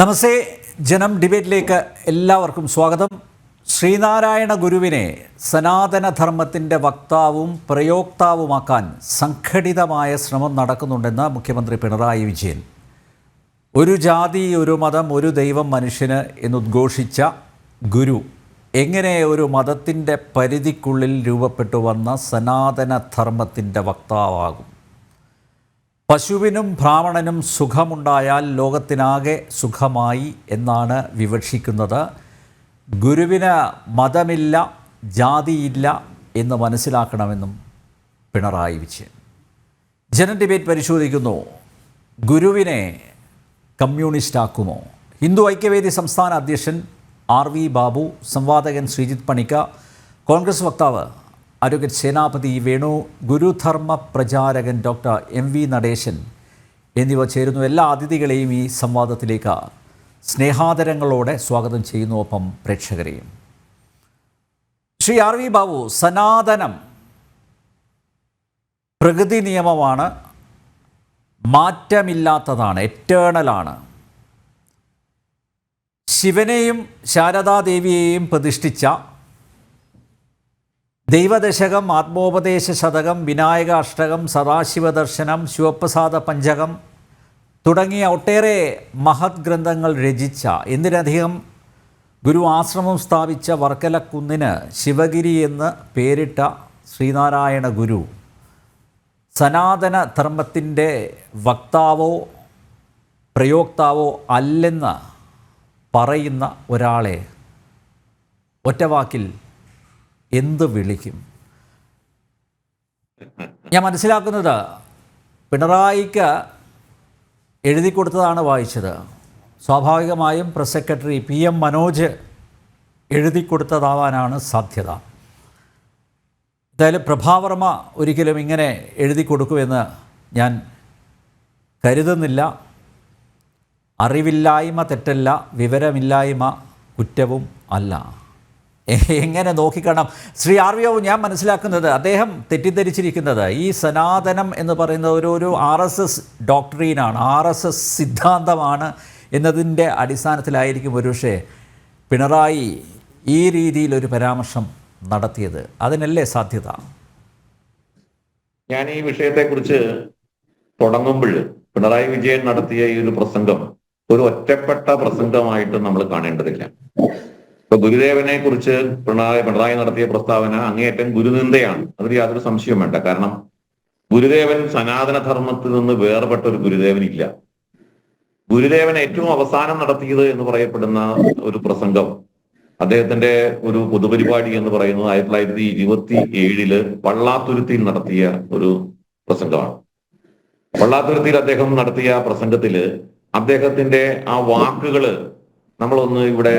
നമസ്തേ. ജനം ഡിബേറ്റിലേക്ക് എല്ലാവർക്കും സ്വാഗതം. ശ്രീനാരായണ ഗുരുവിനെ സനാതനധർമ്മത്തിൻ്റെ വക്താവും പ്രയോക്താവുമാക്കാൻ സംഘടിതമായ ശ്രമം നടക്കുന്നുണ്ടെന്ന് മുഖ്യമന്ത്രി പിണറായി വിജയൻ. ഒരു ജാതി, ഒരു മതം, ഒരു ദൈവം മനുഷ്യന് എന്നുദ്ഘോഷിച്ച ഗുരു എങ്ങനെ ഒരു മതത്തിൻ്റെ പരിധിക്കുള്ളിൽ രൂപപ്പെട്ടു വന്ന സനാതനധർമ്മത്തിൻ്റെ വക്താവാകും? പശുവിനും ബ്രാഹ്മണനും സുഖമുണ്ടായാൽ ലോകത്തിനാകെ സുഖമായി എന്നാണ് വിവക്ഷിക്കുന്നത്. ഗുരുവിന് മതമില്ല, ജാതിയില്ല എന്ന് മനസ്സിലാക്കണമെന്നും പിണറായി വിജയൻ. ജനം ഡിബേറ്റ് പരിശോധിക്കുന്നു. ഗുരുവിനെ കമ്മ്യൂണിസ്റ്റാക്കുമോ? ഹിന്ദു ഐക്യവേദി സംസ്ഥാന അധ്യക്ഷൻ RV ബാബു, സംവാദകൻ ശ്രീജിത്ത് പണിക്ക, കോൺഗ്രസ് വക്താവ് advocate Senapathi Venu, Gurudharma പ്രചാരകൻ doctor MV Natesan എന്നിവ ചേരുന്നു. എല്ലാ അതിഥികളെയും ഈ സംവാദത്തിലേക്ക് സ്നേഹാദരങ്ങളോടെ സ്വാഗതം ചെയ്യുന്നു, ഒപ്പം പ്രേക്ഷകരെയും. ശ്രീ RV ബാബു, സനാതനം പ്രകൃതി നിയമമാണ്, മാറ്റമില്ലാത്തതാണ്, എറ്റേണലാണ്. ശിവനെയും ശാരദാദേവിയെയും പ്രതിഷ്ഠിച്ച ദൈവദശകം, ആത്മോപദേശ ശതകം, വിനായക അഷ്ടകം, സദാശിവ ദർശനം, ശിവപ്രസാദ പഞ്ചകം തുടങ്ങിയ ഒട്ടേറെ മഹത് ഗ്രന്ഥങ്ങൾ രചിച്ച, എന്തിനധികം ഗുരു ആശ്രമം സ്ഥാപിച്ച വർക്കലക്കുന്നിന് ശിവഗിരി എന്ന് പേരിട്ട ശ്രീനാരായണ ഗുരു സനാതന ധർമ്മത്തിൻ്റെ വക്താവോ പ്രയോക്താവോ അല്ലെന്ന് പറയുന്ന ഒരാളെ ഒറ്റവാക്കിൽ എന്ത് വിളിക്കും? ഞാൻ മനസ്സിലാക്കുന്നത് പിണറായിക്ക് എഴുതി കൊടുത്തതാണ് വായിച്ചത്. സ്വാഭാവികമായും പ്രസ് സെക്രട്ടറി PM മനോജ് എഴുതി കൊടുത്തതാവാനാണ് സാധ്യത. എന്തായാലും പ്രഭാവർമ്മ ഒരിക്കലും ഇങ്ങനെ എഴുതി കൊടുക്കുമെന്ന് ഞാൻ കരുതുന്നില്ല. അറിവില്ലായ്മ തെറ്റല്ല, വിവരമില്ലായ്മ കുറ്റവും അല്ല. എങ്ങനെ നോക്കിക്കാണാം? ശ്രീ RV ബാബു, ഞാൻ മനസ്സിലാക്കുന്നത് അദ്ദേഹം തെറ്റിദ്ധരിച്ചിരിക്കുന്നത് ഈ സനാതനം എന്ന് പറയുന്നത് ഒരു RSS ഡോക്ട്രീനാണ്, RSS സിദ്ധാന്തമാണ് എന്നതിൻ്റെ അടിസ്ഥാനത്തിലായിരിക്കും ഒരുപക്ഷെ പിണറായി ഈ രീതിയിലൊരു പരാമർശം നടത്തിയത്. അതിനല്ലേ സാധ്യത? ഞാൻ ഈ വിഷയത്തെക്കുറിച്ച് തുടങ്ങുമ്പോൾ പിണറായി വിജയൻ നടത്തിയ ഈ ഒരു പ്രസംഗം ഒരു ഒറ്റപ്പെട്ട പ്രസംഗമായിട്ട് നമ്മൾ കാണേണ്ടതില്ല. ഇപ്പൊ ഗുരുദേവനെ കുറിച്ച് പിണറായി നടത്തിയ പ്രസ്താവന അങ്ങേയറ്റം ഗുരുനിന്ദയാണ്. അതിൽ യാതൊരു സംശയവും വേണ്ട. കാരണം ഗുരുദേവൻ സനാതനധർമ്മത്തിൽ നിന്ന് വേർപെട്ട ഒരു ഗുരുദേവനില്ല. ഗുരുദേവൻ ഏറ്റവും അവസാനം നടത്തിയത് എന്ന് പറയപ്പെടുന്ന ഒരു പ്രസംഗം, അദ്ദേഹത്തിന്റെ ഒരു പൊതുപരിപാടി എന്ന് പറയുന്നത് 1927 വള്ളാത്തുരുത്തിയിൽ നടത്തിയ ഒരു പ്രസംഗമാണ്. വള്ളാത്തുരുത്തിയിൽ അദ്ദേഹം നടത്തിയ പ്രസംഗത്തില് അദ്ദേഹത്തിന്റെ ആ വാക്കുകള് നമ്മളൊന്ന് ഇവിടെ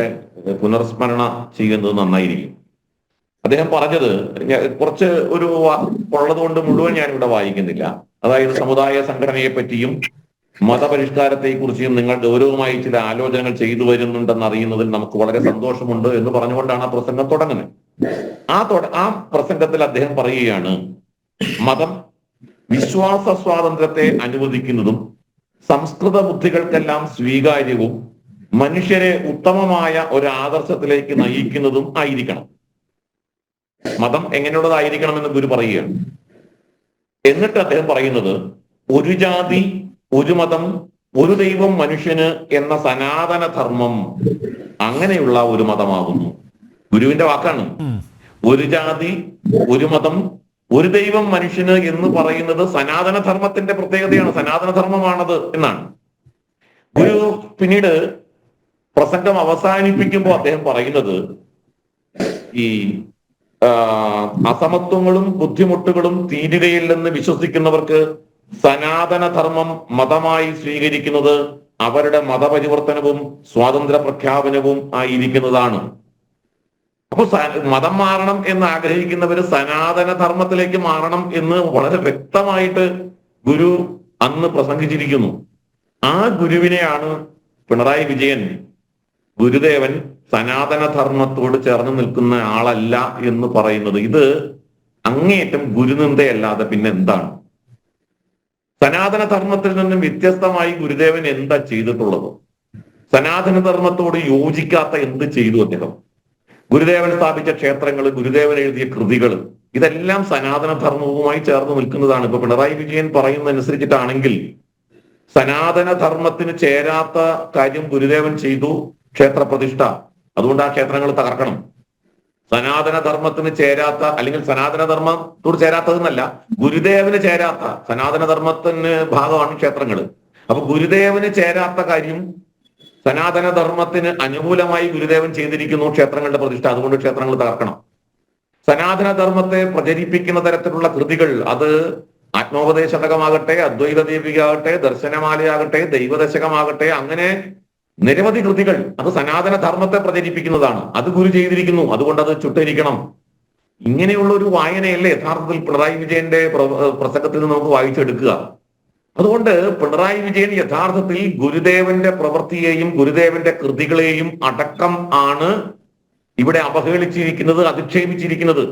പുനർസ്മരണ ചെയ്യുന്നത് നന്നായിരിക്കും. അദ്ദേഹം പറഞ്ഞത് കുറച്ച് ഒരു ഉള്ളത് കൊണ്ട് മുഴുവൻ ഞാൻ ഇവിടെ വായിക്കുന്നില്ല. അതായത് സമുദായ സംഘടനയെ പറ്റിയും മതപരിഷ്കാരത്തെ കുറിച്ചും നിങ്ങൾ ഗൗരവമായി ചില ആലോചനകൾ ചെയ്തു വരുന്നുണ്ടെന്ന് അറിയുന്നതിൽ നമുക്ക് വളരെ സന്തോഷമുണ്ട് എന്ന് പറഞ്ഞുകൊണ്ടാണ് ആ പ്രസംഗം തുടങ്ങുന്നത്. ആ പ്രസംഗത്തിൽ അദ്ദേഹം പറയുകയാണ്, മതം വിശ്വാസ സ്വാതന്ത്ര്യത്തെ അനുവദിക്കുന്നതും സംസ്കൃത ബുദ്ധികൾക്കെല്ലാം സ്വീകാര്യവും മനുഷ്യരെ ഉത്തമമായ ഒരു ആദർശത്തിലേക്ക് നയിക്കുന്നതും ആയിരിക്കണം. മതം എങ്ങനെയുള്ളതായിരിക്കണം എന്ന് ഗുരു പറയുകയാണ്. എന്നിട്ട് അദ്ദേഹം പറയുന്നത്, ഒരു ജാതി, ഒരു മതം, ഒരു ദൈവം മനുഷ്യന് എന്ന സനാതന ധർമ്മം അങ്ങനെയുള്ള ഒരു മതമാകുന്നു. ഗുരുവിന്റെ വാക്കാണ്. ഒരു ജാതി, ഒരു മതം, ഒരു ദൈവം മനുഷ്യന് എന്ന് പറയുന്നത് സനാതന ധർമ്മത്തിന്റെ പ്രത്യേകതയാണ്, സനാതന ധർമ്മമാണത് എന്നാണ്. ഗുരു പിന്നീട് പ്രസംഗം അവസാനിപ്പിക്കുമ്പോൾ അദ്ദേഹം പറയുന്നത്, ഈ അസമത്വങ്ങളും ബുദ്ധിമുട്ടുകളും തീരുകയില്ലെന്ന് വിശ്വസിക്കുന്നവർക്ക് സനാതന ധർമ്മം മതമായി സ്വീകരിക്കുന്നത് അവരുടെ മതപരിവർത്തനവും സ്വാതന്ത്ര്യ പ്രഖ്യാപനവും ആയിരിക്കുന്നതാണ്. അപ്പൊ മതം മാറണം എന്ന് ആഗ്രഹിക്കുന്നവര് സനാതന ധർമ്മത്തിലേക്ക് മാറണം എന്ന് വളരെ വ്യക്തമായിട്ട് ഗുരു അന്ന് പ്രസംഗിച്ചിരിക്കുന്നു. ആ ഗുരുവിനെയാണ് പിണറായി വിജയൻ ഗുരുദേവൻ സനാതന ധർമ്മത്തോട് ചേർന്ന് നിൽക്കുന്ന ആളല്ല എന്ന് പറയുന്നത്. ഇത് അങ്ങേയറ്റം ഗുരുനിന്ദയല്ലാതെ പിന്നെ എന്താണ്? സനാതന ധർമ്മത്തിൽ നിന്നും വ്യത്യസ്തമായി ഗുരുദേവൻ എന്താ ചെയ്തിട്ടുള്ളത്? സനാതനധർമ്മത്തോട് യോജിക്കാത്ത എന്ത് ചെയ്തു അദ്ദേഹം? ഗുരുദേവൻ സ്ഥാപിച്ച ക്ഷേത്രങ്ങൾ, ഗുരുദേവൻ എഴുതിയ കൃതികൾ, ഇതെല്ലാം സനാതനധർമ്മവുമായി ചേർന്ന് നിൽക്കുന്നതാണ്. ഇപ്പൊ പിണറായി വിജയൻ പറയുന്നതനുസരിച്ചിട്ടാണെങ്കിൽ സനാതനധർമ്മത്തിന് ചേരാത്ത കാര്യം ഗുരുദേവൻ ചെയ്തു, ക്ഷേത്രപ്രതിഷ്ഠ, അതുകൊണ്ട് ആ ക്ഷേത്രങ്ങൾ തകർക്കണം. സനാതനധർമ്മത്തിന് ചേരാത്ത, അല്ലെങ്കിൽ സനാതനധർമ്മത്തോട് ചേരാത്തതെന്നല്ല, ഗുരുദേവന് ചേരാത്ത, സനാതനധർമ്മത്തിന് ഭാഗമാണ് ക്ഷേത്രങ്ങൾ. അപ്പൊ ഗുരുദേവന് ചേരാത്ത കാര്യം സനാതനധർമ്മത്തിന് അനുകൂലമായി ഗുരുദേവൻ ചെയ്തിരിക്കുന്നു, ക്ഷേത്രങ്ങളുടെ പ്രതിഷ്ഠ, അതുകൊണ്ട് ക്ഷേത്രങ്ങൾ തകർക്കണം. സനാതനധർമ്മത്തെ പ്രചരിപ്പിക്കുന്ന തരത്തിലുള്ള കൃതികൾ, അത് ആത്മോപദേശകമാകട്ടെ, അദ്വൈത ദീപികയാകട്ടെ, ദർശനമാലയാകട്ടെ, ദൈവദശകമാകട്ടെ, അങ്ങനെ നിരവധി കൃതികൾ അത് സനാതനധർമ്മത്തെ പ്രചരിപ്പിക്കുന്നതാണ്. അത് ഗുരു ചെയ്തിരിക്കുന്നു, അതുകൊണ്ട് അത് ചുട്ടരിക്കണം. ഇങ്ങനെയുള്ള ഒരു വായനയല്ലേ യഥാർത്ഥത്തിൽ പിണറായി വിജയന്റെ പ്രസംഗത്തിൽ നിന്ന് നമുക്ക് വായിച്ചെടുക്കുക. അതുകൊണ്ട് പിണറായി വിജയൻ യഥാർത്ഥത്തിൽ ഗുരുദേവന്റെ പ്രവൃത്തിയെയും ഗുരുദേവന്റെ കൃതികളെയും അടക്കം ആണ് ഇവിടെ അവഹേളിച്ചിരിക്കുന്നത്, അധിക്ഷേപിച്ചിരിക്കുന്നത്.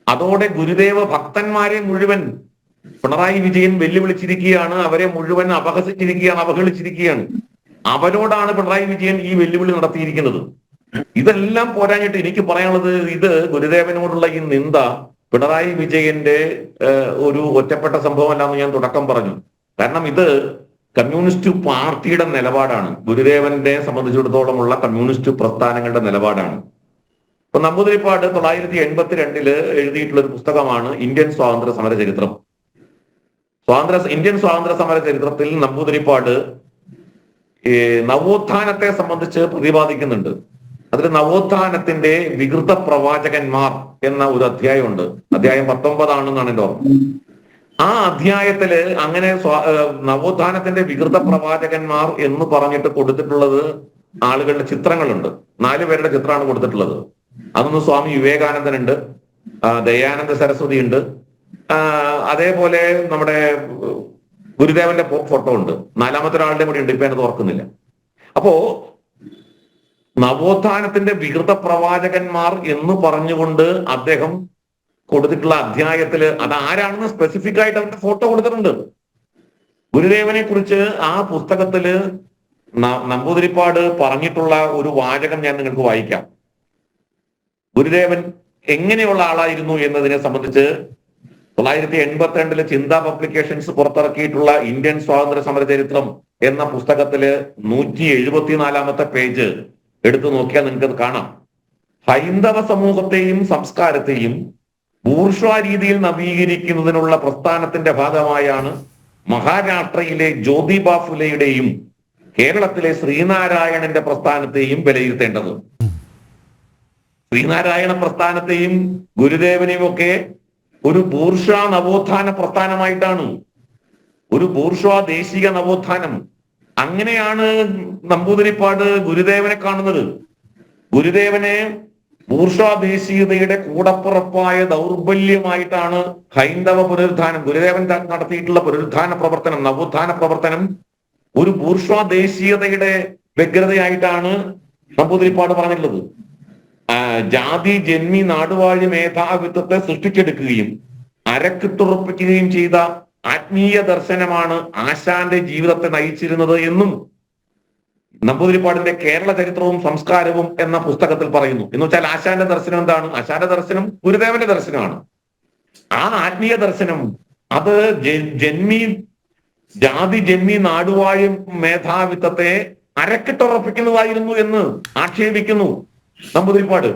അതോടെ ഗുരുദേവ ഭക്തന്മാരെ മുഴുവൻ പിണറായി വിജയൻ വെല്ലുവിളിച്ചിരിക്കുകയാണ്, അവരെ മുഴുവൻ അപഹസിച്ചിരിക്കുകയാണ്, അവഹേളിച്ചിരിക്കുകയാണ്. അവരോടാണ് പിണറായി വിജയൻ ഈ വെല്ലുവിളി നടത്തിയിരിക്കുന്നത്. ഇതെല്ലാം പോരാഞ്ഞിട്ട് എനിക്ക് പറയാനുള്ളത്, ഇത് ഗുരുദേവനോടുള്ള ഈ നിന്ദ പിണറായി വിജയന്റെ ഒരു ഒറ്റപ്പെട്ട സംഭവമല്ല എന്ന് ഞാൻ തുടക്കം പറഞ്ഞു. കാരണം ഇത് കമ്മ്യൂണിസ്റ്റ് പാർട്ടിയുടെ നിലപാടാണ്, ഗുരുദേവനെ സംബന്ധിച്ചിടത്തോളമുള്ള കമ്മ്യൂണിസ്റ്റ് പ്രസ്ഥാനങ്ങളുടെ നിലപാടാണ്. ഇപ്പൊ നമ്പൂതിരിപ്പാട് 1982 എഴുതിയിട്ടുള്ള ഒരു പുസ്തകമാണ് ഇന്ത്യൻ സ്വാതന്ത്ര്യ സമര ചരിത്രം. ഇന്ത്യൻ സ്വാതന്ത്ര്യ സമര ചരിത്രത്തിൽ നമ്പൂതിരിപ്പാട് നവോത്ഥാനത്തെ സംബന്ധിച്ച് പ്രതിപാദിക്കുന്നുണ്ട്. അതിൽ നവോത്ഥാനത്തിന്റെ വികൃത പ്രവാചകന്മാർ എന്ന ഒരു അധ്യായമുണ്ട്. അധ്യായം 19 ആണെന്നാണ് എൻ്റെ ഓർമ്മ. ആ അധ്യായത്തില് അങ്ങനെ നവോത്ഥാനത്തിന്റെ വികൃത പ്രവാചകന്മാർ എന്ന് പറഞ്ഞിട്ട് കൊടുത്തിട്ടുള്ളത് ആളുകളുടെ ചിത്രങ്ങളുണ്ട്. 4 പേരുടെ ചിത്രമാണ് കൊടുത്തിട്ടുള്ളത്. അതൊന്ന് സ്വാമി വിവേകാനന്ദനുണ്ട്, ദയാനന്ദ സരസ്വതി ഉണ്ട്, അതേപോലെ നമ്മുടെ ഗുരുദേവന്റെ ഫോട്ടോ ഉണ്ട്, 4ാമത്തെ ഒരാളുടെ കൂടി ഉണ്ട്, ഇപ്പൊ ഞാനത് ഓർക്കുന്നില്ല. അപ്പോ നവോത്ഥാനത്തിന്റെ വികൃത പ്രവാചകന്മാർ എന്ന് പറഞ്ഞുകൊണ്ട് അദ്ദേഹം കൊടുത്തിട്ടുള്ള അധ്യായത്തില് അത് ആരാണെന്ന് സ്പെസിഫിക് ആയിട്ട് അവരുടെ ഫോട്ടോ കൊടുത്തിട്ടുണ്ട്. ഗുരുദേവനെ കുറിച്ച് ആ പുസ്തകത്തില് നമ്പൂതിരിപ്പാട് പറഞ്ഞിട്ടുള്ള ഒരു വാചകം ഞാൻ നിങ്ങൾക്ക് വായിക്കാം. ഗുരുദേവൻ എങ്ങനെയുള്ള ആളായിരുന്നു എന്നതിനെ സംബന്ധിച്ച് 1982 ചിന്താ പബ്ലിക്കേഷൻസ് പുറത്തിറക്കിയിട്ടുള്ള ഇന്ത്യൻ സ്വാതന്ത്ര്യ സമര ചരിത്രം എന്ന പുസ്തകത്തില് 174ാമത്തെ പേജ് എടുത്തു നോക്കിയാൽ നിങ്ങൾക്ക് കാണാം. ഹൈന്ദവ സമൂഹത്തെയും സംസ്കാരത്തെയും ബൂർഷ്വാ രീതിയിൽ നവീകരിക്കുന്നതിനുള്ള പ്രസ്ഥാനത്തിന്റെ ഭാഗമായാണ് മഹാരാഷ്ട്രയിലെ ജ്യോതിബ ഫുലെയുടെയും കേരളത്തിലെ ശ്രീനാരായണന്റെ പ്രസ്ഥാനത്തെയും വിലയിരുത്തേണ്ടത്. ശ്രീനാരായണ പ്രസ്ഥാനത്തെയും ഗുരുദേവനെയും ഒക്കെ ഒരു ബൂർഷ്വാ നവോത്ഥാന പ്രസ്ഥാനമായിട്ടാണ്, ഒരു ബൂർഷ്വാ ദേശിക നവോത്ഥാനം, അങ്ങനെയാണ് നമ്പൂതിരിപ്പാട് ഗുരുദേവനെ കാണുന്നത്. ഗുരുദേവനെ ബൂർഷ്വാ ദേശീയതയുടെ കൂടപ്പുറപ്പായ ദൗർബല്യമായിട്ടാണ് ഹൈന്ദവ പുനരുദ്ധാനം, ഗുരുദേവൻ നടത്തിയിട്ടുള്ള പുനരുദ്ധാന പ്രവർത്തനം, നവോത്ഥാന പ്രവർത്തനം ഒരു ബൂർഷ്വാ ദേശീയതയുടെ വ്യഗ്രതയായിട്ടാണ് നമ്പൂതിരിപ്പാട് പറഞ്ഞിട്ടുള്ളത്. ജാതി ജന്മി നാടുവാഴി മേധാവിത്വത്തെ സൃഷ്ടിച്ചെടുക്കുകയും അരക്കിട്ടുറപ്പിക്കുകയും ചെയ്ത ആത്മീയ ദർശനമാണ് ആശാന്റെ ജീവിതത്തെ നയിച്ചിരുന്നത് എന്നും നമ്പൂതിരിപ്പാടിന്റെ കേരള ചരിത്രവും സംസ്കാരവും എന്ന പുസ്തകത്തിൽ പറയുന്നു. എന്ന് വെച്ചാൽ ആശാന്റെ ദർശനം എന്താണ്? ആശാന്റെ ദർശനം ഗുരുദേവന്റെ ദർശനമാണ്. ആ ആത്മീയ ദർശനം അത് ജാതി ജന്മി നാടുവാഴി മേധാവിത്വത്തെ അരക്കിട്ടുറപ്പിക്കുന്നതായിരുന്നു എന്ന് ആക്ഷേപിക്കുന്നു നമ്പൂതിരിപ്പാട്.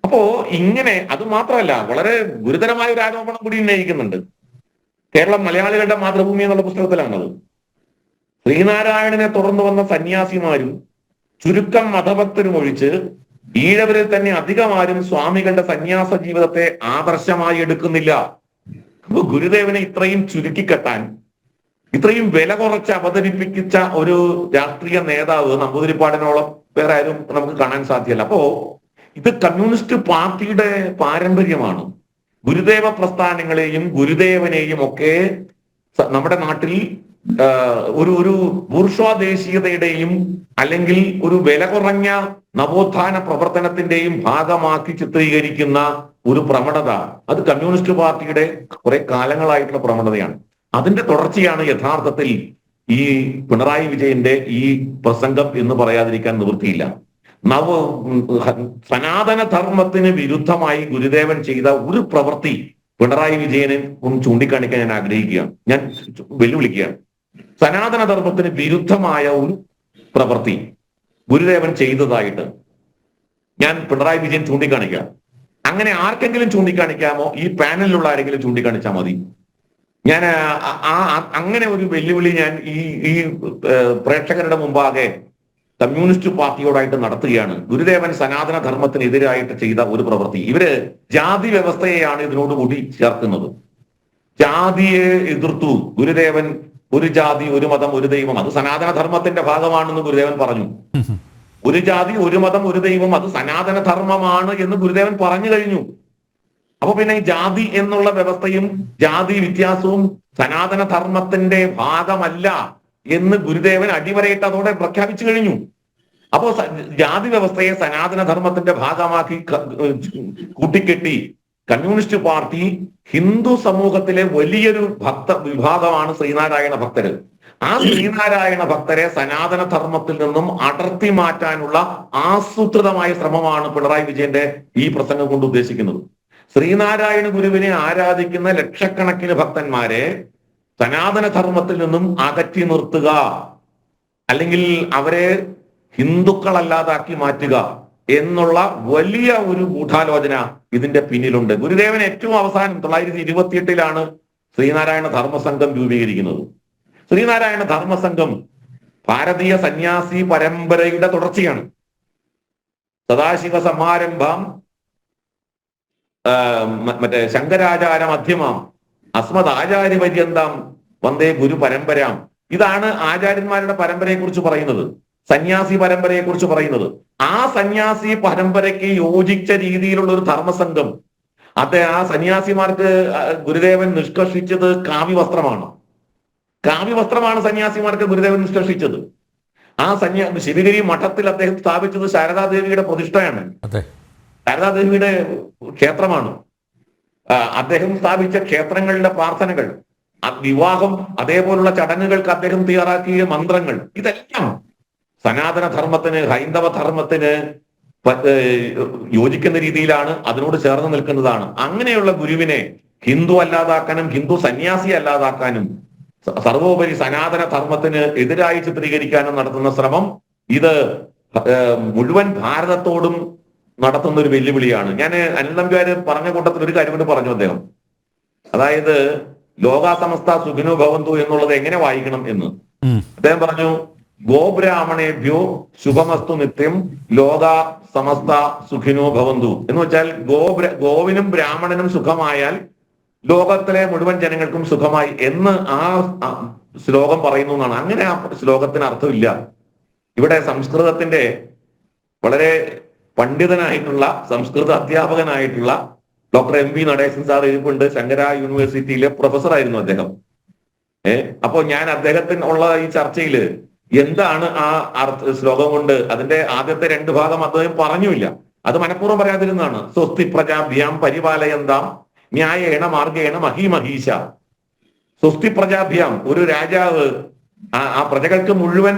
അപ്പോ ഇങ്ങനെ അത് മാത്രമല്ല, വളരെ ഗുരുതരമായ ഒരു ആരോപണം കൂടി ഉന്നയിക്കുന്നുണ്ട്. കേരളം മലയാളികളുടെ മാതൃഭൂമി എന്നുള്ള പുസ്തകത്തിലാണത്. ശ്രീനാരായണനെ തുടർന്ന് വന്ന സന്യാസിമാരും ചുരുക്കം മതഭക്തരും ഒഴിച്ച് ഈഴവരിൽ തന്നെ അധികമാരും സ്വാമികളുടെ സന്യാസ ജീവിതത്തെ ആദർശമായി എടുക്കുന്നില്ല. അപ്പൊ ഗുരുദേവനെ ഇത്രയും ചുരുക്കിക്കെട്ടാൻ, ഇത്രയും വില കുറച്ച് അവതരിപ്പിച്ച ഒരു രാഷ്ട്രീയ നേതാവ് നമ്പൂതിരിപ്പാടിനോളം വേറെ ആരും നമുക്ക് കാണാൻ സാധ്യമല്ല. അപ്പോ ഇത് കമ്മ്യൂണിസ്റ്റ് പാർട്ടിയുടെ പാരമ്പര്യമാണ്. ഗുരുദേവ പ്രസ്ഥാനങ്ങളെയും ഗുരുദേവനെയും ഒക്കെ നമ്മുടെ നാട്ടിൽ ഒരു ബൂർഷ്വാ ദേശീയതയുടെയും അല്ലെങ്കിൽ ഒരു വില കുറഞ്ഞ നവോത്ഥാന പ്രവർത്തനത്തിന്റെയും ഭാഗമാക്കി ചിത്രീകരിക്കുന്ന ഒരു പ്രവണത, അത് കമ്മ്യൂണിസ്റ്റ് പാർട്ടിയുടെ കുറെ കാലങ്ങളായിട്ടുള്ള പ്രവണതയാണ്. അതിന്റെ തുടർച്ചയാണ് യഥാർത്ഥത്തിൽ ഈ പിണറായി വിജയന്റെ ഈ പ്രസംഗം എന്ന് പറയാതിരിക്കാൻ നിവൃത്തിയില്ല. സനാതന ധർമ്മത്തിന് വിരുദ്ധമായി ഗുരുദേവൻ ചെയ്ത ഒരു പ്രവൃത്തി പിണറായി വിജയനെ ഒന്ന് ചൂണ്ടിക്കാണിക്കാൻ ഞാൻ ആഗ്രഹിക്കുകയാണ്. ഞാൻ വെല്ലുവിളിക്കുകയാണ്. സനാതന ധർമ്മത്തിന് വിരുദ്ധമായ ഒരു പ്രവൃത്തി ഗുരുദേവൻ ചെയ്തതായിട്ട് ഞാൻ പിണറായി വിജയൻ ചൂണ്ടിക്കാണിക്കാം. അങ്ങനെ ആർക്കെങ്കിലും ചൂണ്ടിക്കാണിക്കാമോ? ഈ പാനലിലുള്ള ആരെങ്കിലും ചൂണ്ടിക്കാണിച്ചാൽ മതി. ഞാൻ അങ്ങനെ ഒരു വെല്ലുവിളി ഞാൻ ഈ പ്രേക്ഷകരുടെ മുമ്പാകെ കമ്മ്യൂണിസ്റ്റ് പാർട്ടിയോടായിട്ട് നടത്തുകയാണ്. ഗുരുദേവൻ സനാതന ധർമ്മത്തിനെതിരായിട്ട് ചെയ്ത ഒരു പ്രവൃത്തി. ഇവര് ജാതി വ്യവസ്ഥയെയാണ് ഇതിനോട് കൂടി ചേർക്കുന്നത്. ജാതിയെ എതിർത്തു ഗുരുദേവൻ. ഒരു ജാതി, ഒരു മതം, ഒരു ദൈവം, അത് സനാതന ധർമ്മത്തിന്റെ ഭാഗമാണെന്ന് ഗുരുദേവൻ പറഞ്ഞു. ഒരു ജാതി, ഒരു മതം, ഒരു ദൈവം, അത് സനാതന ധർമ്മമാണ് എന്ന് ഗുരുദേവൻ പറഞ്ഞു കഴിഞ്ഞു. അപ്പൊ പിന്നെ ഈ ജാതി എന്നുള്ള വ്യവസ്ഥയും ജാതി വ്യത്യാസവും സനാതന ധർമ്മത്തിന്റെ ഭാഗമല്ല എന്ന് ഗുരുദേവൻ അടിവരയിട്ട് അതോടെ പ്രഖ്യാപിച്ചു കഴിഞ്ഞു. അപ്പോ ജാതി വ്യവസ്ഥയെ സനാതന ധർമ്മത്തിന്റെ ഭാഗമാക്കി കൂട്ടിക്കെട്ടി കമ്മ്യൂണിസ്റ്റ് പാർട്ടി ഹിന്ദു സമൂഹത്തിലെ വലിയൊരു വിഭാഗമാണ് ശ്രീനാരായണ ഭക്തര്. ആ ശ്രീനാരായണ ഭക്തരെ സനാതന ധർമ്മത്തിൽ നിന്നും അടർത്തി മാറ്റാനുള്ള ആസൂത്രിതമായ ശ്രമമാണ് പിണറായി വിജയന്റെ ഈ പ്രസംഗം കൊണ്ട് ഉദ്ദേശിക്കുന്നത്. ശ്രീനാരായണ ഗുരുവിനെ ആരാധിക്കുന്ന ലക്ഷക്കണക്കിന് ഭക്തന്മാരെ സനാതന ധർമ്മത്തിൽ നിന്നും അകറ്റി നിർത്തുക, അല്ലെങ്കിൽ അവരെ ഹിന്ദുക്കളല്ലാതാക്കി മാറ്റുക എന്നുള്ള വലിയ ഒരു ഗൂഢാലോചന ഇതിന്റെ പിന്നിലുണ്ട്. ഗുരുദേവൻ ഏറ്റവും അവസാനം 1928 ശ്രീനാരായണ ധർമ്മസംഘം രൂപീകരിക്കുന്നത്. ശ്രീനാരായണ ധർമ്മസംഘം ഭാരതീയ സന്യാസി പരമ്പരയുടെ തുടർച്ചയാണ്. സദാശിവ സമാരംഭം മറ്റേ ശങ്കരാചാര മധ്യമാം അസ്മദ് ആചാര്യപര്യന്തം വന്ദേ ഗുരു പരമ്പരാം. ഇതാണ് ആചാര്യന്മാരുടെ പരമ്പരയെ കുറിച്ച് പറയുന്നത്, സന്യാസി പരമ്പരയെ കുറിച്ച് പറയുന്നത്. ആ സന്യാസി പരമ്പരയ്ക്ക് യോജിച്ച രീതിയിലുള്ള ഒരു ധർമ്മസംഘം, ആ സന്യാസിമാർക്ക് ഗുരുദേവൻ നിഷ്കർഷിച്ചത് കാവ്യവസ്ത്രമാണ്. കാവ്യവസ്ത്രമാണ് സന്യാസിമാർക്ക് ഗുരുദേവൻ നിഷ്കർഷിച്ചത്. ആ ശിവഗിരി മഠത്തിൽ അദ്ദേഹം സ്ഥാപിച്ചത് ശാരദാദേവിയുടെ പ്രതിഷ്ഠയാണ്, ശാരദാദേവിയുടെ ക്ഷേത്രമാണ്. അദ്ദേഹം സ്ഥാപിച്ച ക്ഷേത്രങ്ങളിലെ പ്രാർത്ഥനകൾ, വിവാഹം, അതേപോലുള്ള ചടങ്ങുകൾക്ക് അദ്ദേഹം തയ്യാറാക്കിയ മന്ത്രങ്ങൾ, ഇതെല്ലാം സനാതന ധർമ്മത്തിന്, ഹൈന്ദവ ധർമ്മത്തിന് യോജിക്കുന്ന രീതിയിലാണ്, അതിനോട് ചേർന്ന് നിൽക്കുന്നതാണ്. അങ്ങനെയുള്ള ഗുരുവിനെ ഹിന്ദു അല്ലാതാക്കാനും ഹിന്ദു സന്യാസി അല്ലാതാക്കാനും സർവോപരി സനാതന ധർമ്മത്തിന് എതിരായി ചിത്രീകരിക്കാനും നടത്തുന്ന ശ്രമം ഇത് മുഴുവൻ ഭാരതത്തോടും നടത്തുന്ന ഒരു വെല്ലുവിളിയാണ്. ഞാൻ അനിൽ നമ്പ്യാര് പറഞ്ഞ കൂട്ടത്തിൽ ഒരു കാര്യം കൂടി പറഞ്ഞു അദ്ദേഹം. അതായത് ലോകാ സമസ്ത സുഖിനോ ഭവന്തു എന്നുള്ളത് എങ്ങനെ വായിക്കണം എന്ന് അദ്ദേഹം പറഞ്ഞു. ഗോബ്രാഹ്മണേഭ്യോ ശുഭമസ്തു നിത്യം ലോകാ സമസ്ത സുഖിനോ ഭവന്തു എന്ന് വെച്ചാൽ ഗോവിനും ബ്രാഹ്മണനും സുഖമായാൽ ലോകത്തിലെ മുഴുവൻ ജനങ്ങൾക്കും സുഖമായി എന്ന് ആ ശ്ലോകം പറയുന്നു എന്നാണ്. അങ്ങനെ ആ ശ്ലോകത്തിന് അർത്ഥമില്ല. ഇവിടെ സംസ്കൃതത്തിന്റെ വളരെ പണ്ഡിതനായിട്ടുള്ള സംസ്കൃത അധ്യാപകനായിട്ടുള്ള ഡോക്ടർ MV നടേശൻ സാർ ഇരിപ്പുണ്ട്. ശങ്കര യൂണിവേഴ്സിറ്റിയിലെ പ്രൊഫസറായിരുന്നു അദ്ദേഹം. അപ്പോ ഞാൻ അദ്ദേഹത്തിനുള്ള ഈ ചർച്ചയിൽ എന്താണ് ആ ശ്ലോകം കൊണ്ട് അതിന്റെ ആദ്യത്തെ 2 ഭാഗം അദ്ദേഹം പറഞ്ഞില്ല. അത് മനഃപൂർവ്വം പറയാതിരുന്നതാണ്. സ്വസ്തി പ്രജാഭ്യാം പരിപാലയന്താം ന്യായേണ മാർഗേണ മഹീമഹീശ. സ്വസ്തി പ്രജാഭ്യാം, ഒരു രാജാവ് ആ പ്രജകൾക്ക് മുഴുവൻ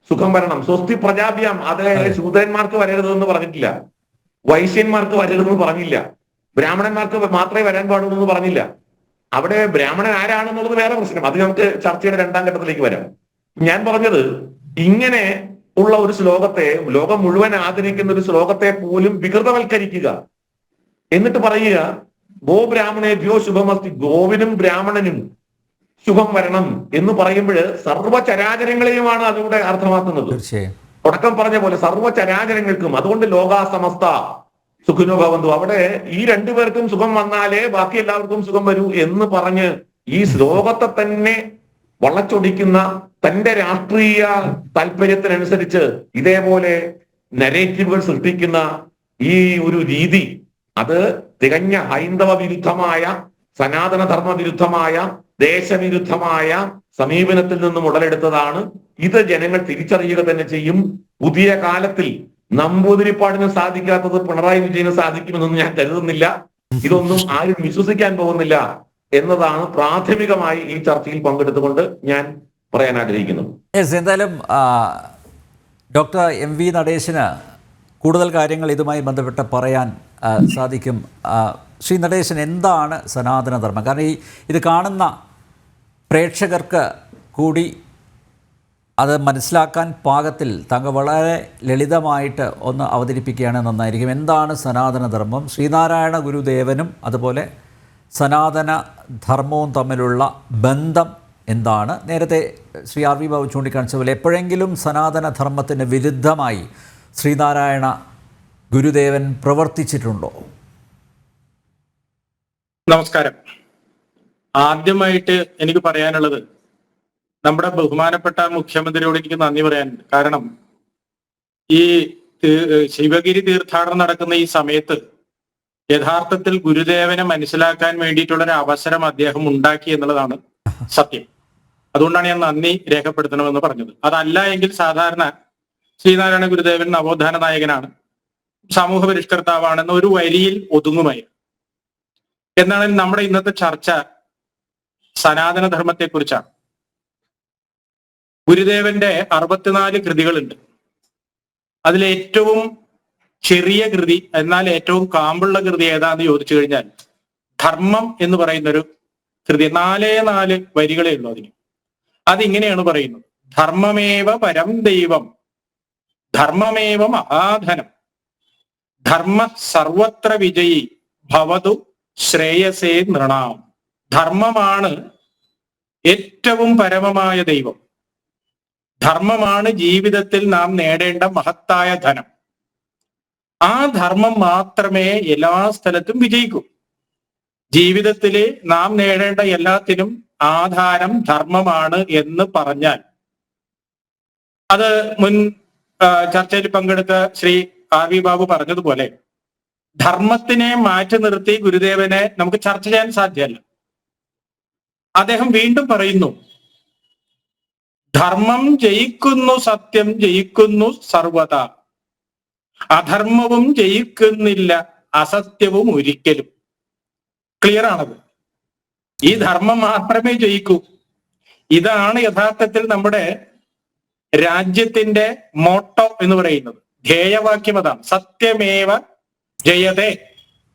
സുഖം വരണം. സ്വസ്തി പ്രജാഭ്യാം, അത് ശൂദ്രന്മാർക്ക് വരരുതെന്ന് പറഞ്ഞിട്ടില്ല, വൈശ്യന്മാർക്ക് വരരുതെന്ന് പറഞ്ഞില്ല, ബ്രാഹ്മണന്മാർക്ക് മാത്രമേ വരാൻ പാടുള്ളൂ എന്ന് പറഞ്ഞില്ല. അവിടെ ബ്രാഹ്മണൻ ആരാണെന്നുള്ളത് വേറെ പ്രശ്നം, അത് നമുക്ക് ചർച്ചയുടെ 2ാം ഘട്ടത്തിലേക്ക് വരാം. ഞാൻ പറഞ്ഞത് ഇങ്ങനെ ഉള്ള ഒരു ശ്ലോകത്തെ, ലോകം മുഴുവൻ ആദരിക്കുന്ന ഒരു ശ്ലോകത്തെ പോലും വികൃതവൽക്കരിക്കുക, എന്നിട്ട് പറയുക ഗോബ്രാഹ്മണേഭ്യോ ശുഭമസ്തി, ഗോവിനും ബ്രാഹ്മണനും ശുഭം വരണം എന്ന് പറയുമ്പോൾ സർവ്വചരാചരങ്ങളെയുമാണ് അതിലൂടെ അർത്ഥമാക്കുന്നത്. തുടക്കം പറഞ്ഞ പോലെ സർവ്വചരാചരങ്ങൾക്കും. അതുകൊണ്ട് ലോകാ സമസ്ത സുഖിനോ ഭവന്തു, അവിടെ ഈ 2 പേർക്കും സുഖം വന്നാലേ ബാക്കി എല്ലാവർക്കും സുഖം വരൂ എന്ന് പറഞ്ഞ് ഈ ശ്ലോകത്തെ തന്നെ വളച്ചൊടിക്കുന്ന, തന്റെ രാഷ്ട്രീയ താല്പര്യത്തിനനുസരിച്ച് ഇതേപോലെ നരേറ്റീവുകൾ സൃഷ്ടിക്കുന്ന ഈ ഒരു രീതി, അത് തികഞ്ഞ ഹൈന്ദവ വിരുദ്ധമായ, സനാതന ധർമ്മ വിരുദ്ധമായ, ദേശവിരുദ്ധമായ സമീപനത്തിൽ നിന്നും ഉടലെടുത്തതാണ്. ഇത് ജനങ്ങൾ തിരിച്ചറിയുക തന്നെ ചെയ്യും. പുതിയ കാലത്തിൽ നമ്പൂതിരിപ്പാടിന് സാധിക്കാത്തത് പിണറായി വിജയന് സാധിക്കുമെന്നൊന്നും ഞാൻ കരുതുന്നില്ല. ഇതൊന്നും ആരും വിശ്വസിക്കാൻ പോകുന്നില്ല എന്നതാണ് പ്രാഥമികമായി ഈ ചർച്ചയിൽ പങ്കെടുത്തുകൊണ്ട് ഞാൻ പറയാൻ ആഗ്രഹിക്കുന്നത്. യെസ്, എന്തായാലും ഡോക്ടർ എം വി നടേശന് കൂടുതൽ കാര്യങ്ങൾ ഇതുമായി ബന്ധപ്പെട്ട് പറയാൻ സാധിക്കും. ശ്രീ നടേശൻ, എന്താണ് സനാതനധർമ്മം? കാരണം ഇത് കാണുന്ന പ്രേക്ഷകർക്ക് കൂടി അത് മനസ്സിലാക്കാൻ പാകത്തിൽ താങ്കൾ വളരെ ലളിതമായിട്ട് ഒന്ന് അവതരിപ്പിക്കുകയാണ് നന്നായിരിക്കും. എന്താണ് സനാതനധർമ്മം? ശ്രീനാരായണ ഗുരുദേവനും അതുപോലെ സനാതന ധർമ്മവും തമ്മിലുള്ള ബന്ധം എന്താണ്? നേരത്തെ ശ്രീ ആർ വി ബാബു ചൂണ്ടിക്കാണിച്ച പോലെ എപ്പോഴെങ്കിലും സനാതനധർമ്മത്തിന് വിരുദ്ധമായി ശ്രീനാരായണ ഗുരുദേവൻ പ്രവർത്തിച്ചിട്ടുണ്ടോ? നമസ്കാരം. ആദ്യമായിട്ട് എനിക്ക് പറയാനുള്ളത്, നമ്മുടെ ബഹുമാനപ്പെട്ട മുഖ്യമന്ത്രിയോട് എനിക്ക് നന്ദി പറയാനുണ്ട്. കാരണം ഈ ശിവഗിരി തീർത്ഥാടനം നടക്കുന്ന ഈ സമയത്ത് യഥാർത്ഥത്തിൽ ഗുരുദേവനെ മനസ്സിലാക്കാൻ വേണ്ടിയിട്ടുള്ള ഒരു അവസരം അദ്ദേഹം ഉണ്ടാക്കി എന്നുള്ളതാണ് സത്യം. അതുകൊണ്ടാണ് ഞാൻ നന്ദി രേഖപ്പെടുത്തണമെന്ന് പറഞ്ഞത്. അതല്ല എങ്കിൽ സാധാരണ ശ്രീനാരായണ ഗുരുദേവൻ നവോത്ഥാന നായകനാണ്, സമൂഹ പരിഷ്കർത്താവാണെന്ന ഒരു വരിയിൽ ഒതുങ്ങുമായി. എന്നാൽ നമ്മുടെ ഇന്നത്തെ ചർച്ച സനാതനധർമ്മത്തെ കുറിച്ചാണ്. ഗുരുദേവന്റെ 64 കൃതികളുണ്ട്. അതിലേറ്റവും ചെറിയ കൃതി എന്നാൽ ഏറ്റവും കാമ്പുള്ള കൃതി ഏതാന്ന് ചോദിച്ചു കഴിഞ്ഞാൽ ധർമ്മം എന്ന് പറയുന്നൊരു കൃതി. 4 വരികളേ ഉള്ളൂ അതിന്. അതിങ്ങനെയാണ് പറയുന്നത്: ധർമ്മമേവ പരം ദൈവം, ധർമ്മമേവ മഹാധനം, ധർമ്മ സർവത്ര വിജയി ഭവതു ശ്രേയസേ നൃണാം. ധർമ്മമാണ് ഏറ്റവും പരമമായ ദൈവം. ധർമ്മമാണ് ജീവിതത്തിൽ നാം നേടേണ്ട മഹത്തായ ധനം. ആ ധർമ്മം മാത്രമേ എല്ലാ സ്ഥലത്തും വിജയിക്കൂ. ജീവിതത്തിൽ നാം നേടേണ്ട എല്ലാത്തിനും ആധാരം ധർമ്മമാണ് എന്ന് പറഞ്ഞാൽ, അത് മുൻ ചർച്ചയിൽ പങ്കെടുത്ത ശ്രീ ആർ വി ബാബു പറഞ്ഞതുപോലെ ധർമ്മത്തിനെ മാറ്റി നിർത്തി ഗുരുദേവനെ നമുക്ക് ചർച്ച ചെയ്യാൻ സാധ്യമല്ല. അദ്ദേഹം വീണ്ടും പറയുന്നു, ധർമ്മം ജയിക്കുന്നു, സത്യം ജയിക്കുന്നു സർവത, അധർമ്മവും ജയിക്കുന്നില്ല, അസത്യവും ഒരിക്കലും. ക്ലിയർ ആണത്. ഈ ധർമ്മം മാത്രമേ ജയിക്കൂ. ഇതാണ് യഥാർത്ഥത്തിൽ നമ്മുടെ രാജ്യത്തിന്റെ മോട്ടോ എന്ന് പറയുന്നത്. ധ്യേയവാക്യം അതാണ്, സത്യമേവ ജയതേ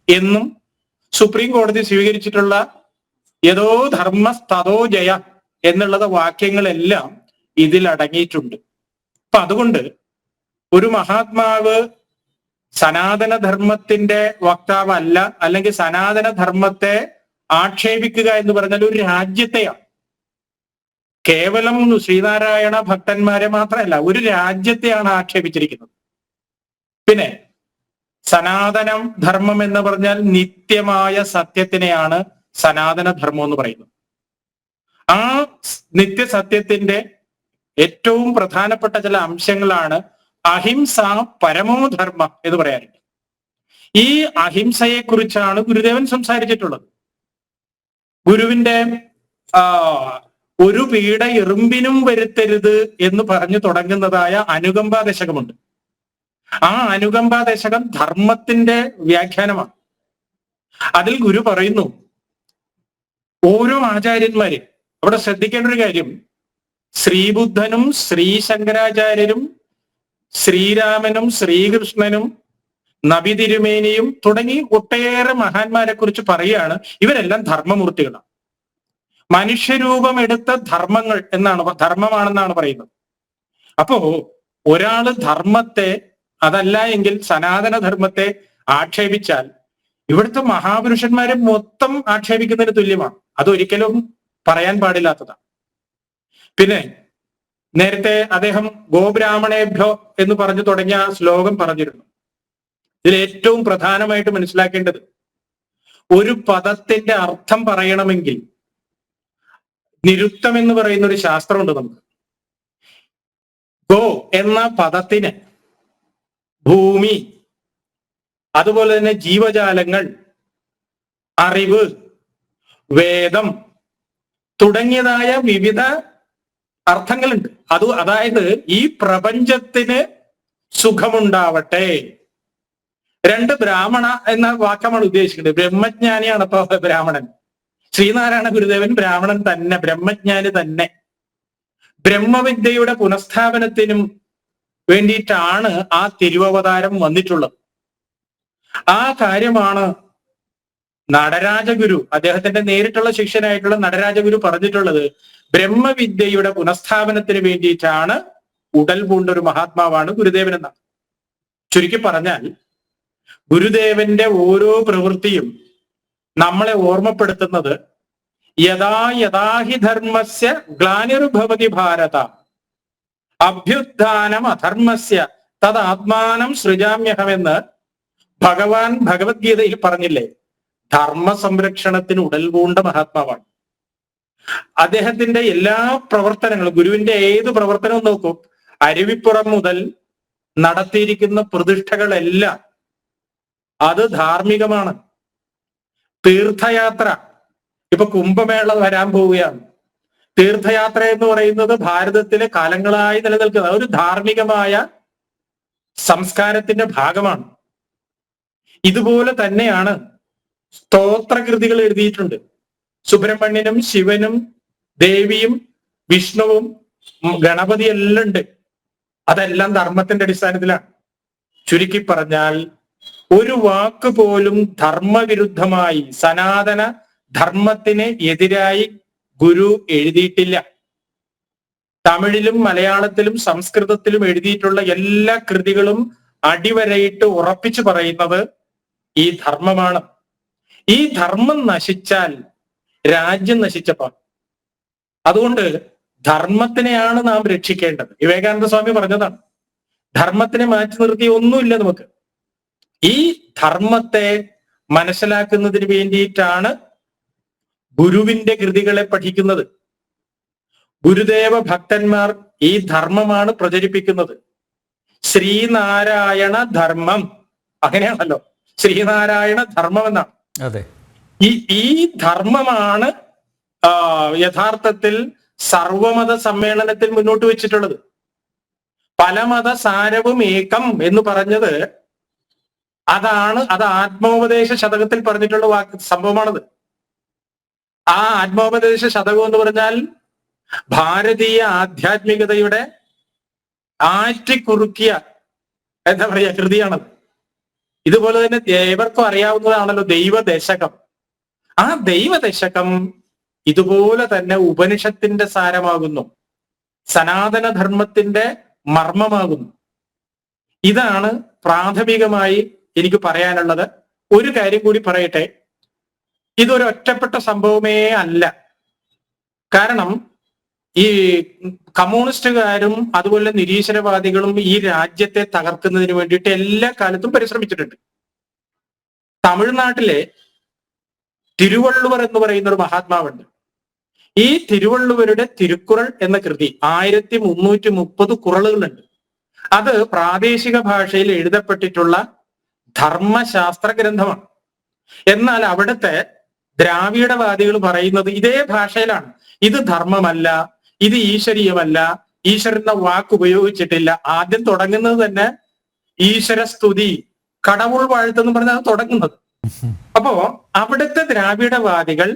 എന്നും സുപ്രീം കോടതി സ്വീകരിച്ചിട്ടുള്ള യഥോ ധർമ്മ തഥോ ജയ എന്നുള്ളത് വാക്യങ്ങളെല്ലാം ഇതിൽ അടങ്ങിയിട്ടുണ്ട്. അപ്പൊ അതുകൊണ്ട് ഒരു മഹാത്മാവ് സനാതനധർമ്മത്തിന്റെ വക്താവല്ല, അല്ലെങ്കിൽ സനാതനധർമ്മത്തെ ആക്ഷേപിക്കുക എന്ന് പറഞ്ഞാൽ ഒരു രാജ്യത്തെയാണ്. കേവലം ശ്രീനാരായണ ഭക്തന്മാരെ മാത്രമല്ല, ഒരു രാജ്യത്തെയാണ് ആക്ഷേപിച്ചിരിക്കുന്നത്. പിന്നെ സനാതനം ധർമ്മം എന്ന് പറഞ്ഞാൽ നിത്യമായ സത്യത്തിനെയാണ് സനാതനധർമ്മം എന്ന് പറയുന്നത്. ആ നിത്യസത്യത്തിന്റെ ഏറ്റവും പ്രധാനപ്പെട്ട ചില അംശങ്ങളാണ് അഹിംസ പരമോധർമ്മ എന്ന് പറയാറുണ്ട്. ഈ അഹിംസയെ കുറിച്ചാണ് ഗുരുദേവൻ സംസാരിച്ചിട്ടുള്ളത്. ഗുരുവിന്റെ ഒരു പീഡ എറുമ്പിനും വരുത്തരുത് എന്ന് പറഞ്ഞു തുടങ്ങുന്നതായ അനുകമ്പാ ദശകമുണ്ട്. ആ അനുകമ്പാ ദശകം ധർമ്മത്തിന്റെ വ്യാഖ്യാനമാണ്. അതിൽ ഗുരു പറയുന്നു, ഓരോ ആചാര്യന്മാര് അവിടെ ശ്രദ്ധിക്കേണ്ട ഒരു കാര്യം, ശ്രീബുദ്ധനും ശ്രീ ശങ്കരാചാര്യരും ശ്രീരാമനും ശ്രീകൃഷ്ണനും നബി തിരുമേനിയും തുടങ്ങി ഒട്ടേറെ മഹാന്മാരെ കുറിച്ച് പറയുകയാണ്. ഇവരെല്ലാം ധർമ്മമൂർത്തികളാണ്. മനുഷ്യരൂപം എടുത്ത ധർമ്മങ്ങൾ ധർമ്മമാണെന്നാണ് പറയുന്നത്. അപ്പോ ഒരാള് ധർമ്മത്തെ, അതല്ല എങ്കിൽ സനാതനധർമ്മത്തെ ആക്ഷേപിച്ചാൽ ഇവിടുത്തെ മഹാപുരുഷന്മാരെ മൊത്തം ആക്ഷേപിക്കുന്നതിന് തുല്യമാണ്. അതൊരിക്കലും പറയാൻ പാടില്ലാത്തതാണ്. പിന്നെ നേരത്തെ അദ്ദേഹം ഗോബ്രാഹ്മണേഭ്യോ എന്ന് പറഞ്ഞു തുടങ്ങിയ ശ്ലോകം പറഞ്ഞിരുന്നു. ഇതിൽ ഏറ്റവും പ്രധാനമായിട്ട് മനസ്സിലാക്കേണ്ടത്, ഒരു പദത്തിന്റെ അർത്ഥം പറയണമെങ്കിൽ നിരുക്തം എന്ന് പറയുന്ന ഒരു ശാസ്ത്രമുണ്ട് നമുക്ക്. ഗോ എന്ന പദത്തിന് ഭൂമി, അതുപോലെ തന്നെ ജീവജാലങ്ങൾ, അറിവ്, വേദം തുടങ്ങിയതായ വിവിധ അർത്ഥങ്ങളുണ്ട്. അതായത് ഈ പ്രപഞ്ചത്തിന് സുഖമുണ്ടാവട്ടെ. 2 ബ്രാഹ്മണ എന്ന വാക്കമാണ് ഉദ്ദേശിക്കുന്നത്. ബ്രഹ്മജ്ഞാനിയാണ് ഇപ്പൊ ബ്രാഹ്മണൻ. ശ്രീനാരായണ ഗുരുദേവൻ ബ്രാഹ്മണൻ തന്നെ, ബ്രഹ്മജ്ഞാനി തന്നെ. ബ്രഹ്മവിദ്യയുടെ പുനഃസ്ഥാപനത്തിനും വേണ്ടിയിട്ടാണ് ആ തിരുവവതാരം വന്നിട്ടുള്ളത്. ആ കാര്യമാണ് നടരാജഗുരു, അദ്ദേഹത്തിന്റെ നേരിട്ടുള്ള ശിഷ്യനായിട്ടുള്ള നടരാജഗുരു പറഞ്ഞിട്ടുള്ളത്. ബ്രഹ്മവിദ്യയുടെ പുനഃസ്ഥാപനത്തിന് വേണ്ടിയിട്ടാണ് ഉടൽ പൂണ്ട ഒരു മഹാത്മാവാണ് ഗുരുദേവൻ എന്നാണ്. ചുരുക്കി പറഞ്ഞാൽ ഗുരുദേവന്റെ ഓരോ പ്രവൃത്തിയും നമ്മളെ ഓർമ്മപ്പെടുത്തുന്നത് യഥാ യഥാഹി ധർമ്മസ്യ ഗ്ലാനിർഭവതി ഭാരത അഭ്യുത്ഥാനം അധർമ്മസ്യ തത് ആത്മാനം സൃജാമ്യഹമെന്ന് ഭഗവാൻ ഭഗവത്ഗീതയിൽ പറഞ്ഞില്ലേ? ധർമ്മ സംരക്ഷണത്തിന് ഉടൽ പൂണ്ട മഹാത്മാവാണ്. അദ്ദേഹത്തിന്റെ എല്ലാ പ്രവർത്തനങ്ങളും, ഗുരുവിന്റെ ഏത് പ്രവർത്തനവും നോക്കൂ, അരുവിപ്പുറം മുതൽ നടത്തിയിരിക്കുന്ന പ്രതിഷ്ഠകളെല്ലാം അത് ധാർമ്മികമാണ്. തീർത്ഥയാത്ര, ഇപ്പൊ കുംഭമേള വരാൻ പോവുകയാണ്. തീർത്ഥയാത്ര എന്ന് പറയുന്നത് ഭാരതത്തിലെ കാലങ്ങളായി നിലനിൽക്കുന്ന ഒരു ധാർമ്മികമായ സംസ്കാരത്തിന്റെ ഭാഗമാണ്. ഇതുപോലെ തന്നെയാണ് സ്തോത്രകൃതികൾ എഴുതിയിട്ടുണ്ട്. സുബ്രഹ്മണ്യനും ശിവനും ദേവിയും വിഷ്ണുവും ഗണപതി എല്ലാം ഉണ്ട്. അതെല്ലാം ധർമ്മത്തിന്റെ അടിസ്ഥാനത്തിലാണ്. ചുരുക്കി പറഞ്ഞാൽ ഒരു വാക്ക് പോലും ധർമ്മവിരുദ്ധമായി, സനാതന ധർമ്മത്തിന് എതിരായി ഗുരു എഴുതിയിട്ടില്ല. തമിഴിലും മലയാളത്തിലും സംസ്കൃതത്തിലും എഴുതിയിട്ടുള്ള എല്ലാ കൃതികളും അടിവരയിട്ട് ഉറപ്പിച്ചു പറയുന്നത് ഈ ധർമ്മമാണ്. ഈ ധർമ്മം നശിച്ചാൽ രാജ്യം നശിച്ചപ്പോൾ, അതുകൊണ്ട് ധർമ്മത്തിനെയാണ് നാം രക്ഷിക്കേണ്ടത്. വിവേകാനന്ദ സ്വാമി പറഞ്ഞതാണ്, ധർമ്മത്തിനെ മാറ്റി നിർത്തി ഒന്നുമില്ല നമുക്ക്. ഈ ധർമ്മത്തെ മനസ്സിലാക്കുന്നതിന് വേണ്ടിയിട്ടാണ് ഗുരുവിന്റെ കൃതികളെ പഠിക്കുന്നത്. ഗുരുദേവ ഭക്തന്മാർ ഈ ധർമ്മമാണ് പ്രചരിപ്പിക്കുന്നത്. ശ്രീനാരായണ ധർമ്മം, അങ്ങനെയാണല്ലോ, ശ്രീനാരായണ ധർമ്മം എന്നാണ്. അതെ, ഈ ധർമ്മമാണ് യഥാർത്ഥത്തിൽ സർവമത സമ്മേളനത്തിൽ മുന്നോട്ട് വെച്ചിട്ടുള്ളത്. പലമത സാരവും ഏകം എന്ന് പറഞ്ഞത് അതാണ്. അത് ആത്മോപദേശ ശതകത്തിൽ പറഞ്ഞിട്ടുള്ള സംഭവമാണത്. ആ ആത്മോപദേശ ശതകം എന്ന് പറഞ്ഞാൽ ഭാരതീയ ആധ്യാത്മികതയുടെ ആറ്റിക്കുറുക്കിയ എന്താ പറയാ കൃതിയാണത്. ഇതുപോലെ തന്നെ ഏവർക്കും അറിയാവുന്നതാണല്ലോ ദൈവദശകം. ആ ദൈവദശകം ഇതുപോലെ തന്നെ ഉപനിഷത്തിന്റെ സാരമാകുന്നു, സനാതനധർമ്മത്തിന്റെ മർമ്മമാകുന്നു. ഇതാണ് പ്രാഥമികമായി എനിക്ക് പറയാനുള്ളത്. ഒരു കാര്യം കൂടി പറയട്ടെ, ഇതൊരു ഒറ്റപ്പെട്ട സംഭവമേ അല്ല. കാരണം ഈ കമ്മ്യൂണിസ്റ്റുകാരും അതുപോലെ നിരീശ്വരവാദികളും ഈ രാജ്യത്തെ തകർക്കുന്നതിന് വേണ്ടിയിട്ട് എല്ലാ കാലത്തും പരിശ്രമിച്ചിട്ടുണ്ട്. തമിഴ്നാട്ടിലെ തിരുവള്ളുവർ എന്ന് പറയുന്ന ഒരു മഹാത്മാവുണ്ട്. ഈ തിരുവള്ളുവരുടെ തിരുക്കുറൾ എന്ന കൃതി 1330 കുറളുകളുണ്ട്. അത് പ്രാദേശിക ഭാഷയിൽ എഴുതപ്പെട്ടിട്ടുള്ള ധർമ്മശാസ്ത്ര ഗ്രന്ഥമാണ്. എന്നാൽ അവിടുത്തെ ദ്രാവിഡവാദികൾ പറയുന്നത് ഇതേ ഭാഷയിലാണ്. ഇത് ധർമ്മമല്ല, ഇത് ഈശ്വരീയമല്ല, ഈശ്വരൻ എന്ന വാക്ക് ഉപയോഗിച്ചിട്ടില്ല. ആദ്യം തുടങ്ങുന്നത് തന്നെ ഈശ്വര സ്തുതി, കടവുൾ വാഴ്ത്തെന്ന് പറഞ്ഞാണ് തുടങ്ങുന്നത്. അപ്പോ അവിടുത്തെ ദ്രാവിഡവാദികൾ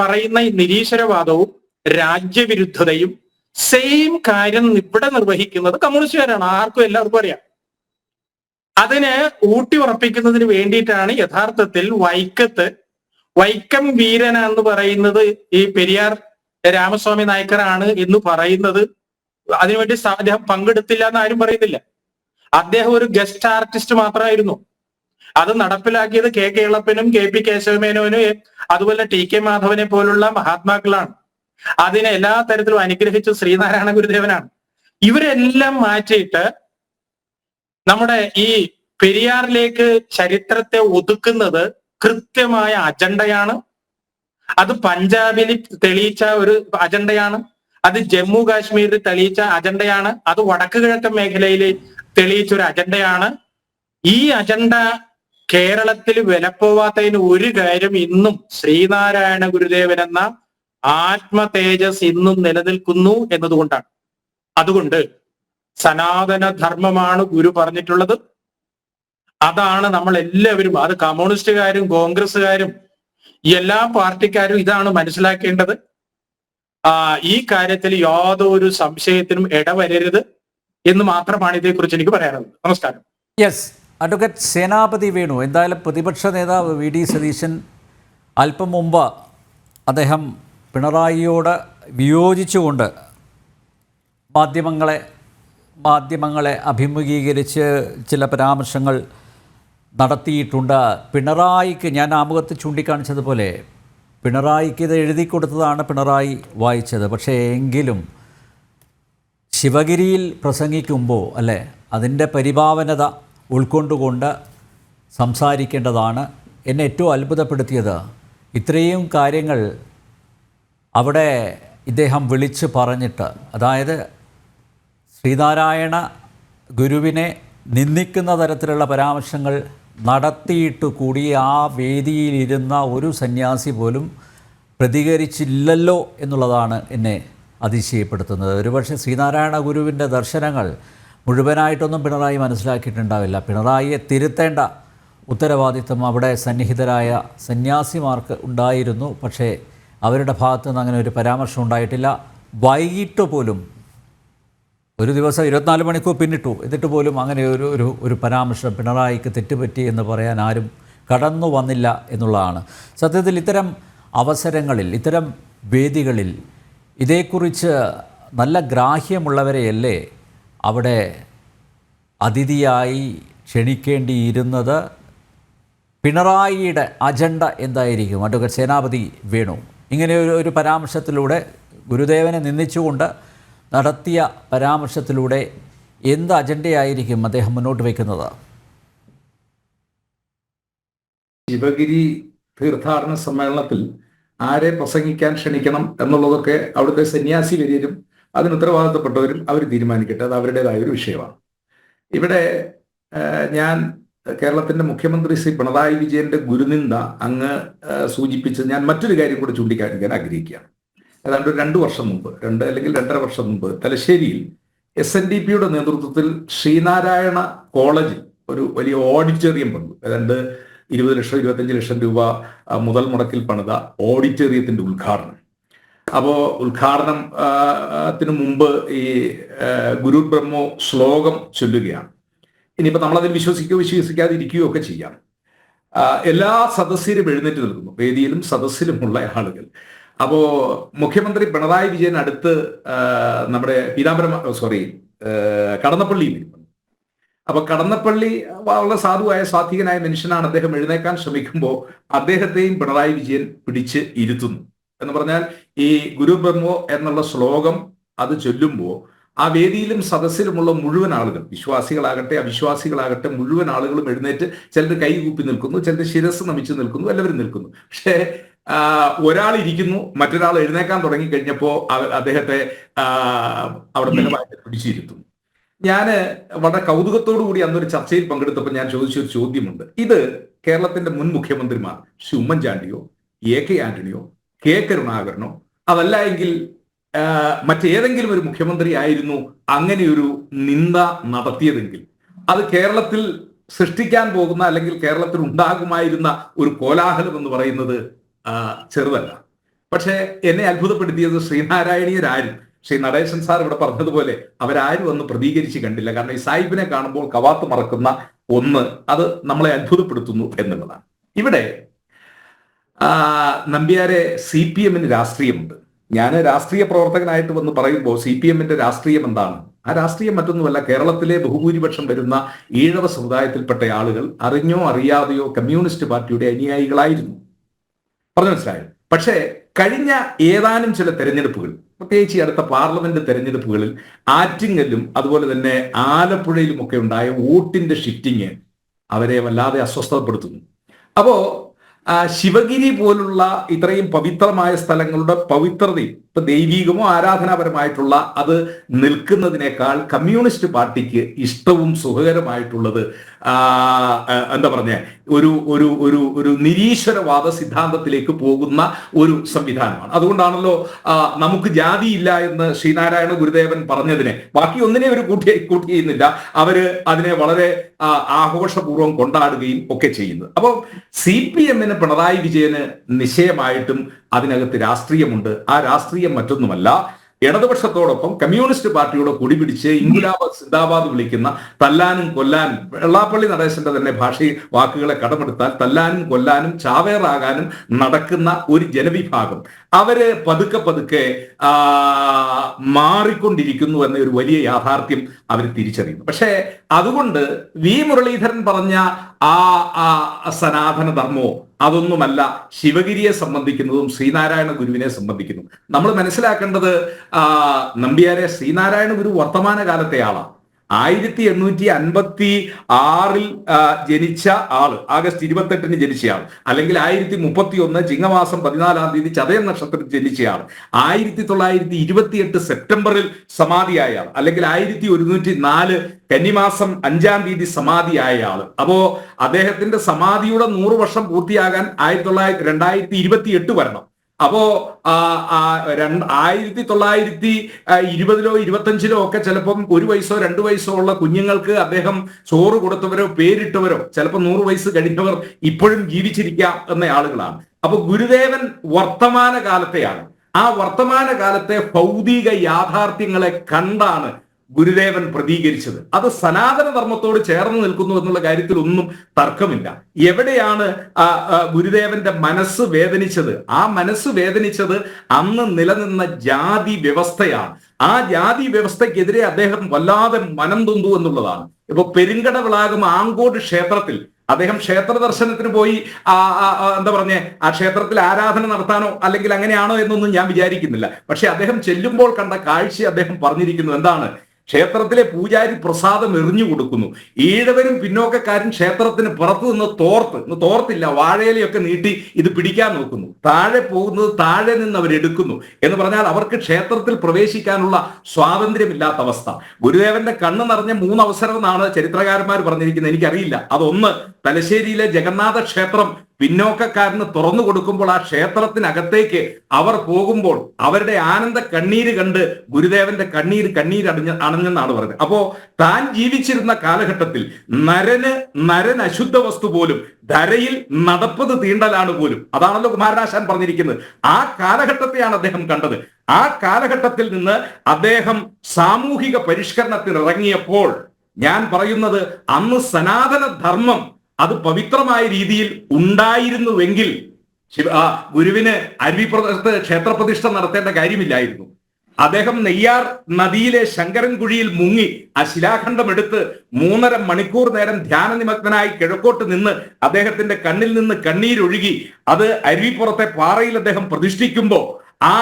പറയുന്ന നിരീശ്വരവാദവും രാജ്യവിരുദ്ധതയും സെയിം കാര്യം ഇവിടെ നിർവഹിക്കുന്നത് കമ്മ്യൂണിസ്റ്റുകാരാണ്. ആർക്കും എല്ലാവർക്കും അറിയാം. അതിനെ ഊട്ടി ഉറപ്പിക്കുന്നതിന് വേണ്ടിയിട്ടാണ് യഥാർത്ഥത്തിൽ വൈക്കം വീരൻ എന്ന് പറയുന്നത് ഈ പെരിയാർ രാമസ്വാമി നായ്ക്കറാണ് എന്ന് പറയുന്നത്. അതിനുവേണ്ടി അദ്ദേഹം പങ്കെടുത്തില്ല എന്ന് ആരും പറയുന്നില്ല. അദ്ദേഹം ഒരു ഗസ്റ്റ് ആർട്ടിസ്റ്റ് മാത്രമായിരുന്നു. അത് നടപ്പിലാക്കിയത് കെ കേളപ്പനും കെ പി കേശവമേനോനും അതുപോലെ ടി കെ മാധവനെ പോലുള്ള മഹാത്മാക്കളാണ്. അതിനെ എല്ലാ തരത്തിലും അനുഗ്രഹിച്ച ശ്രീനാരായണ ഗുരുദേവനാണ്. ഇവരെല്ലാം മാറ്റിയിട്ട് നമ്മുടെ ഈ പെരിയാറിലേക്ക് ചരിത്രത്തെ ഒതുക്കുന്നത് കൃത്യമായ അജണ്ടയാണ്. അത് പഞ്ചാബിൽ തെളിയിച്ച ഒരു അജണ്ടയാണ്. അത് ജമ്മു കാശ്മീരിൽ തെളിയിച്ച അജണ്ടയാണ്. അത് വടക്ക് കിഴക്കൻ മേഖലയിൽ തെളിയിച്ച ഒരു അജണ്ടയാണ്. ഈ അജണ്ട കേരളത്തിൽ വിലപ്പോവാത്തതിന് ഒരു കാര്യം ഇന്നും ശ്രീനാരായണ ഗുരുദേവൻ എന്ന ആത്മ തേജസ് ഇന്നും നിലനിൽക്കുന്നു എന്നതുകൊണ്ടാണ്. അതുകൊണ്ട് സനാതന ധർമ്മമാണ് ഗുരു പറഞ്ഞിട്ടുള്ളത്. അതാണ് നമ്മൾ എല്ലാവരും, അത് കമ്മ്യൂണിസ്റ്റുകാരും കോൺഗ്രസ്സുകാരും എല്ലാ പാർട്ടിക്കാരും ഇതാണ് മനസ്സിലാക്കേണ്ടത്. ഈ കാര്യത്തിൽ യാതൊരു സംശയത്തിനും ഇടവരരുത് എന്ന് മാത്രമാണ് ഇതേക്കുറിച്ച് എനിക്ക് പറയാനുള്ളത്. നമസ്കാരം. യെസ്, അഡ്വക്കേറ്റ് സേനാപതി വേണു, എന്തായാലും പ്രതിപക്ഷ നേതാവ് വി ഡി സതീശൻ അല്പം മുമ്പ് അദ്ദേഹം പിണറായിയോട് വിയോജിച്ചുകൊണ്ട് മാധ്യമങ്ങളെ അഭിമുഖീകരിച്ച് ചില പരാമർശങ്ങൾ നടത്തിയിട്ടുണ്ട്. പിണറായിക്ക്, ഞാൻ ആമുഖത്ത് ചൂണ്ടിക്കാണിച്ചതുപോലെ, പിണറായിക്ക് ഇത് എഴുതി കൊടുത്തതാണ് പിണറായി വായിച്ചത്. പക്ഷേ എങ്കിലും ശിവഗിരിയിൽ പ്രസംഗിക്കുമ്പോൾ അല്ലേ, അതിൻ്റെ പരിഭാവനത ഉൾക്കൊണ്ടുകൊണ്ട് സംസാരിക്കേണ്ടതാണ്. എന്നെ ഏറ്റവും അത്ഭുതപ്പെടുത്തിയത് ഇത്രയും കാര്യങ്ങൾ അവിടെ ഇദ്ദേഹം വിളിച്ച് പറഞ്ഞിട്ട്, അതായത് ശ്രീനാരായണ ഗുരുവിനെ നിന്ദിക്കുന്ന തരത്തിലുള്ള പരാമർശങ്ങൾ നടത്തിയിട്ട് കൂടി ആ വേദിയിലിരുന്ന ഒരു സന്യാസി പോലും പ്രതികരിച്ചില്ലല്ലോ എന്നുള്ളതാണ് എന്നെ അതിശയപ്പെടുത്തുന്നത്. ഒരുപക്ഷെ ശ്രീനാരായണ ഗുരുവിൻ്റെ ദർശനങ്ങൾ മുഴുവനായിട്ടൊന്നും പിണറായി മനസ്സിലാക്കിയിട്ടുണ്ടാവില്ല. പിണറായിയെ തിരുത്തേണ്ട ഉത്തരവാദിത്വം അവിടെ സന്നിഹിതരായ സന്യാസിമാർക്ക് ഉണ്ടായിരുന്നു. പക്ഷേ അവരുടെ ഭാഗത്തു നിന്ന് അങ്ങനെ ഒരു പരാമർശം ഉണ്ടായിട്ടില്ല. വൈകിട്ട് പോലും, ഒരു ദിവസം 24 മണിക്കൂർ പിന്നിട്ടു, എന്നിട്ട് പോലും അങ്ങനെ ഒരു പരാമർശം പിണറായിക്ക് തെറ്റുപറ്റി എന്ന് പറയാൻ ആരും കടന്നു വന്നില്ല എന്നുള്ളതാണ്. സത്യത്തിൽ ഇത്തരം അവസരങ്ങളിൽ, ഇത്തരം വേദികളിൽ ഇതേക്കുറിച്ച് നല്ല ഗ്രാഹ്യമുള്ളവരെയല്ലേ അവിടെ അതിഥിയായി ക്ഷണിക്കേണ്ടിയിരുന്നത്. പിണറായിയുടെ അജണ്ട എന്തായിരിക്കും? അഡ്വക്കേറ്റ് സേനാപതി വേണു, ഇങ്ങനെ ഒരു പരാമർശത്തിലൂടെ, ഗുരുദേവനെ നിന്ദിച്ചുകൊണ്ട് നടത്തിയ പരാമർശത്തിലൂടെ എന്ത് അജണ്ടയായിരിക്കും അദ്ദേഹം മുന്നോട്ട് വയ്ക്കുന്നത്? ശിവഗിരി തീർത്ഥാടന സമ്മേളനത്തിൽ ആരെ പ്രസംഗിക്കാൻ ക്ഷണിക്കണം എന്നുള്ളതൊക്കെ അവിടുത്തെ സന്യാസി വര്യരും അതിന് ഉത്തരവാദിത്തപ്പെട്ടവരും അവർ തീരുമാനിക്കട്ടെ, അത് അവരുടേതായ ഒരു വിഷയമാണ്. ഇവിടെ ഞാൻ കേരളത്തിന്റെ മുഖ്യമന്ത്രി ശ്രീ പിണറായി വിജയന്റെ ഗുരുനിന്ദ അങ്ങ് സൂചിപ്പിച്ച് ഞാൻ മറ്റൊരു കാര്യം കൂടി ചൂണ്ടിക്കാണിക്കാൻ ആഗ്രഹിക്കുകയാണ്. ഏതാണ്ട് 2 വർഷം മുമ്പ്, 2 അല്ലെങ്കിൽ 2.5 വർഷം മുമ്പ് തലശ്ശേരിയിൽ SNDPയുടെ നേതൃത്വത്തിൽ ശ്രീനാരായണ കോളേജിൽ ഒരു വലിയ ഓഡിറ്റോറിയം പണിതു. ഏതാണ്ട് 20 ലക്ഷം 25 ലക്ഷം രൂപ മുതൽ മുടക്കിൽ പണിത ഓഡിറ്റോറിയത്തിന്റെ ഉദ്ഘാടനം. അപ്പോൾ ഉദ്ഘാടനത്തിന് മുമ്പ് ഈ ഗുരു ബ്രഹ്മോ ശ്ലോകം ചൊല്ലുകയാണ്. ഇനിയിപ്പോൾ നമ്മളതിൽ വിശ്വസിക്കാതിരിക്കുകയോ ഒക്കെ ചെയ്യാം. എല്ലാ സദസ്യരും എഴുന്നേറ്റ് നിൽക്കുന്നു, വേദിയിലും സദസ്സിലുമുള്ള ആളുകൾ. അപ്പോ മുഖ്യമന്ത്രി പിണറായി വിജയൻ അടുത്ത് നമ്മുടെ കടന്നപ്പള്ളിയിൽ ഇരിക്കുന്നു. അപ്പൊ കടന്നപ്പള്ളി വളരെ സാധുവായ സാത്വികനായ മനുഷ്യനാണ്. അദ്ദേഹം എഴുന്നേക്കാൻ ശ്രമിക്കുമ്പോൾ അദ്ദേഹത്തെയും പിണറായി വിജയൻ പിടിച്ച് ഇരുത്തുന്നു. എന്ന് പറഞ്ഞാൽ ഈ ഗുരു ബ്രഹ്മോ എന്നുള്ള ശ്ലോകം അത് ചൊല്ലുമ്പോൾ ആ വേദിയിലും സദസ്സിലുമുള്ള മുഴുവൻ ആളുകൾ, വിശ്വാസികളാകട്ടെ അവിശ്വാസികളാകട്ടെ, മുഴുവൻ ആളുകളും എഴുന്നേറ്റ്, ചിലർ കൈകൂപ്പി നിൽക്കുന്നു, ചിലർ ശിരസ് നമിച്ച് നിൽക്കുന്നു, എല്ലാവരും നിൽക്കുന്നു. പക്ഷേ ഒരാൾ ഇരിക്കുന്നു, മറ്റൊരാൾ എഴുന്നേക്കാൻ തുടങ്ങി കഴിഞ്ഞപ്പോൾ അദ്ദേഹത്തെ അവിടെ ബലമായിട്ട് പിടിച്ചിരുത്തുന്നു. ഞാൻ വളരെ കൗതുകത്തോടു കൂടി അന്നൊരു ചർച്ചയിൽ പങ്കെടുത്തപ്പോൾ ഞാൻ ചോദിച്ചൊരു ചോദ്യമുണ്ട്. ഇത് കേരളത്തിന്റെ മുൻ മുഖ്യമന്ത്രിമാർ ശ്രീ ഉമ്മൻചാണ്ടിയോ AK ആന്റണിയോ K കരുണാകരനോ അതല്ല എങ്കിൽ മറ്റേതെങ്കിലും ഒരു മുഖ്യമന്ത്രി ആയിരുന്നു അങ്ങനെയൊരു നിന്ദ നടത്തിയതെങ്കിൽ അത് കേരളത്തിൽ സൃഷ്ടിക്കാൻ പോകുന്ന, അല്ലെങ്കിൽ കേരളത്തിൽ ഉണ്ടാകുമായിരുന്ന ഒരു കോലാഹലം എന്ന് പറയുന്നത് ചെറുതല്ല. പക്ഷേ എന്നെ അത്ഭുതപ്പെടുത്തിയത് ശ്രീനാരായണീയരാരും, ശ്രീ നടേശൻ സാർ ഇവിടെ പറഞ്ഞതുപോലെ, അവരാരും അന്ന് പ്രതികരിച്ച് കണ്ടില്ല. കാരണം ഈ സാഹിബിനെ കാണുമ്പോൾ കവാത്ത് മറക്കുന്ന ഒന്ന്, അത് നമ്മളെ അത്ഭുതപ്പെടുത്തുന്നു എന്നുള്ളതാണ്. ഇവിടെ നമ്പ്യാരെ CPMന് രാഷ്ട്രീയമുണ്ട്. ഞാൻ രാഷ്ട്രീയ പ്രവർത്തകനായിട്ട് വന്ന് പറയുമ്പോൾ CPMന്റെ രാഷ്ട്രീയം എന്താണ്? ആ രാഷ്ട്രീയം മറ്റൊന്നുമല്ല, കേരളത്തിലെ ബഹുഭൂരിപക്ഷം വരുന്ന ഈഴവ സമുദായത്തിൽപ്പെട്ട ആളുകൾ അറിഞ്ഞോ അറിയാതെയോ കമ്മ്യൂണിസ്റ്റ് പാർട്ടിയുടെ അനുയായികളായിരുന്നു. പറഞ്ഞു മനസ്സിലായോ? പക്ഷേ കഴിഞ്ഞ ഏതാനും ചില തെരഞ്ഞെടുപ്പുകൾ, പ്രത്യേകിച്ച് അടുത്ത പാർലമെന്റ് തെരഞ്ഞെടുപ്പുകളിൽ ആറ്റിങ്ങലും അതുപോലെ തന്നെ ആലപ്പുഴയിലും ഒക്കെ ഉണ്ടായ വോട്ടിന്റെ ഷിഫ്റ്റിങ് അവരെ വല്ലാതെ അസ്വസ്ഥപ്പെടുത്തുന്നു. അപ്പോ ശിവഗിരി പോലുള്ള ഇത്രയും പവിത്രമായ സ്ഥലങ്ങളുടെ പവിത്രതയും ഇപ്പൊ ദൈവീകമോ ആരാധനാപരമായിട്ടുള്ള അത് നിൽക്കുന്നതിനേക്കാൾ കമ്മ്യൂണിസ്റ്റ് പാർട്ടിക്ക് ഇഷ്ടവും സുഖകരമായിട്ടുള്ളത് എന്താ പറഞ്ഞ ഒരു ഒരു ഒരു ഒരു നിരീശ്വരവാദ സിദ്ധാന്തത്തിലേക്ക് പോകുന്ന ഒരു സംവിധാനമാണ്. അതുകൊണ്ടാണല്ലോ നമുക്ക് ജാതിയില്ല എന്ന് ശ്രീനാരായണ ഗുരുദേവൻ പറഞ്ഞതിനെ ബാക്കി ഒന്നിനെ അവർ കൂട്ടി ചെയ്യുന്നില്ല. അവര് അതിനെ വളരെ ആഘോഷപൂർവ്വം കൊണ്ടാടുകയും ഒക്കെ ചെയ്യുന്നത്. അപ്പോൾ CPMന് പിണറായി വിജയന് നിശ്ചയമായിട്ടും അതിനകത്ത് രാഷ്ട്രീയമുണ്ട്. ആ രാഷ്ട്രീയം മറ്റൊന്നുമല്ല, ഇടതുപക്ഷത്തോടൊപ്പം കമ്മ്യൂണിസ്റ്റ് പാർട്ടിയോട് കൊടിപിടിച്ച് ഇൻകുലാബ് സിന്ദാബാദ് വിളിക്കുന്ന, തല്ലാനും കൊല്ലാനും, വെള്ളാപ്പള്ളി നടേശന്റെ തന്നെ വാക്കുകളെ കടമെടുത്താൽ തല്ലാനും കൊല്ലാനും ചാവേറാകാനും നടക്കുന്ന ഒരു ജനവിഭാഗം അവര് പതുക്കെ പതുക്കെ മാറിക്കൊണ്ടിരിക്കുന്നു എന്ന ഒരു വലിയ യാഥാർത്ഥ്യം അവർ തിരിച്ചറിയുന്നു. പക്ഷേ അതുകൊണ്ട് വി മുരളീധരൻ പറഞ്ഞ ആ സനാതന ധർമ്മമോ അതൊന്നുമല്ല ശിവഗിരിയെ സംബന്ധിക്കുന്നതും ശ്രീനാരായണ ഗുരുവിനെ സംബന്ധിക്കുന്നു. നമ്മൾ മനസ്സിലാക്കേണ്ടത് നമ്പ്യാരെ ശ്രീനാരായണ ഗുരു വർത്തമാന കാലത്തെ ആളാണ്. 1856 ജനിച്ച ആള്, ആഗസ്റ്റ് 28 ജനിച്ചയാൾ, അല്ലെങ്കിൽ 1031 ചിങ്ങമാസം 14 ചതയം നക്ഷത്രത്തിൽ ജനിച്ചയാൾ, 1928 സെപ്റ്റംബറിൽ സമാധിയായ ആൾ, അല്ലെങ്കിൽ 1104 കന്നിമാസം 5 സമാധിയായ ആള്. അപ്പോ അദ്ദേഹത്തിന്റെ സമാധിയുടെ 100 വർഷം പൂർത്തിയാകാൻ 2028 വരണം. അപ്പോ 1920-ലോ 25-ലോ ഒക്കെ ചിലപ്പം 1 വയസ്സോ 2 വയസ്സോ ഉള്ള കുഞ്ഞുങ്ങൾക്ക് അദ്ദേഹം ചോറ് കൊടുത്തവരോ പേരിട്ടവരോ ചിലപ്പോൾ 100 വയസ്സ് കഴിഞ്ഞവർ ഇപ്പോഴും ജീവിച്ചിരിക്കാം എന്ന ആളുകളാണ്. അപ്പൊ ഗുരുദേവൻ വർത്തമാന കാലത്തെയാണ്. ആ വർത്തമാന കാലത്തെ ഭൗതിക യാഥാർത്ഥ്യങ്ങളെ കണ്ടാണ് ഗുരുദേവൻ പ്രതികരിച്ചത്. അത് സനാതന ധർമ്മത്തോട് ചേർന്ന് നിൽക്കുന്നു എന്നുള്ള കാര്യത്തിൽ ഒന്നും തർക്കമില്ല. എവിടെയാണ് ഗുരുദേവന്റെ മനസ്സ് വേദനിച്ചത്? ആ മനസ്സ് വേദനിച്ചത് അന്ന് നിലനിന്ന ജാതി വ്യവസ്ഥയാണ്. ആ ജാതി വ്യവസ്ഥയ്ക്കെതിരെ അദ്ദേഹം വല്ലാതെ മനം തൊന്തു എന്നുള്ളതാണ്. ഇപ്പൊ പെരുങ്കടവിളാകും ആങ്കോട് ക്ഷേത്രത്തിൽ അദ്ദേഹം ക്ഷേത്ര ദർശനത്തിന് പോയി എന്താ പറഞ്ഞേ, ആ ക്ഷേത്രത്തിൽ ആരാധന നടത്താനോ അല്ലെങ്കിൽ അങ്ങനെയാണോ എന്നൊന്നും ഞാൻ വിചാരിക്കുന്നില്ല. പക്ഷെ അദ്ദേഹം ചെല്ലുമ്പോൾ കണ്ട കാഴ്ച അദ്ദേഹം പറഞ്ഞിരിക്കുന്നു. എന്താണ്? ക്ഷേത്രത്തിലെ പൂജാരി പ്രസാദം എറിഞ്ഞു കൊടുക്കുന്നു. ഈഴവരും പിന്നോക്കക്കാരും ക്ഷേത്രത്തിന് പുറത്തു നിന്ന് തോർത്തില്ല, വാഴയിലയൊക്കെ നീട്ടി ഇത് പിടിക്കാൻ നോക്കുന്നു. താഴെ പോകുന്നത് താഴെ നിന്ന് അവരെടുക്കുന്നു. എന്ന് പറഞ്ഞാൽ അവർക്ക് ക്ഷേത്രത്തിൽ പ്രവേശിക്കാനുള്ള സ്വാതന്ത്ര്യമില്ലാത്ത അവസ്ഥ. ഗുരുദേവന്റെ കണ്ണ് നിറഞ്ഞ 3 അവസരം എന്നാണ് ചരിത്രകാരന്മാർ പറഞ്ഞിരിക്കുന്നത്. എനിക്കറിയില്ല. അതൊന്ന്, തലശ്ശേരിയിലെ ജഗന്നാഥ ക്ഷേത്രം പിന്നോക്കക്കാരന് തുറന്നു കൊടുക്കുമ്പോൾ ആ ക്ഷേത്രത്തിനകത്തേക്ക് അവർ പോകുമ്പോൾ അവരുടെ ആനന്ദ കണ്ണീര് കണ്ട് ഗുരുദേവന്റെ അണഞ്ഞെന്നാണ് പറഞ്ഞത്. അപ്പോ താൻ ജീവിച്ചിരുന്ന കാലഘട്ടത്തിൽ നരൻ അശുദ്ധ വസ്തു പോലും, ധരയിൽ നടപ്പത് തീണ്ടലാണ് പോലും. അതാണല്ലോ കുമാരനാശാൻ പറഞ്ഞിരിക്കുന്നത്. ആ കാലഘട്ടത്തെയാണ് അദ്ദേഹം കണ്ടത്. ആ കാലഘട്ടത്തിൽ നിന്ന് അദ്ദേഹം സാമൂഹിക പരിഷ്കരണത്തിന് ഇറങ്ങിയപ്പോൾ ഞാൻ പറയുന്നത്, അന്ന് സനാതന ധർമ്മം അത് പവിത്രമായ രീതിയിൽ ഉണ്ടായിരുന്നുവെങ്കിൽ ഗുരുവിന് അരുവിപ്പുറത്ത് ക്ഷേത്രപ്രതിഷ്ഠ നടത്തേണ്ട കാര്യമില്ലായിരുന്നു. അദ്ദേഹം നെയ്യാർ നദിയിലെ ശങ്കരൻകുഴിയിൽ മുങ്ങി ആ ശിലാഖണ്ഡം എടുത്ത് 3.5 മണിക്കൂർ നേരം ധ്യാനനിമഗ്നനായി കിഴക്കോട്ട് നിന്ന് അദ്ദേഹത്തിന്റെ കണ്ണിൽ നിന്ന് കണ്ണീരൊഴുകി അത് അരുവിപ്പുറത്തെ പാറയിൽ അദ്ദേഹം പ്രതിഷ്ഠിക്കുമ്പോൾ ആ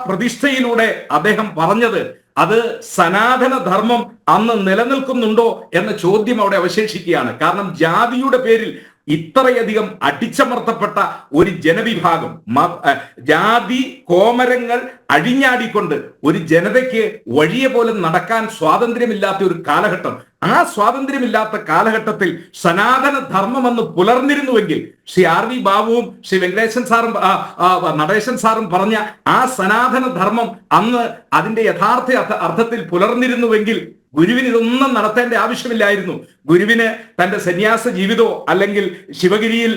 പ്രതിഷ്ഠയിലൂടെ അദ്ദേഹം പറഞ്ഞത്, അത് സനാതന ധർമ്മം അന്ന് നിലനിൽക്കുന്നുണ്ടോ എന്ന ചോദ്യം അവിടെ അവശേഷിക്കുകയാണ്. കാരണം ജാതിയുടെ പേരിൽ ഇത്രയധികം അടിച്ചമർത്തപ്പെട്ട ഒരു ജനവിഭാഗം, ജാതി കോമരങ്ങൾ അഴിഞ്ഞാടിക്കൊണ്ട് ഒരു ജനതയ്ക്ക് വഴിയെ പോലും നടക്കാൻ സ്വാതന്ത്ര്യമില്ലാത്ത ഒരു കാലഘട്ടം. ആ സ്വാതന്ത്ര്യമില്ലാത്ത കാലഘട്ടത്തിൽ സനാതന ധർമ്മം എന്ന് പുലർന്നിരുന്നുവെങ്കിൽ, ശ്രീ RV ബാബുവും ശ്രീ വെങ്കടേശൻ സാറും നടേശൻ സാറും പറഞ്ഞ ആ സനാതന ധർമ്മം അന്ന് അതിന്റെ യഥാർത്ഥ അർത്ഥത്തിൽ പുലർന്നിരുന്നുവെങ്കിൽ ഗുരുവിന് ഇതൊന്നും നടത്തേണ്ട ആവശ്യമില്ലായിരുന്നു. ഗുരുവിന് തന്റെ സന്യാസ ജീവിതമോ അല്ലെങ്കിൽ ശിവഗിരിയിൽ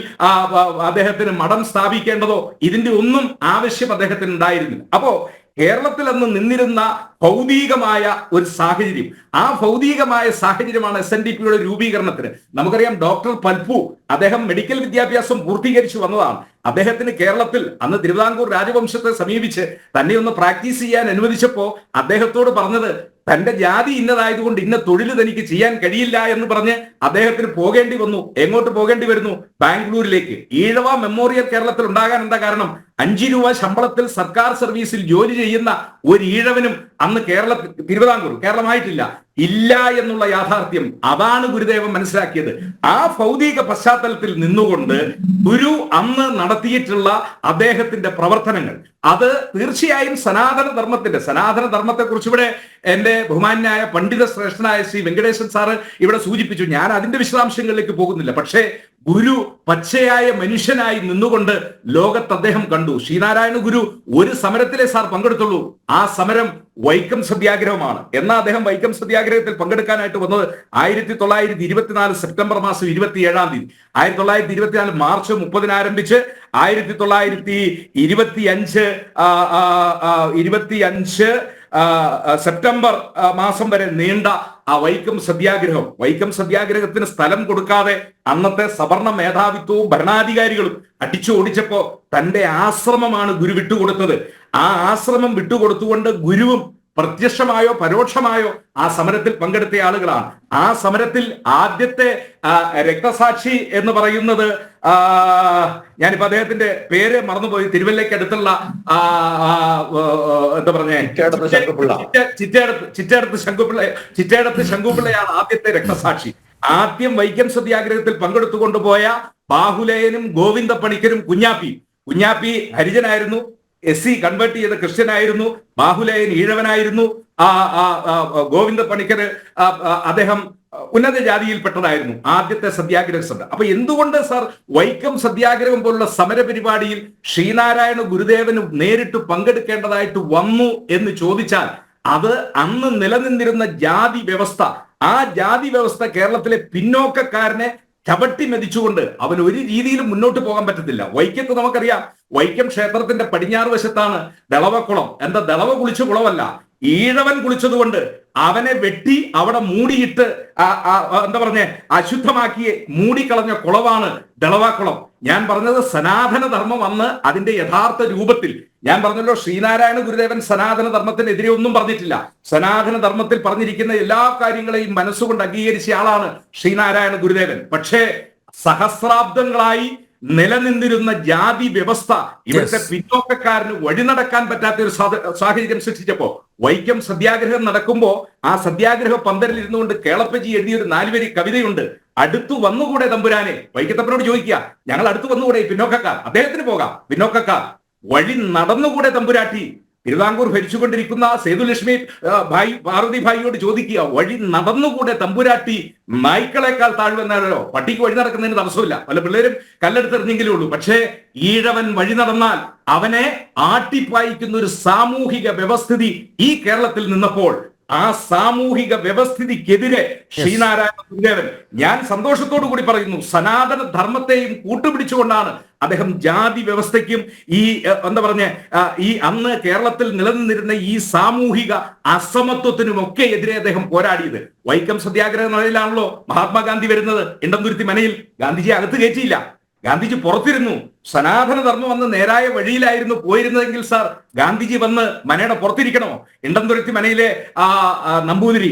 അദ്ദേഹത്തിന് മഠം സ്ഥാപിക്കേണ്ടതോ ഇതിന്റെ ഒന്നും ആവശ്യം അദ്ദേഹത്തിന് ഉണ്ടായിരുന്നില്ല. അപ്പോ കേരളത്തിൽ അന്ന് നിന്നിരുന്ന ഭൗതികമായ ഒരു സാഹചര്യം, ആ ഭൗതികമായ സാഹചര്യമാണ് SNDPയുടെ രൂപീകരണത്തിന്. നമുക്കറിയാം, ഡോക്ടർ പൽപു അദ്ദേഹം മെഡിക്കൽ വിദ്യാഭ്യാസം പൂർത്തീകരിച്ചു വന്നതാണ്. അദ്ദേഹത്തിന് കേരളത്തിൽ അന്ന് തിരുവിതാംകൂർ രാജവംശത്തെ സമീപിച്ച് തന്നെ ഒന്ന് പ്രാക്ടീസ് ചെയ്യാൻ അനുവദിച്ചപ്പോ അദ്ദേഹത്തോട് പറഞ്ഞത്, തന്റെ ജാതി ഇന്നതായതുകൊണ്ട് ഇന്ന തൊഴിൽ തനിക്ക് ചെയ്യാൻ കഴിയില്ല എന്ന് പറഞ്ഞ് അദ്ദേഹത്തിന് പോകേണ്ടി വന്നു. എങ്ങോട്ട് പോകേണ്ടി വരുന്നു? ബാംഗ്ലൂരിലേക്ക്. ഈഴവ മെമ്മോറിയൽ കേരളത്തിൽ ഉണ്ടാകാൻ എന്താ കാരണം? 5 രൂപ ശമ്പളത്തിൽ സർക്കാർ സർവീസിൽ ജോലി ചെയ്യുന്ന ഒരു ഈഴവനും അന്ന് കേരളമായിട്ടില്ല ഇല്ല എന്നുള്ള യാഥാർത്ഥ്യം. അതാണ് ഗുരുദേവൻ മനസ്സിലാക്കിയത്. ആ ഭൗതിക പശ്ചാത്തലത്തിൽ നിന്നുകൊണ്ട് ഗുരു അന്ന് നടത്തിയിട്ടുള്ള അദ്ദേഹത്തിന്റെ പ്രവർത്തനങ്ങൾ അത് തീർച്ചയായും സനാതന ധർമ്മത്തെ കുറിച്ച് ഇവിടെ എന്റെ ബഹുമാന്യായ പണ്ഡിത ശ്രേഷ്ഠനായ ശ്രീ വെങ്കടേശൻ സാറ് ഇവിടെ സൂചിപ്പിച്ചു. ഞാൻ അതിന്റെ വിശദാംശങ്ങളിലേക്ക് പോകുന്നില്ല. പക്ഷേ ഗുരു പച്ചയായ മനുഷ്യനായി നിന്നുകൊണ്ട് ലോകത്ത് അദ്ദേഹം കണ്ടു. ശ്രീനാരായണ ഗുരു ഒരു സമരത്തിലെ സാർ പങ്കെടുത്തുള്ളൂ. ആ സമരം വൈക്കം സത്യാഗ്രഹമാണ്. എന്നാൽ അദ്ദേഹം വൈക്കം സത്യാഗ്രഹത്തിൽ പങ്കെടുക്കാനായിട്ട് വന്നത് 1924 സെപ്റ്റംബർ മാസം 27-ാം തീയതി. 1924 മാർച്ച് 30-ന് ആരംഭിച്ച് 1925 സെപ്റ്റംബർ മാസം വരെ നീണ്ട ആ വൈക്കം സത്യാഗ്രഹത്തിന് സ്ഥലം കൊടുക്കാതെ അന്നത്തെ സവർണ മേധാവിത്വവും ഭരണാധികാരികളും അടിച്ചു ഓടിച്ചപ്പോ തന്റെ ആശ്രമമാണ് ഗുരു വിട്ടുകൊടുത്തത്. ആ ആശ്രമം വിട്ടുകൊടുത്തുകൊണ്ട് ഗുരുവും പ്രത്യക്ഷമായോ പരോക്ഷമായോ ആ സമരത്തിൽ പങ്കെടുത്ത ആളുകളാണ്. ആ സമരത്തിൽ ആദ്യത്തെ രക്തസാക്ഷി എന്ന് പറയുന്നത് ഞാനിപ്പോ അദ്ദേഹത്തിന്റെ പേര് മറന്നുപോയി, തിരുവല്ലയ്ക്ക് അടുത്തുള്ള എന്താ പറഞ്ഞേ, ചിറ്റേടത്ത് ശങ്കുപിള്ളയാണ് ആദ്യത്തെ രക്തസാക്ഷി. ആദ്യം വൈക്കം സത്യാഗ്രഹത്തിൽ പങ്കെടുത്തുകൊണ്ടുപോയ ബാഹുലേയനും ഗോവിന്ദ പണിക്കരും കുഞ്ഞാപ്പി ഹരിജനായിരുന്നു, SC കൺവേർട്ട് ചെയ്ത ക്രിസ്ത്യനായിരുന്നു, ബാഹുലേയൻ ഈഴവനായിരുന്നു, ഗോവിന്ദ പണിക്കർ അദ്ദേഹം ഉന്നത ജാതിയിൽപ്പെട്ടതായിരുന്നു. ആദ്യത്തെ സത്യാഗ്രഹ സമരം. അപ്പൊ എന്തുകൊണ്ട് സാർ വൈക്കം സത്യാഗ്രഹം പോലുള്ള സമര പരിപാടിയിൽ ശ്രീനാരായണ ഗുരുദേവന് നേരിട്ട് പങ്കെടുക്കേണ്ടതായിട്ട് വന്നു എന്ന് ചോദിച്ചാൽ, അത് അന്ന് നിലനിന്നിരുന്ന ജാതി വ്യവസ്ഥ, ആ ജാതി വ്യവസ്ഥ കേരളത്തിലെ പിന്നോക്കക്കാരനെ ചവിട്ടി മെതിച്ചുകൊണ്ട് അവൻ ഒരു രീതിയിലും മുന്നോട്ട് പോകാൻ പറ്റത്തില്ല. വൈക്കത്ത് നമുക്കറിയാം, വൈക്കം ക്ഷേത്രത്തിന്റെ പടിഞ്ഞാറ് വശത്താണ് ദളവക്കുളം. എന്താ ദളവ കുളിച്ച കുളമല്ല, ഈഴവൻ കുളിച്ചതുകൊണ്ട് അവനെ വെട്ടി അവിടെ മൂടിയിട്ട് എന്താ പറഞ്ഞേ അശുദ്ധമാക്കി മൂടിക്കളഞ്ഞ കുളമാണ് ദളവാക്കുളം. ഞാൻ പറഞ്ഞത് സനാതന ധർമ്മം വന്ന് അതിന്റെ യഥാർത്ഥ രൂപത്തിൽ, ഞാൻ പറഞ്ഞല്ലോ ശ്രീനാരായണ ഗുരുദേവൻ സനാതന ധർമ്മത്തിനെതിരെ ഒന്നും പറഞ്ഞിട്ടില്ല. സനാതന ധർമ്മത്തിൽ പറഞ്ഞിരിക്കുന്ന എല്ലാ കാര്യങ്ങളെയും മനസ്സുകൊണ്ട് അംഗീകരിച്ച ആളാണ് ശ്രീനാരായണ ഗുരുദേവൻ. പക്ഷേ സഹസ്രാബ്ദങ്ങളായി നിലനിന്നിരുന്ന ജാതി വ്യവസ്ഥ ഇവിടുത്തെ പിന്നോക്കക്കാരന് വഴി നടക്കാൻ പറ്റാത്ത ഒരു സാഹചര്യം സൃഷ്ടിച്ചപ്പോ വൈക്കം സത്യാഗ്രഹം നടക്കുമ്പോ ആ സത്യാഗ്രഹ പന്തലിൽ ഇരുന്നുകൊണ്ട് കേളപ്പജി എഴുതിയ ഒരു 4 വരി കവിതയുണ്ട്. അടുത്തു വന്നുകൂടെ തമ്പുരാനെ. വൈക്കത്തപ്പനോട് ചോദിക്കുക, ഞങ്ങൾ അടുത്തു വന്നുകൂടെ പിന്നോക്കക്കാർ, അദ്ദേഹത്തിന് പോകാം, പിന്നോക്കക്കാർ വഴി നടന്നുകൂടെ തമ്പുരാട്ടി. തിരുവിതാംകൂർ ഭരിച്ചുകൊണ്ടിരിക്കുന്ന സേതുലക്ഷ്മി പാർവതി ഭായിയോട് ചോദിക്കുക, വഴി നടന്നുകൂടെ തമ്പുരാട്ടി, നായ്ക്കളെക്കാൾ താഴ്വെന്നാണല്ലോ. പട്ടിക്ക് വഴി നടക്കുന്നതിന് തടസ്സമില്ല, പല പിള്ളേരും കല്ലെടുത്തെറിഞ്ഞെങ്കിലേ ഉള്ളൂ. പക്ഷേ ഈഴവൻ വഴി നടന്നാൽ അവനെ ആട്ടിപ്പായിക്കുന്ന ഒരു സാമൂഹിക വ്യവസ്ഥിതി ഈ കേരളത്തിൽ നിന്നപ്പോൾ ആ സാമൂഹിക വ്യവസ്ഥിതിക്കെതിരെ ശ്രീനാരായണ ഗുരുദേവൻ, ഞാൻ സന്തോഷത്തോടു കൂടി പറയുന്നു, സനാതന ധർമ്മത്തെയും കൂട്ടുപിടിച്ചുകൊണ്ടാണ് അദ്ദേഹം ജാതി വ്യവസ്ഥയ്ക്കും ഈ എന്താ പറഞ്ഞ ഈ അന്ന് കേരളത്തിൽ നിലനിന്നിരുന്ന ഈ സാമൂഹിക അസമത്വത്തിനുമൊക്കെ എതിരെ അദ്ദേഹം പോരാടിയത്. വൈക്കം സത്യാഗ്രഹ നിലയിലാണല്ലോ മഹാത്മാഗാന്ധി വരുന്നത്. ഇണ്ടംതുരുത്തി മനയിൽ ഗാന്ധിജി അകത്ത് കയറ്റിയില്ല, ഗാന്ധിജി പുറത്തിരുന്നു. സനാതന ധർമ്മം വന്ന് നേരായ വഴിയിലായിരുന്നു പോയിരുന്നതെങ്കിൽ സാർ ഗാന്ധിജി വന്ന് മനയുടെ പുറത്തിരിക്കണമോ? ഇണ്ടംതുരുത്തി മനയിലെ നമ്പൂതിരി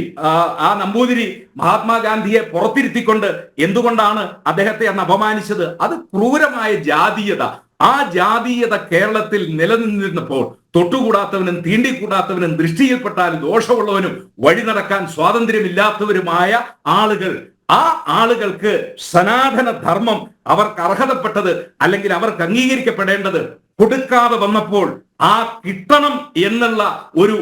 മഹാത്മാഗാന്ധിയെ പുറത്തിരുത്തിക്കൊണ്ട് എന്തുകൊണ്ടാണ് അദ്ദേഹത്തെ അന്ന് അപമാനിച്ചത്? അത് ക്രൂരമായ ജാതീയത. ആ ജാതീയത കേരളത്തിൽ നിലനിന്നിരുന്നപ്പോൾ തൊട്ടുകൂടാത്തവനും തീണ്ടിക്കൂടാത്തവനും ദൃഷ്ടിയിൽപ്പെട്ടാൽ ദോഷമുള്ളവനും വഴി നടക്കാൻ സ്വാതന്ത്ര്യമില്ലാത്തവരുമായ ആളുകൾ, ആ ആളുകൾക്ക് സനാതന ധർമ്മം അവർക്ക് അർഹതപ്പെട്ടത് അല്ലെങ്കിൽ അവർക്ക് അംഗീകരിക്കപ്പെടേണ്ടത് കൊടുക്കാതെ വന്നപ്പോൾ ആ കിട്ടണം എന്നുള്ള ഒരു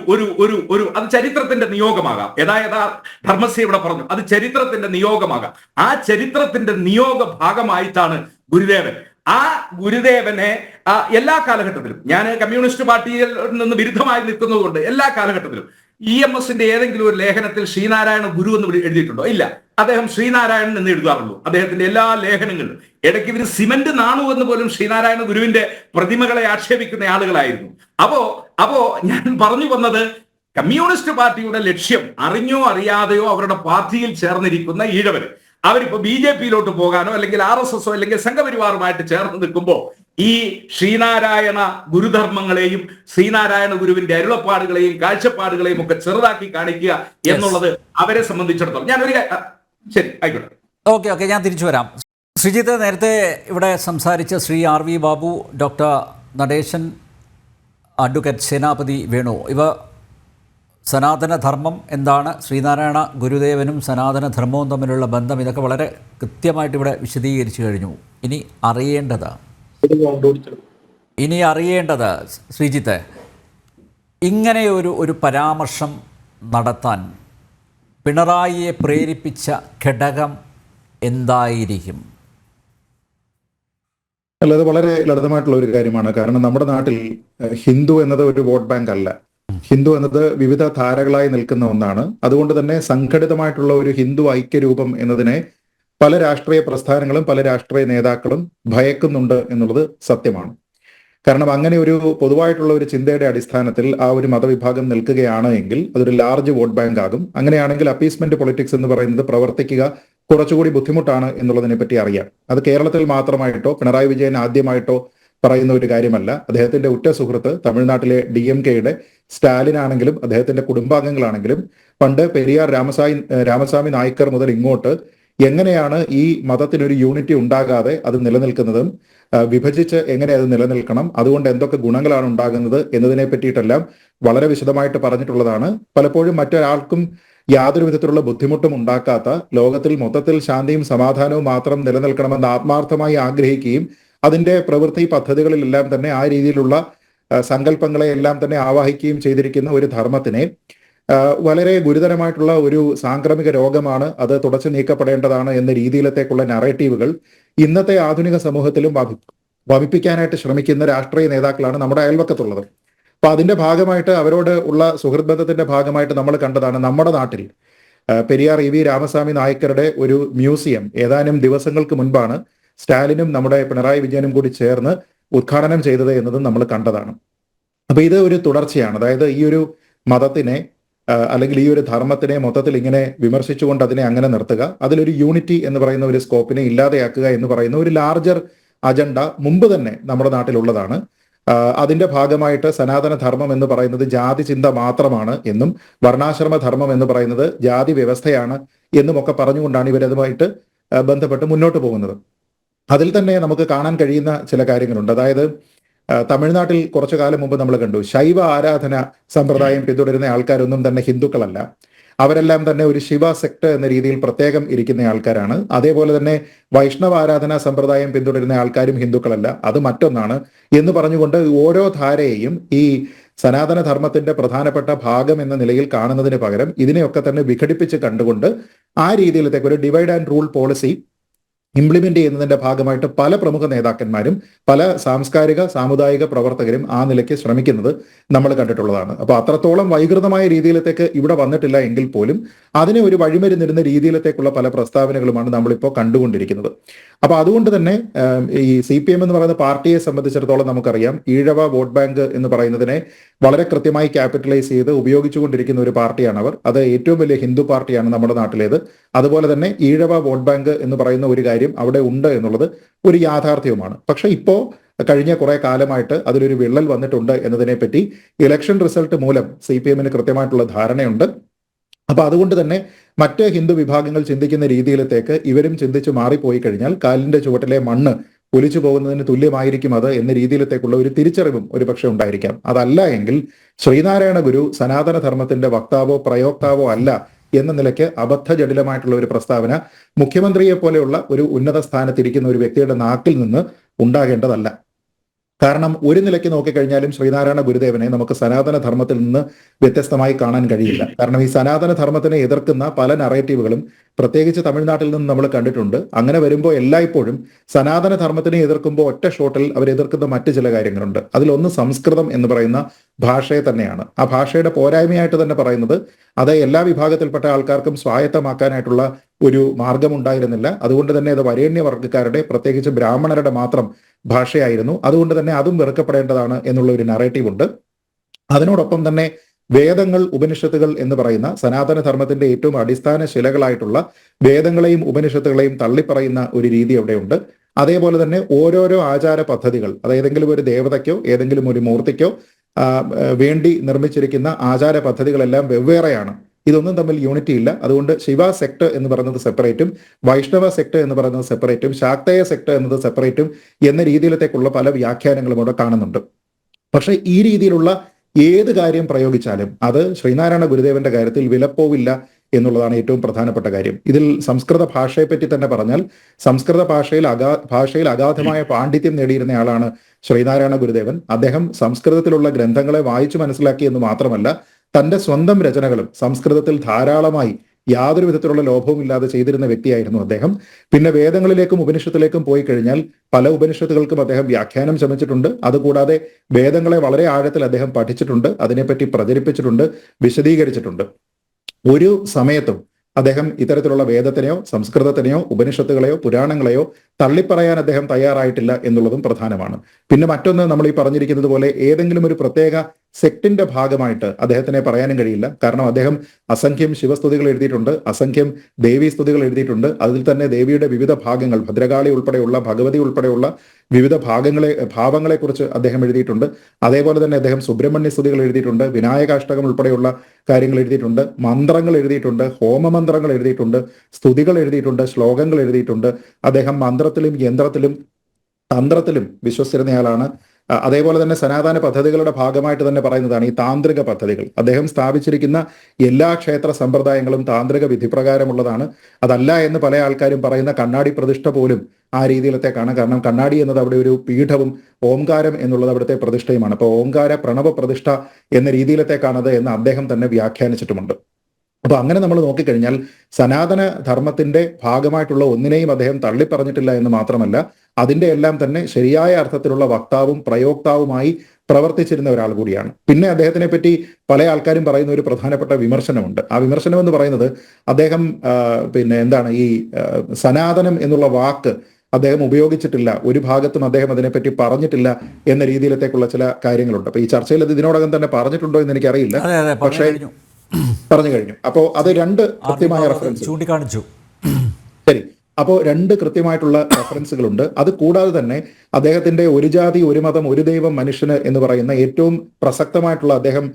അത് ചരിത്രത്തിന്റെ നിയോഗമാകാം. ഏതായതാ ധർമ്മസ്യ ഇവിടെ പറഞ്ഞു, അത് ചരിത്രത്തിന്റെ നിയോഗമാകാം. ആ ചരിത്രത്തിന്റെ നിയോഗ ഭാഗമായിട്ടാണ് ഗുരുദേവൻ. ആ ഗുരുദേവനെ എല്ലാ കാലഘട്ടത്തിലും, ഞാൻ കമ്മ്യൂണിസ്റ്റ് പാർട്ടിയിൽ നിന്ന് വിരുദ്ധമായി നിൽക്കുന്നത് കൊണ്ട് എല്ലാ കാലഘട്ടത്തിലും EMSന്റെ ഏതെങ്കിലും ഒരു ലേഖനത്തിൽ ശ്രീനാരായണ ഗുരു എന്ന് എഴുതിയിട്ടുണ്ടോ? ഇല്ല. അദ്ദേഹം ശ്രീനാരായണൻ എന്ന് എഴുതാറുള്ളൂ അദ്ദേഹത്തിന്റെ എല്ലാ ലേഖനങ്ങളിലും. ഇടയ്ക്ക് ഇവര് സിമന്റ് നാണു എന്ന് പോലും ശ്രീനാരായണ ഗുരുവിന്റെ പ്രതിമകളെ ആക്ഷേപിക്കുന്ന ആളുകളായിരുന്നു. അപ്പോ ഞാൻ പറഞ്ഞു വന്നത്, കമ്മ്യൂണിസ്റ്റ് പാർട്ടിയുടെ ലക്ഷ്യം അറിഞ്ഞോ അറിയാതെയോ അവരുടെ പാർട്ടിയിൽ ചേർന്നിരിക്കുന്ന ഈഴവര് അവരിപ്പോ BJPയിലോട്ട് പോകാനോ അല്ലെങ്കിൽ RSSോ അല്ലെങ്കിൽ സംഘപരിവാറുമായിട്ട് ചേർന്ന് നിൽക്കുമ്പോൾ ഈ ശ്രീനാരായണ ഗുരുധർമ്മങ്ങളെയും ശ്രീനാരായണ ഗുരുവിന്റെ അരുളപ്പാടുകളെയും കാഴ്ചപ്പാടുകളെയും ഒക്കെ ചെറുതാക്കി കാണിക്കുക എന്നുള്ളത് അവരെ സംബന്ധിച്ചിടത്തോളം ശരി ആയിക്കോട്ടെ. ഓക്കെ ഞാൻ തിരിച്ചു വരാം. ശ്രീജിത്ത്, നേരത്തെ ഇവിടെ സംസാരിച്ച Sree RV Babu, doctor Natesan, advocate Senapathi Venu, ഇവ സനാതനധർമ്മം എന്താണ്, ശ്രീനാരായണ ഗുരുദേവനും സനാതനധർമ്മവും തമ്മിലുള്ള ബന്ധം, ഇതൊക്കെ വളരെ കൃത്യമായിട്ട് ഇവിടെ വിശദീകരിച്ചു കഴിഞ്ഞു. ഇനി അറിയേണ്ടത് ശ്രീജിത്ത്, ഇങ്ങനെ ഒരു പരാമർശം നടത്താൻ പിണറായിയെ പ്രേരിപ്പിച്ച ഘടകം എന്തായിരിക്കും? അല്ല, അത് വളരെ ലളിതമായിട്ടുള്ള ഒരു കാര്യമാണ്. കാരണം നമ്മുടെ നാട്ടിൽ ഹിന്ദു എന്നത് ഒരു വോട്ട് ബാങ്ക് അല്ല. ഹിന്ദു എന്നത് വിവിധ ധാരകളായി നിൽക്കുന്ന ഒന്നാണ്. അതുകൊണ്ട് തന്നെ സംഘടിതമായിട്ടുള്ള ഒരു ഹിന്ദു ഐക്യരൂപം എന്നതിനെ പല രാഷ്ട്രീയ പ്രസ്ഥാനങ്ങളും പല രാഷ്ട്രീയ നേതാക്കളും ഭയക്കുന്നുണ്ട് എന്നുള്ളത് സത്യമാണ്. കാരണം അങ്ങനെ ഒരു പൊതുവായിട്ടുള്ള ഒരു ചിന്തയുടെ അടിസ്ഥാനത്തിൽ ആ ഒരു മതവിഭാഗം നിൽക്കുകയാണ് എങ്കിൽ അതൊരു ലാർജ് വോട്ട് ബാങ്ക് ആകും. അങ്ങനെയാണെങ്കിൽ അപ്പീസ്മെന്റ് പൊളിറ്റിക്സ് എന്ന് പറയുന്നത് പ്രവർത്തിക്കുക കുറച്ചുകൂടി ബുദ്ധിമുട്ടാണ് എന്നുള്ളതിനെ പറ്റി അറിയാം. അത് കേരളത്തിൽ മാത്രമായിട്ടോ പിണറായി വിജയൻ ആദ്യമായിട്ടോ പറയുന്ന ഒരു കാര്യമല്ല. അദ്ദേഹത്തിന്റെ ഉറ്റ സുഹൃത്ത് തമിഴ്നാട്ടിലെ DMK-യുടെ സ്റ്റാലിൻ ആണെങ്കിലും അദ്ദേഹത്തിന്റെ കുടുംബാംഗങ്ങളാണെങ്കിലും പണ്ട് പെരിയാർ രാമസ്വാമി നായ്ക്കർ മുതൽ ഇങ്ങോട്ട് എങ്ങനെയാണ് ഈ മതത്തിനൊരു യൂണിറ്റി ഉണ്ടാകാതെ അത് നിലനിൽക്കുന്നതും വിഭജിച്ച് എങ്ങനെ അത് നിലനിൽക്കണം, അതുകൊണ്ട് എന്തൊക്കെ ഗുണങ്ങളാണ് ഉണ്ടാകുന്നത് എന്നതിനെ പറ്റിയിട്ടെല്ലാം വളരെ വിശദമായിട്ട് പറഞ്ഞിട്ടുള്ളതാണ്. പലപ്പോഴും മറ്റൊരാൾക്കും യാതൊരു വിധത്തിലുള്ള ബുദ്ധിമുട്ടും ഉണ്ടാക്കാത്ത, ലോകത്തിൽ മൊത്തത്തിൽ ശാന്തിയും സമാധാനവും മാത്രം നിലനിൽക്കണമെന്ന് ആത്മാർത്ഥമായി ആഗ്രഹിക്കുകയും അതിന്റെ പ്രവൃത്തി പദ്ധതികളിലെല്ലാം തന്നെ ആ രീതിയിലുള്ള സങ്കല്പങ്ങളെ എല്ലാം തന്നെ ആവാഹിക്കുകയും ചെയ്തിരിക്കുന്ന ഒരു ധർമ്മത്തിനെ വളരെ ഗുരുതരമായിട്ടുള്ള ഒരു സാംക്രമിക രോഗമാണ്, അത് തുടച്ചു നീക്കപ്പെടേണ്ടതാണ് എന്ന രീതിയിലത്തേക്കുള്ള നറേറ്റീവുകൾ ഇന്നത്തെ ആധുനിക സമൂഹത്തിലും വമിപ്പിക്കാനായിട്ട് ശ്രമിക്കുന്ന രാഷ്ട്രീയ നേതാക്കളാണ് നമ്മുടെ അയൽവക്കത്തുള്ളത്. അപ്പൊ അതിന്റെ ഭാഗമായിട്ട് അവരോട് ഉള്ള സുഹൃത്ത് ബന്ധത്തിന്റെ ഭാഗമായിട്ട് നമ്മൾ കണ്ടതാണ് നമ്മുടെ നാട്ടിൽ പെരിയാർ EV രാമസ്വാമി നായ്ക്കരുടെ ഒരു മ്യൂസിയം ഏതാനും ദിവസങ്ങൾക്ക് മുൻപാണ് സ്റ്റാലിനും നമ്മുടെ പിണറായി വിജയനും കൂടി ചേർന്ന് ഉദ്ഘാടനം ചെയ്തത് എന്നതും നമ്മൾ കണ്ടതാണ്. അപ്പൊ ഇത് ഒരു തുടർച്ചയാണ്. അതായത് ഈ ഒരു മതത്തിനെ അല്ലെങ്കിൽ ഈ ഒരു ധർമ്മത്തിനെ മൊത്തത്തിൽ ഇങ്ങനെ വിമർശിച്ചുകൊണ്ട് അതിനെ അങ്ങനെ നിർത്തുക, അതിലൊരു യൂണിറ്റി എന്ന് പറയുന്ന ഒരു സ്കോപ്പിനെ ഇല്ലാതെയാക്കുക എന്ന് പറയുന്ന ഒരു ലാർജർ അജണ്ട മുമ്പ് തന്നെ നമ്മുടെ നാട്ടിലുള്ളതാണ്. അതിന്റെ ഭാഗമായിട്ട് സനാതന ധർമ്മം എന്ന് പറയുന്നത് ജാതി ചിന്ത മാത്രമാണ് എന്നും വർണ്ണാശ്രമ ധർമ്മം എന്ന് പറയുന്നത് ജാതി വ്യവസ്ഥയാണ് എന്നും ഒക്കെ പറഞ്ഞുകൊണ്ടാണ് ഇവരതുമായിട്ട് ബന്ധപ്പെട്ട് മുന്നോട്ട് പോകുന്നത്. അതിൽ തന്നെ നമുക്ക് കാണാൻ കഴിയുന്ന ചില കാര്യങ്ങളുണ്ട്. അതായത് തമിഴ്നാട്ടിൽ കുറച്ചു കാലം മുമ്പ് നമ്മൾ കണ്ടു, ശൈവ ആരാധന സമ്പ്രദായം പിന്തുടരുന്ന ആൾക്കാരൊന്നും തന്നെ ഹിന്ദുക്കളല്ല. അവരെല്ലാം തന്നെ ഒരു ശിവ സെക്ട് എന്ന രീതിയിൽ പ്രത്യേകം ഇരിക്കുന്ന ആൾക്കാരാണ്. അതേപോലെ തന്നെ വൈഷ്ണവ ആരാധനാ സമ്പ്രദായം പിന്തുടരുന്ന ആൾക്കാരും ഹിന്ദുക്കളല്ല, അത് മറ്റൊന്നാണ് എന്ന് പറഞ്ഞുകൊണ്ട് ഓരോ ധാരയെയും ഈ സനാതന ധർമ്മത്തിന്റെ പ്രധാനപ്പെട്ട ഭാഗം എന്ന നിലയിൽ കാണുന്നതിന് പകരം ഇതിനെയൊക്കെ തന്നെ വിഘടിപ്പിച്ച് കണ്ടുകൊണ്ട് ആ രീതിയിലത്തേക്ക് ഒരു divide and rule policy implement ചെയ്യുന്നതിന്റെ ഭാഗമായിട്ട് പല പ്രമുഖ നേതാക്കന്മാരും പല സാംസ്കാരിക സാമുദായിക പ്രവർത്തകരും ആ നിലയ്ക്ക് ശ്രമിക്കുന്നത് നമ്മൾ കണ്ടിട്ടുള്ളതാണ്. അപ്പൊ അത്രത്തോളം വൈകൃതമായ രീതിയിലത്തേക്ക് ഇവിടെ വന്നിട്ടില്ല എങ്കിൽ പോലും അതിനെ ഒരു വഴിമരുന്നിരുന്ന രീതിയിലത്തേക്കുള്ള പല പ്രസ്താവനകളുമാണ് നമ്മളിപ്പോൾ കണ്ടുകൊണ്ടിരിക്കുന്നത്. അപ്പൊ അതുകൊണ്ട് തന്നെ ഈ CPM എന്ന് പറയുന്ന പാർട്ടിയെ സംബന്ധിച്ചിടത്തോളം നമുക്കറിയാം, ഈഴവ വോട്ട് ബാങ്ക് എന്ന് പറയുന്നതിനെ വളരെ കൃത്യമായി ക്യാപിറ്റലൈസ് ചെയ്ത് ഉപയോഗിച്ചുകൊണ്ടിരിക്കുന്ന ഒരു പാർട്ടിയാണ് അവർ. അത് ഏറ്റവും വലിയ ഹിന്ദു പാർട്ടിയാണ് നമ്മുടെ നാട്ടിലേത്. അതുപോലെ തന്നെ ഈഴവ വോട്ട് ബാങ്ക് എന്ന് പറയുന്ന ഒരു കാര്യം അവിടെ ഉണ്ട് എന്നുള്ളത് ഒരു യാഥാർത്ഥ്യവുമാണ്. പക്ഷെ ഇപ്പോ കഴിഞ്ഞ കുറെ കാലമായിട്ട് അതിലൊരു വിള്ളൽ വന്നിട്ടുണ്ട് എന്നതിനെപ്പറ്റി ഇലക്ഷൻ റിസൾട്ട് മൂലം CPM-ന് കൃത്യമായിട്ടുള്ള ധാരണയുണ്ട്. അപ്പൊ അതുകൊണ്ട് തന്നെ മറ്റ് ഹിന്ദു വിഭാഗങ്ങൾ ചിന്തിക്കുന്ന രീതിയിലത്തേക്ക് ഇവരും ചിന്തിച്ചു മാറിപ്പോയി കഴിഞ്ഞാൽ കാലിന്റെ ചുവട്ടിലെ മണ്ണ് ഒലിച്ചു പോകുന്നതിന് തുല്യമായിരിക്കും അത് എന്ന രീതിയിലത്തേക്കുള്ള ഒരു തിരിച്ചറിവും ഒരുപക്ഷെ ഉണ്ടായിരിക്കാം. അതല്ല എങ്കിൽ ശ്രീനാരായണ ഗുരു സനാതന ധർമ്മത്തിന്റെ വക്താവോ പ്രയോക്താവോ അല്ല എന്ന നിലയ്ക്ക് അബദ്ധജടിലമായിട്ടുള്ള ഒരു പ്രസ്താവന മുഖ്യമന്ത്രിയെ പോലെയുള്ള ഒരു ഉന്നത സ്ഥാനത്തിരിക്കുന്ന ഒരു വ്യക്തിയുടെ നാക്കിൽ നിന്ന് ഉണ്ടാകേണ്ടതല്ല. കാരണം ഒരു നിലയ്ക്ക് നോക്കിക്കഴിഞ്ഞാലും ശ്രീനാരായണ ഗുരുദേവനെ നമുക്ക് സനാതന ധർമ്മത്തിൽ നിന്ന് വ്യത്യസ്തമായി കാണാൻ കഴിയില്ല. കാരണം ഈ സനാതന ധർമ്മത്തിനെ എതിർക്കുന്ന പല നറേറ്റീവുകളും പ്രത്യേകിച്ച് തമിഴ്നാട്ടിൽ നിന്ന് നമ്മൾ കണ്ടിട്ടുണ്ട്. അങ്ങനെ വരുമ്പോൾ എല്ലായ്പ്പോഴും സനാതന ധർമ്മത്തിനെ എതിർക്കുമ്പോൾ ഒറ്റ ഷോട്ടിൽ അവർ എതിർക്കുന്ന മറ്റു ചില കാര്യങ്ങളുണ്ട്. അതിലൊന്ന് സംസ്കൃതം എന്ന് പറയുന്ന ഭാഷയെ തന്നെയാണ്. ആ ഭാഷയുടെ പോരായ്മയായിട്ട് തന്നെ പറയുന്നത് അത് എല്ലാ വിഭാഗത്തിൽപ്പെട്ട ആൾക്കാർക്കും സ്വായത്തമാക്കാനായിട്ടുള്ള ഒരു മാർഗമുണ്ടായിരുന്നില്ല. അതുകൊണ്ട് തന്നെ അത് വരേണ്യവർഗ്ഗക്കാരുടെ പ്രത്യേകിച്ച് ബ്രാഹ്മണരുടെ മാത്രം ഭാഷയായിരുന്നു. അതുകൊണ്ട് തന്നെ അതും വെറുക്കപ്പെടേണ്ടതാണ് എന്നുള്ള ഒരു നറേറ്റീവ് ഉണ്ട്. അതിനോടൊപ്പം തന്നെ വേദങ്ങൾ ഉപനിഷത്തുകൾ എന്ന് പറയുന്ന സനാതന ധർമ്മത്തിന്റെ ഏറ്റവും അടിസ്ഥാന ശിലകളായിട്ടുള്ള വേദങ്ങളെയും ഉപനിഷത്തുകളെയും തള്ളിപ്പറയുന്ന ഒരു രീതി അവിടെയുണ്ട്. അതേപോലെ തന്നെ ഓരോരോ ആചാര പദ്ധതികൾ, അത് ഏതെങ്കിലും ഒരു ദേവതയ്ക്കോ ഏതെങ്കിലും ഒരു മൂർത്തിക്കോ വേണ്ടി നിർമ്മിച്ചിരിക്കുന്ന ആചാര പദ്ധതികളെല്ലാം വെവ്വേറെയാണ്. ഇതൊന്നും തമ്മിൽ യൂണിറ്റി ഇല്ല. അതുകൊണ്ട് ശിവ സെക്ട് എന്ന് പറയുന്നത് സെപ്പറേറ്റും വൈഷ്ണവ സെക്ട് എന്ന് പറയുന്നത് സെപ്പറേറ്റും ശാക്തേയ സെക്ട് എന്നത് സെപ്പറേറ്റും എന്ന രീതിയിലത്തേക്കുള്ള പല വ്യാഖ്യാനങ്ങളും അവിടെ കാണുന്നുണ്ട്. പക്ഷെ ഈ രീതിയിലുള്ള ഏത് കാര്യം പ്രയോഗിച്ചാലും അത് ശ്രീനാരായണ ഗുരുദേവന്റെ കാര്യത്തിൽ വിലപ്പോവില്ല എന്നുള്ളതാണ് ഏറ്റവും പ്രധാനപ്പെട്ട കാര്യം. ഇതിൽ സംസ്കൃത ഭാഷയെപ്പറ്റി തന്നെ പറഞ്ഞാൽ സംസ്കൃത ഭാഷയിൽ അഗാധമായ പാണ്ഡിത്യം നേടിയിരുന്ന ആളാണ് ശ്രീനാരായണ ഗുരുദേവൻ. അദ്ദേഹം സംസ്കൃതത്തിലുള്ള ഗ്രന്ഥങ്ങളെ വായിച്ചു മനസ്സിലാക്കി എന്ന് മാത്രമല്ല തന്റെ സ്വന്തം രചനകളും സംസ്കൃതത്തിൽ ധാരാളമായി യാതൊരു വിധത്തിലുള്ള ലോഭവും ഇല്ലാതെ ചെയ്തിരുന്ന വ്യക്തിയായിരുന്നു അദ്ദേഹം. പിന്നെ വേദങ്ങളിലേക്കും ഉപനിഷത്തിലേക്കും പോയി കഴിഞ്ഞാൽ പല ഉപനിഷത്തുകൾക്കും അദ്ദേഹം വ്യാഖ്യാനം ശ്രമിച്ചിട്ടുണ്ട്. അതുകൂടാതെ വേദങ്ങളെ വളരെ ആഴത്തിൽ അദ്ദേഹം പഠിച്ചിട്ടുണ്ട്, അതിനെപ്പറ്റി പ്രചരിപ്പിച്ചിട്ടുണ്ട്, വിശദീകരിച്ചിട്ടുണ്ട്. ഒരു സമയത്തും അദ്ദേഹം ഇത്തരത്തിലുള്ള വേദത്തിനെയോ സംസ്കൃതത്തിനെയോ ഉപനിഷത്തുകളെയോ പുരാണങ്ങളെയോ തള്ളിപ്പറയാൻ അദ്ദേഹം തയ്യാറായിട്ടില്ല എന്നുള്ളതും പ്രധാനമാണ്. പിന്നെ മറ്റൊന്ന്, നമ്മൾ ഈ പറഞ്ഞിരിക്കുന്നത് പോലെ ഏതെങ്കിലും ഒരു പ്രത്യേക സെക്ടിന്റെ ഭാഗമായിട്ട് അദ്ദേഹത്തിനെ പറയാനും കഴിയില്ല. കാരണം അദ്ദേഹം അസംഖ്യം ശിവസ്തുതികൾ എഴുതിയിട്ടുണ്ട്, അസംഖ്യം ദേവീ സ്തുതികൾ എഴുതിയിട്ടുണ്ട്. അതിൽ തന്നെ ദേവിയുടെ വിവിധ ഭാഗങ്ങൾ, ഭദ്രകാളി ഉൾപ്പെടെയുള്ള, ഭഗവതി ഉൾപ്പെടെയുള്ള വിവിധ ഭാവങ്ങളെ കുറിച്ച് അദ്ദേഹം എഴുതിയിട്ടുണ്ട്. അതേപോലെ തന്നെ അദ്ദേഹം സുബ്രഹ്മണ്യ സ്തുതികൾ എഴുതിയിട്ടുണ്ട്, വിനായകാഷ്ടകം ഉൾപ്പെടെയുള്ള കാര്യങ്ങൾ എഴുതിയിട്ടുണ്ട്, മന്ത്രങ്ങൾ എഴുതിയിട്ടുണ്ട്, ഹോമമന്ത്രങ്ങൾ എഴുതിയിട്ടുണ്ട്, സ്തുതികൾ എഴുതിയിട്ടുണ്ട്, ശ്ലോകങ്ങൾ എഴുതിയിട്ടുണ്ട്. അദ്ദേഹം മന്ത്രത്തിലും യന്ത്രത്തിലും തന്ത്രത്തിലും വിശ്വസിച്ചിരുന്നയാളാണ്. അതേപോലെ തന്നെ സനാതന പദ്ധതികളുടെ ഭാഗമായിട്ട് തന്നെ പറയുന്നതാണ് ഈ താന്ത്രിക പദ്ധതികൾ. അദ്ദേഹം സ്ഥാപിച്ചിരിക്കുന്ന എല്ലാ ക്ഷേത്ര സമ്പ്രദായങ്ങളും താന്ത്രിക വിധിപ്രകാരമുള്ളതാണ്. അതല്ല എന്ന് പല ആൾക്കാരും പറയുന്ന കണ്ണാടി പ്രതിഷ്ഠ പോലും ആ രീതിയിലത്തേക്കാണ്. കാരണം കണ്ണാടി എന്നത് അവിടെ ഒരു പീഠവും ഓംകാരം എന്നുള്ളത് അവിടുത്തെ പ്രതിഷ്ഠയുമാണ്. അപ്പോൾ ഓംകാര പ്രണവ പ്രതിഷ്ഠ എന്ന രീതിയിലത്തേക്കാണത് എന്ന് അദ്ദേഹം തന്നെ വ്യാഖ്യാനിച്ചിട്ടുമുണ്ട്. അപ്പൊ അങ്ങനെ നമ്മൾ നോക്കിക്കഴിഞ്ഞാൽ സനാതന ധർമ്മത്തിന്റെ ഭാഗമായിട്ടുള്ള ഒന്നിനെയും അദ്ദേഹം തള്ളിപ്പറഞ്ഞിട്ടില്ല എന്ന് മാത്രമല്ല, അതിന്റെ എല്ലാം തന്നെ ശരിയായ അർത്ഥത്തിലുള്ള വക്താവും പ്രയോക്താവുമായി പ്രവർത്തിച്ചിരുന്ന ഒരാൾ കൂടിയാണ്. പിന്നെ അദ്ദേഹത്തിനെ പറ്റി പല ആൾക്കാരും പറയുന്ന ഒരു പ്രധാനപ്പെട്ട വിമർശനമുണ്ട്. ആ വിമർശനം എന്ന് പറയുന്നത് അദ്ദേഹം ഈ സനാതനം എന്നുള്ള വാക്ക് അദ്ദേഹം ഉപയോഗിച്ചിട്ടില്ല, ഒരു ഭാഗത്തും അദ്ദേഹം അതിനെപ്പറ്റി പറഞ്ഞിട്ടില്ല എന്ന രീതിയിലത്തേക്കുള്ള ചില കാര്യങ്ങളുണ്ട്. അപ്പൊ ഈ ചർച്ചയിൽ അത് ഇതിനോടകം തന്നെ പറഞ്ഞിട്ടുണ്ടോ എന്ന് എനിക്കറിയില്ല, പക്ഷേ പറഞ്ഞു കഴിഞ്ഞു. അപ്പോ അത് രണ്ട് കൃത്യമായ റെഫറൻസ് ചൂണ്ടിക്കാണിച്ചു. ശരി, അപ്പോൾ രണ്ട് കൃത്യമായിട്ടുള്ള റെഫറൻസുകളുണ്ട്. അത് കൂടാതെ തന്നെ അദ്ദേഹത്തിന്റെ ഒരു ജാതി ഒരു മതം ഒരു ദൈവം മനുഷ്യന് എന്ന് പറയുന്ന ഏറ്റവും പ്രസക്തമായിട്ടുള്ള അദ്ദേഹം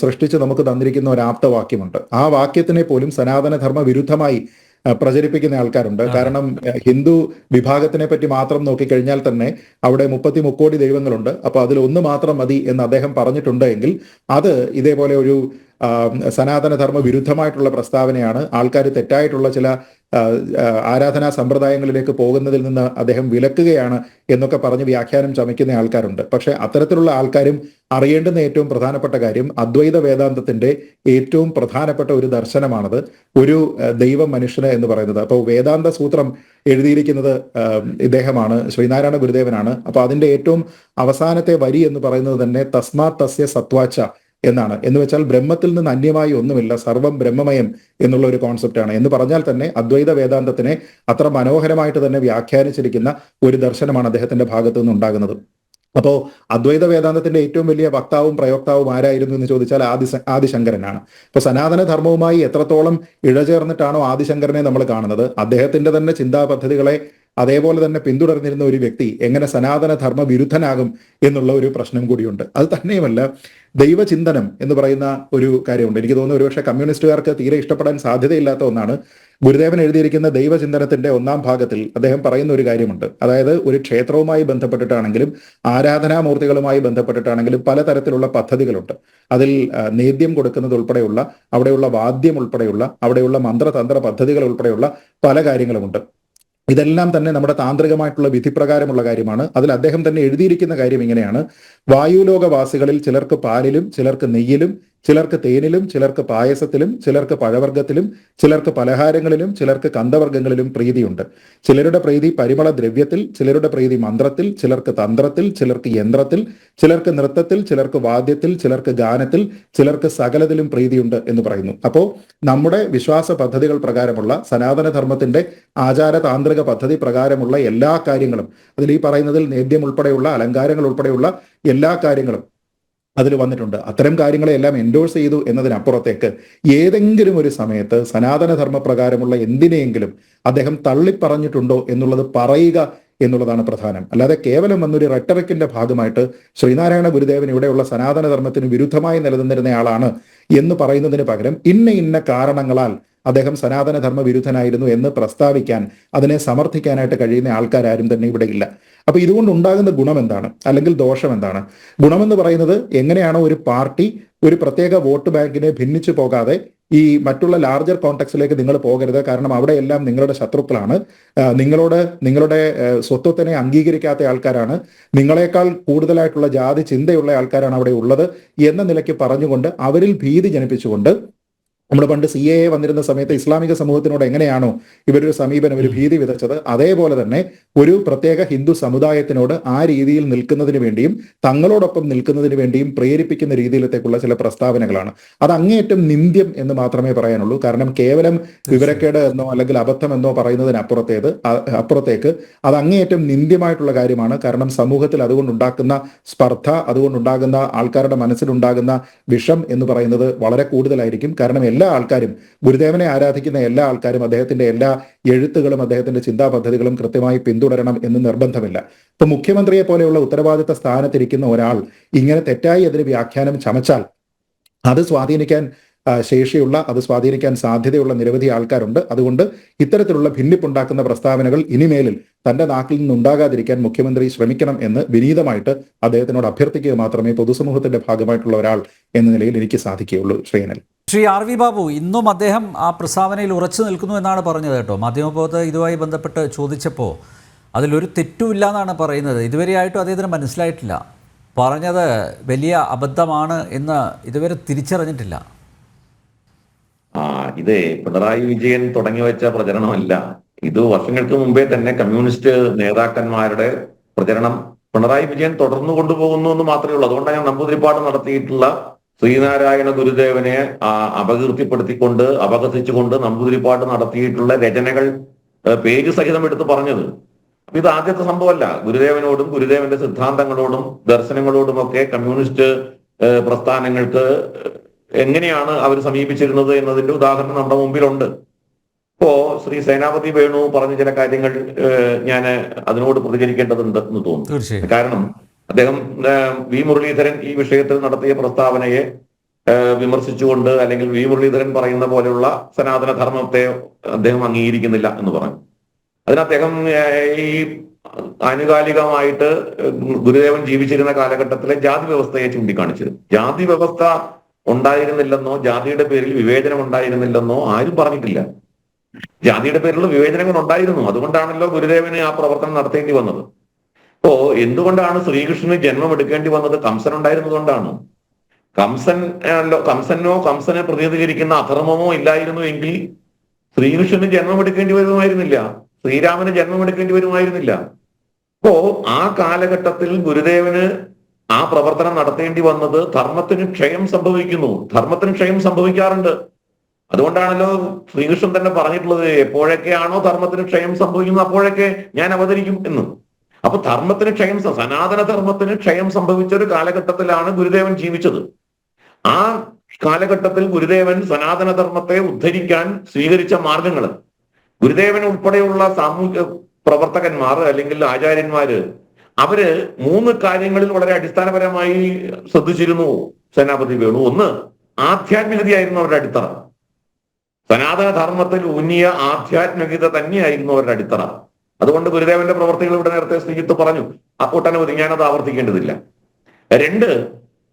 സൃഷ്ടിച്ച് നമുക്ക് തന്നിരിക്കുന്ന ഒരു ആപ്തവാക്യമുണ്ട്. ആ വാക്യത്തിനെ പോലും സനാതനധർമ്മ വിരുദ്ധമായി പ്രചരിപ്പിക്കുന്ന ആൾക്കാരുണ്ട്. കാരണം ഹിന്ദു വിഭാഗത്തിനെ പറ്റി മാത്രം നോക്കിക്കഴിഞ്ഞാൽ തന്നെ അവിടെ 33 കോടി ദൈവങ്ങളുണ്ട്. അപ്പൊ അതിൽ ഒന്ന് മാത്രം മതി എന്ന് അദ്ദേഹം പറഞ്ഞിട്ടുണ്ട് എങ്കിൽ അത് ഇതേപോലെ ഒരു സനാതനധർമ്മ വിരുദ്ധമായിട്ടുള്ള പ്രസ്താവനയാണ്. ആൾക്കാർ തെറ്റായിട്ടുള്ള ചില ആരാധനാ സമ്പ്രദായങ്ങളിലേക്ക് പോകുന്നതിൽ നിന്ന് അദ്ദേഹം വിലക്കുകയാണ് എന്നൊക്കെ പറഞ്ഞ് വ്യാഖ്യാനം ചമയ്ക്കുന്ന ആൾക്കാരുണ്ട്. പക്ഷെ അത്തരത്തിലുള്ള ആൾക്കാരും അറിയേണ്ടുന്ന ഏറ്റവും പ്രധാനപ്പെട്ട കാര്യം അദ്വൈത വേദാന്തത്തിന്റെ ഏറ്റവും പ്രധാനപ്പെട്ട ഒരു ദർശനമാണത്, ഒരു ദൈവം മനുഷ്യന് എന്ന് പറയുന്നത്. അപ്പോൾ വേദാന്ത സൂത്രം എഴുതിയിരിക്കുന്നത് ഇദ്ദേഹമാണ്, ശ്രീനാരായണ ഗുരുദേവനാണ്. അപ്പൊ അതിന്റെ ഏറ്റവും അവസാനത്തെ വരി എന്ന് പറയുന്നത് തന്നെ തസ്മാത് തസ്യ സത്വാച്ച എന്നാണ്. എന്ന് വെച്ചാൽ ബ്രഹ്മത്തിൽ നിന്ന് അന്യമായി ഒന്നുമില്ല, സർവം ബ്രഹ്മമയം എന്നുള്ള ഒരു കോൺസെപ്റ്റാണ്. എന്ന് പറഞ്ഞാൽ തന്നെ അദ്വൈത വേദാന്തത്തിനെ അത്ര മനോഹരമായിട്ട് തന്നെ വ്യാഖ്യാനിച്ചിരിക്കുന്ന ഒരു ദർശനമാണ് അദ്ദേഹത്തിന്റെ ഭാഗത്തു നിന്നുണ്ടാകുന്നത്. അപ്പോ അദ്വൈത വേദാന്തത്തിന്റെ ഏറ്റവും വലിയ വക്താവും പ്രയോക്താവും ആരായിരുന്നു എന്ന് ചോദിച്ചാൽ ആദിശങ്കരനാണ്. ഇപ്പൊ സനാതന ധർമ്മവുമായി എത്രത്തോളം ഇഴചേർന്നിട്ടാണോ ആദിശങ്കരനെ നമ്മൾ കാണുന്നത്, അദ്ദേഹത്തിന്റെ തന്നെ ചിന്താ പദ്ധതികളെ അതേപോലെ തന്നെ പിന്തുടർന്നിരുന്ന ഒരു വ്യക്തി എങ്ങനെ സനാതന ധർമ്മ വിരുദ്ധനാകും എന്നുള്ള ഒരു പ്രശ്നം കൂടിയുണ്ട്. അത് തന്നെയുമല്ല, ദൈവചിന്തനം എന്ന് പറയുന്ന ഒരു കാര്യമുണ്ട്. എനിക്ക് തോന്നുന്നു ഒരുപക്ഷെ കമ്മ്യൂണിസ്റ്റുകാർക്ക് തീരെ ഇഷ്ടപ്പെടാൻ സാധ്യതയില്ലാത്ത ഒന്നാണ്. ഗുരുദേവൻ എഴുതിയിരിക്കുന്ന ദൈവചിന്തനത്തിന്റെ 1-ാം ഭാഗത്തിൽ അദ്ദേഹം പറയുന്ന ഒരു കാര്യമുണ്ട്. അതായത് ഒരു ക്ഷേത്രവുമായി ബന്ധപ്പെട്ടിട്ടാണെങ്കിലും ആരാധനാമൂർത്തികളുമായി ബന്ധപ്പെട്ടിട്ടാണെങ്കിലും പലതരത്തിലുള്ള പദ്ധതികളുണ്ട്. അതിൽ നേദ്യം കൊടുക്കുന്നത് ഉൾപ്പെടെയുള്ള, അവിടെയുള്ള വാദ്യം ഉൾപ്പെടെയുള്ള, അവിടെയുള്ള മന്ത്രതന്ത്ര പദ്ധതികൾ ഉൾപ്പെടെയുള്ള പല കാര്യങ്ങളുമുണ്ട്. ഇതെല്ലാം തന്നെ നമ്മുടെ താന്ത്രികമായിട്ടുള്ള വിധിപ്രകാരമുള്ള കാര്യമാണ്. അതിൽ അദ്ദേഹം തന്നെ എഴുതിയിരിക്കുന്ന കാര്യം ഇങ്ങനെയാണ്: വായുലോകവാസികളിൽ ചിലർക്ക് പാലിലും ചിലർക്ക് നെയ്യിലും ചിലർക്ക് തേനിലും ചിലർക്ക് പായസത്തിലും ചിലർക്ക് പഴവർഗ്ഗത്തിലും ചിലർക്ക് പലഹാരങ്ങളിലും ചിലർക്ക് കന്ദവർഗ്ഗങ്ങളിലും പ്രീതിയുണ്ട്. ചിലരുടെ പ്രീതി പരിമള ദ്രവ്യത്തിൽ, ചിലരുടെ പ്രീതി മന്ത്രത്തിൽ, ചിലർക്ക് തന്ത്രത്തിൽ, ചിലർക്ക് യന്ത്രത്തിൽ, ചിലർക്ക് നൃത്തത്തിൽ, ചിലർക്ക് വാദ്യത്തിൽ, ചിലർക്ക് ഗാനത്തിൽ, ചിലർക്ക് സകലത്തിലും പ്രീതിയുണ്ട് എന്ന് പറയുന്നു. അപ്പോൾ നമ്മുടെ വിശ്വാസ പദ്ധതികൾ പ്രകാരമുള്ള സനാതനധർമ്മത്തിന്റെ ആചാര താന്ത്രിക പദ്ധതി പ്രകാരമുള്ള എല്ലാ കാര്യങ്ങളും, അതിൽ ഈ പറയുന്നതിൽ നേദ്യം ഉൾപ്പെടെയുള്ള അലങ്കാരങ്ങൾ ഉൾപ്പെടെയുള്ള എല്ലാ കാര്യങ്ങളും അതിൽ വന്നിട്ടുണ്ട്. അത്തരം കാര്യങ്ങളെല്ലാം എൻഡോഴ്സ് ചെയ്തു എന്നതിനപ്പുറത്തേക്ക് ഏതെങ്കിലും ഒരു സമയത്ത് സനാതനധർമ്മ പ്രകാരമുള്ള എന്തിനെയെങ്കിലും അദ്ദേഹം തള്ളിപ്പറഞ്ഞിട്ടുണ്ടോ എന്നുള്ളത് പറയുക എന്നുള്ളതാണ് പ്രധാനം. അല്ലാതെ കേവലം വന്നൊരു റെട്ടറിക്കിന്റെ ഭാഗമായിട്ട് ശ്രീനാരായണ ഗുരുദേവൻ ഇവിടെയുള്ള സനാതനധർമ്മത്തിന് വിരുദ്ധമായി നിലനിന്നിരുന്നയാളാണ് എന്ന് പറയുന്നതിന് പകരം ഇന്ന കാരണങ്ങളാൽ അദ്ദേഹം സനാതനധർമ്മ വിരുദ്ധനായിരുന്നു എന്ന് പ്രസ്താവിക്കാൻ, അതിനെ സമർത്ഥിക്കാനായിട്ട് കഴിയുന്ന ആൾക്കാരും തന്നെ ഇവിടെ ഇല്ല. അപ്പൊ ഇതുകൊണ്ട് ഉണ്ടാകുന്ന ഗുണം എന്താണ്, അല്ലെങ്കിൽ ദോഷം എന്താണ്? ഗുണമെന്ന് പറയുന്നത്, എങ്ങനെയാണോ ഒരു പാർട്ടി ഒരു പ്രത്യേക വോട്ട് ബാങ്കിനെ ഭിന്നിച്ചു പോകാതെ ഈ മറ്റുള്ള ലാർജർ കോണ്ടെക്സിലേക്ക് നിങ്ങൾ പോകരുത്, കാരണം അവിടെയെല്ലാം നിങ്ങളുടെ ശത്രുക്കളാണ്, നിങ്ങളുടെ സ്വത്വത്തിനെ അംഗീകരിക്കാത്ത ആൾക്കാരാണ്, നിങ്ങളെക്കാൾ കൂടുതലായിട്ടുള്ള ജാതി ചിന്തയുള്ള ആൾക്കാരാണ് അവിടെ ഉള്ളത് എന്ന നിലയ്ക്ക് പറഞ്ഞുകൊണ്ട് അവരിൽ ഭീതി ജനിപ്പിച്ചുകൊണ്ട് നമ്മൾ പണ്ട് CAA വന്നിരുന്ന സമയത്ത് ഇസ്ലാമിക സമൂഹത്തിനോട് എങ്ങനെയാണോ ഇവരൊരു സമീപനം, ഒരു ഭീതി വിതച്ചത്, അതേപോലെ തന്നെ ഒരു പ്രത്യേക ഹിന്ദു സമുദായത്തിനോട് ആ രീതിയിൽ നിൽക്കുന്നതിന് വേണ്ടിയും തങ്ങളോടൊപ്പം നിൽക്കുന്നതിന് വേണ്ടിയും പ്രേരിപ്പിക്കുന്ന രീതിയിലത്തേക്കുള്ള ചില പ്രസ്താവനകളാണ്. അത് അങ്ങേയറ്റം നിന്ദ്യം എന്ന് മാത്രമേ പറയാനുള്ളൂ. കാരണം കേവലം വിവരക്കേട് എന്നോ അല്ലെങ്കിൽ അബദ്ധം എന്നോ അപ്പുറത്തേക്ക് അത് അങ്ങേയറ്റം നിന്ദ്യമായിട്ടുള്ള കാര്യമാണ്. കാരണം സമൂഹത്തിൽ അതുകൊണ്ടുണ്ടാക്കുന്ന സ്പർദ്ധ, അതുകൊണ്ടുണ്ടാകുന്ന ആൾക്കാരുടെ മനസ്സിലുണ്ടാകുന്ന വിഷം എന്ന് പറയുന്നത് വളരെ കൂടുതലായിരിക്കും. കാരണം എല്ലാ ആൾക്കാരും, ഗുരുദേവനെ ആരാധിക്കുന്ന എല്ലാ ആൾക്കാരും അദ്ദേഹത്തിന്റെ എല്ലാ എഴുത്തുകളും അദ്ദേഹത്തിന്റെ ചിന്താ പദ്ധതികളും കൃത്യമായി പിന്തുടരണം എന്ന് നിർബന്ധമില്ല. ഇപ്പൊ മുഖ്യമന്ത്രിയെ പോലെയുള്ള ഉത്തരവാദിത്ത സ്ഥാനത്തിരിക്കുന്ന ഒരാൾ ഇങ്ങനെ തെറ്റായി അതിന് വ്യാഖ്യാനം ചമച്ചാൽ അത് സ്വാധീനിക്കാൻ അത് സ്വാധീനിക്കാൻ സാധ്യതയുള്ള നിരവധി ആൾക്കാരുണ്ട്. അതുകൊണ്ട് ഇത്തരത്തിലുള്ള ഭിന്നിപ്പുണ്ടാക്കുന്ന പ്രസ്താവനകൾ ഇനിമേലിൽ തന്റെ നാട്ടിൽ നിന്നുണ്ടാകാതിരിക്കാൻ മുഖ്യമന്ത്രി ശ്രമിക്കണം എന്ന് വിനീതമായിട്ട് അദ്ദേഹത്തിനോട് അഭ്യർത്ഥിക്കുക മാത്രമേ പൊതുസമൂഹത്തിന്റെ ഭാഗമായിട്ടുള്ള ഒരാൾ എന്ന നിലയിൽ എനിക്ക് സാധിക്കുകയുള്ളൂ. ശ്രീ RV ബാബു, ഇന്നും അദ്ദേഹം ആ പ്രസ്താവനയിൽ ഉറച്ചു നിൽക്കുന്നു എന്നാണ് പറഞ്ഞത് കേട്ടോ. മാധ്യമപ്രവർത്തകർ ഇതുമായി ബന്ധപ്പെട്ട് ചോദിച്ചപ്പോൾ അതിലൊരു തെറ്റുമില്ല എന്നാണ് പറയുന്നത്. ഇതുവരെയായിട്ടും അദ്ദേഹത്തിന് മനസ്സിലായിട്ടില്ല, പറഞ്ഞത് വലിയ അബദ്ധമാണ് എന്ന് ഇതുവരെ തിരിച്ചറിഞ്ഞിട്ടില്ല. ഇത് പിണറായി വിജയൻ തുടങ്ങി വെച്ച പ്രചരണമല്ല. ഇത് വർഷങ്ങൾക്ക് മുമ്പേ തന്നെ കമ്മ്യൂണിസ്റ്റ് നേതാക്കന്മാരുടെ പ്രചരണം പിണറായി വിജയൻ തുടർന്നു കൊണ്ടുപോകുന്നു എന്ന് മാത്രമേ ഉള്ളൂ. അതുകൊണ്ടാണ് ഞാൻ നമ്പൂതിരിപ്പാട് നടത്തിയിട്ടുള്ള ശ്രീനാരായണ ഗുരുദേവനെ അപകീർത്തിപ്പെടുത്തിക്കൊണ്ട് അപഹസിച്ചുകൊണ്ട് നമ്പൂതിരിപ്പാട് നടത്തിയിട്ടുള്ള രചനകൾ പേര് സഹിതം എടുത്ത് പറഞ്ഞത്. അപ്പൊ ഇത് ആദ്യത്തെ സംഭവമല്ല. ഗുരുദേവനോടും ഗുരുദേവന്റെ സിദ്ധാന്തങ്ങളോടും ദർശനങ്ങളോടുമൊക്കെ കമ്മ്യൂണിസ്റ്റ് പ്രസ്ഥാനങ്ങൾക്ക് എങ്ങനെയാണ് അവർ സമീപിച്ചിരുന്നത് എന്നതിന്റെ ഉദാഹരണം നമ്മുടെ മുമ്പിലുണ്ട്. ഇപ്പോ ശ്രീ സേനാപതി വേണു പറഞ്ഞ ചില കാര്യങ്ങൾ ഞാൻ അതിനോട് പ്രതികരിക്കേണ്ടതുണ്ട് എന്ന് തോന്നുന്നു. കാരണം അദ്ദേഹം വി മുരളീധരൻ ഈ വിഷയത്തിൽ നടത്തിയ പ്രസ്താവനയെ വിമർശിച്ചുകൊണ്ട്, അല്ലെങ്കിൽ വി മുരളീധരൻ പറയുന്ന പോലെയുള്ള സനാതന ധർമ്മത്തെ അദ്ദേഹം അംഗീകരിക്കുന്നില്ല എന്ന് പറഞ്ഞു. അതിന് അദ്ദേഹം ഈ ആനുകാലികമായിട്ട് ഗുരുദേവൻ ജീവിച്ചിരുന്ന കാലഘട്ടത്തിലെ ജാതി വ്യവസ്ഥയെ ചൂണ്ടിക്കാണിച്ചത്. ജാതി വ്യവസ്ഥ ഉണ്ടായിരുന്നില്ലെന്നോ ജാതിയുടെ പേരിൽ വിവേചനം ഉണ്ടായിരുന്നില്ലെന്നോ ആരും പറഞ്ഞിട്ടില്ല. ജാതിയുടെ പേരിലുള്ള വിവേചനങ്ങൾ ഉണ്ടായിരുന്നു. അതുകൊണ്ടാണല്ലോ ഗുരുദേവന് ആ പ്രവർത്തനം നടത്തേണ്ടി വന്നത്. അപ്പോ എന്തുകൊണ്ടാണ് ശ്രീകൃഷ്ണന് ജന്മം എടുക്കേണ്ടി വന്നത്? കംസൻ ഉണ്ടായിരുന്നതുകൊണ്ടാണ്. കംസനെ പ്രതിനിധീകരിക്കുന്ന അധർമ്മമോ ഇല്ലായിരുന്നു എങ്കിൽ ശ്രീകൃഷ്ണന് ജന്മം എടുക്കേണ്ടി വരുമായിരുന്നില്ല, ശ്രീരാമന് ജന്മം എടുക്കേണ്ടി വരുമായിരുന്നില്ല. അപ്പോ ആ കാലഘട്ടത്തിൽ ഗുരുദേവന് ആ പ്രവർത്തനം നടത്തേണ്ടി വന്നത് ധർമ്മത്തിന് ക്ഷയം സംഭവിക്കുന്നു. ധർമ്മത്തിന് ക്ഷയം സംഭവിക്കാറുണ്ട്. അതുകൊണ്ടാണല്ലോ ശ്രീകൃഷ്ണൻ തന്നെ പറഞ്ഞിട്ടുള്ളത്, എപ്പോഴൊക്കെയാണോ ധർമ്മത്തിന് ക്ഷയം സംഭവിക്കുന്നത് അപ്പോഴൊക്കെ ഞാൻ അവതരിക്കും എന്ന്. അപ്പൊ ധർമ്മത്തിന് ക്ഷയം, സനാതന ധർമ്മത്തിന് ക്ഷയം സംഭവിച്ച ഒരു കാലഘട്ടത്തിലാണ് ഗുരുദേവൻ ജീവിച്ചത്. ആ കാലഘട്ടത്തിൽ ഗുരുദേവൻ സനാതന ധർമ്മത്തെ ഉദ്ധരിക്കാൻ സ്വീകരിച്ച മാർഗങ്ങൾ, ഗുരുദേവൻ ഉൾപ്പെടെയുള്ള സാമൂഹിക പ്രവർത്തകന്മാർ അല്ലെങ്കിൽ ആചാര്യന്മാര് അവര് 3 കാര്യങ്ങളിൽ വളരെ അടിസ്ഥാനപരമായി ശ്രദ്ധിച്ചിരുന്നു സേനാപതി വേണു. ഒന്ന്, ആധ്യാത്മികതയായിരുന്നു അവരുടെ അടിത്തറ. സനാതന ധർമ്മത്തിൽ ഊന്നിയ ആധ്യാത്മികത തന്നെയായിരുന്നു അവരുടെ അടിത്തറ. അതുകൊണ്ട് ഗുരുദേവന്റെ പ്രവർത്തികൾ ഇവിടെ നേരത്തെ ശ്രീജിത്ത് പറഞ്ഞു, ഒട്ടനവധി, ഞാനത് ആവർത്തിക്കേണ്ടതില്ല. 2,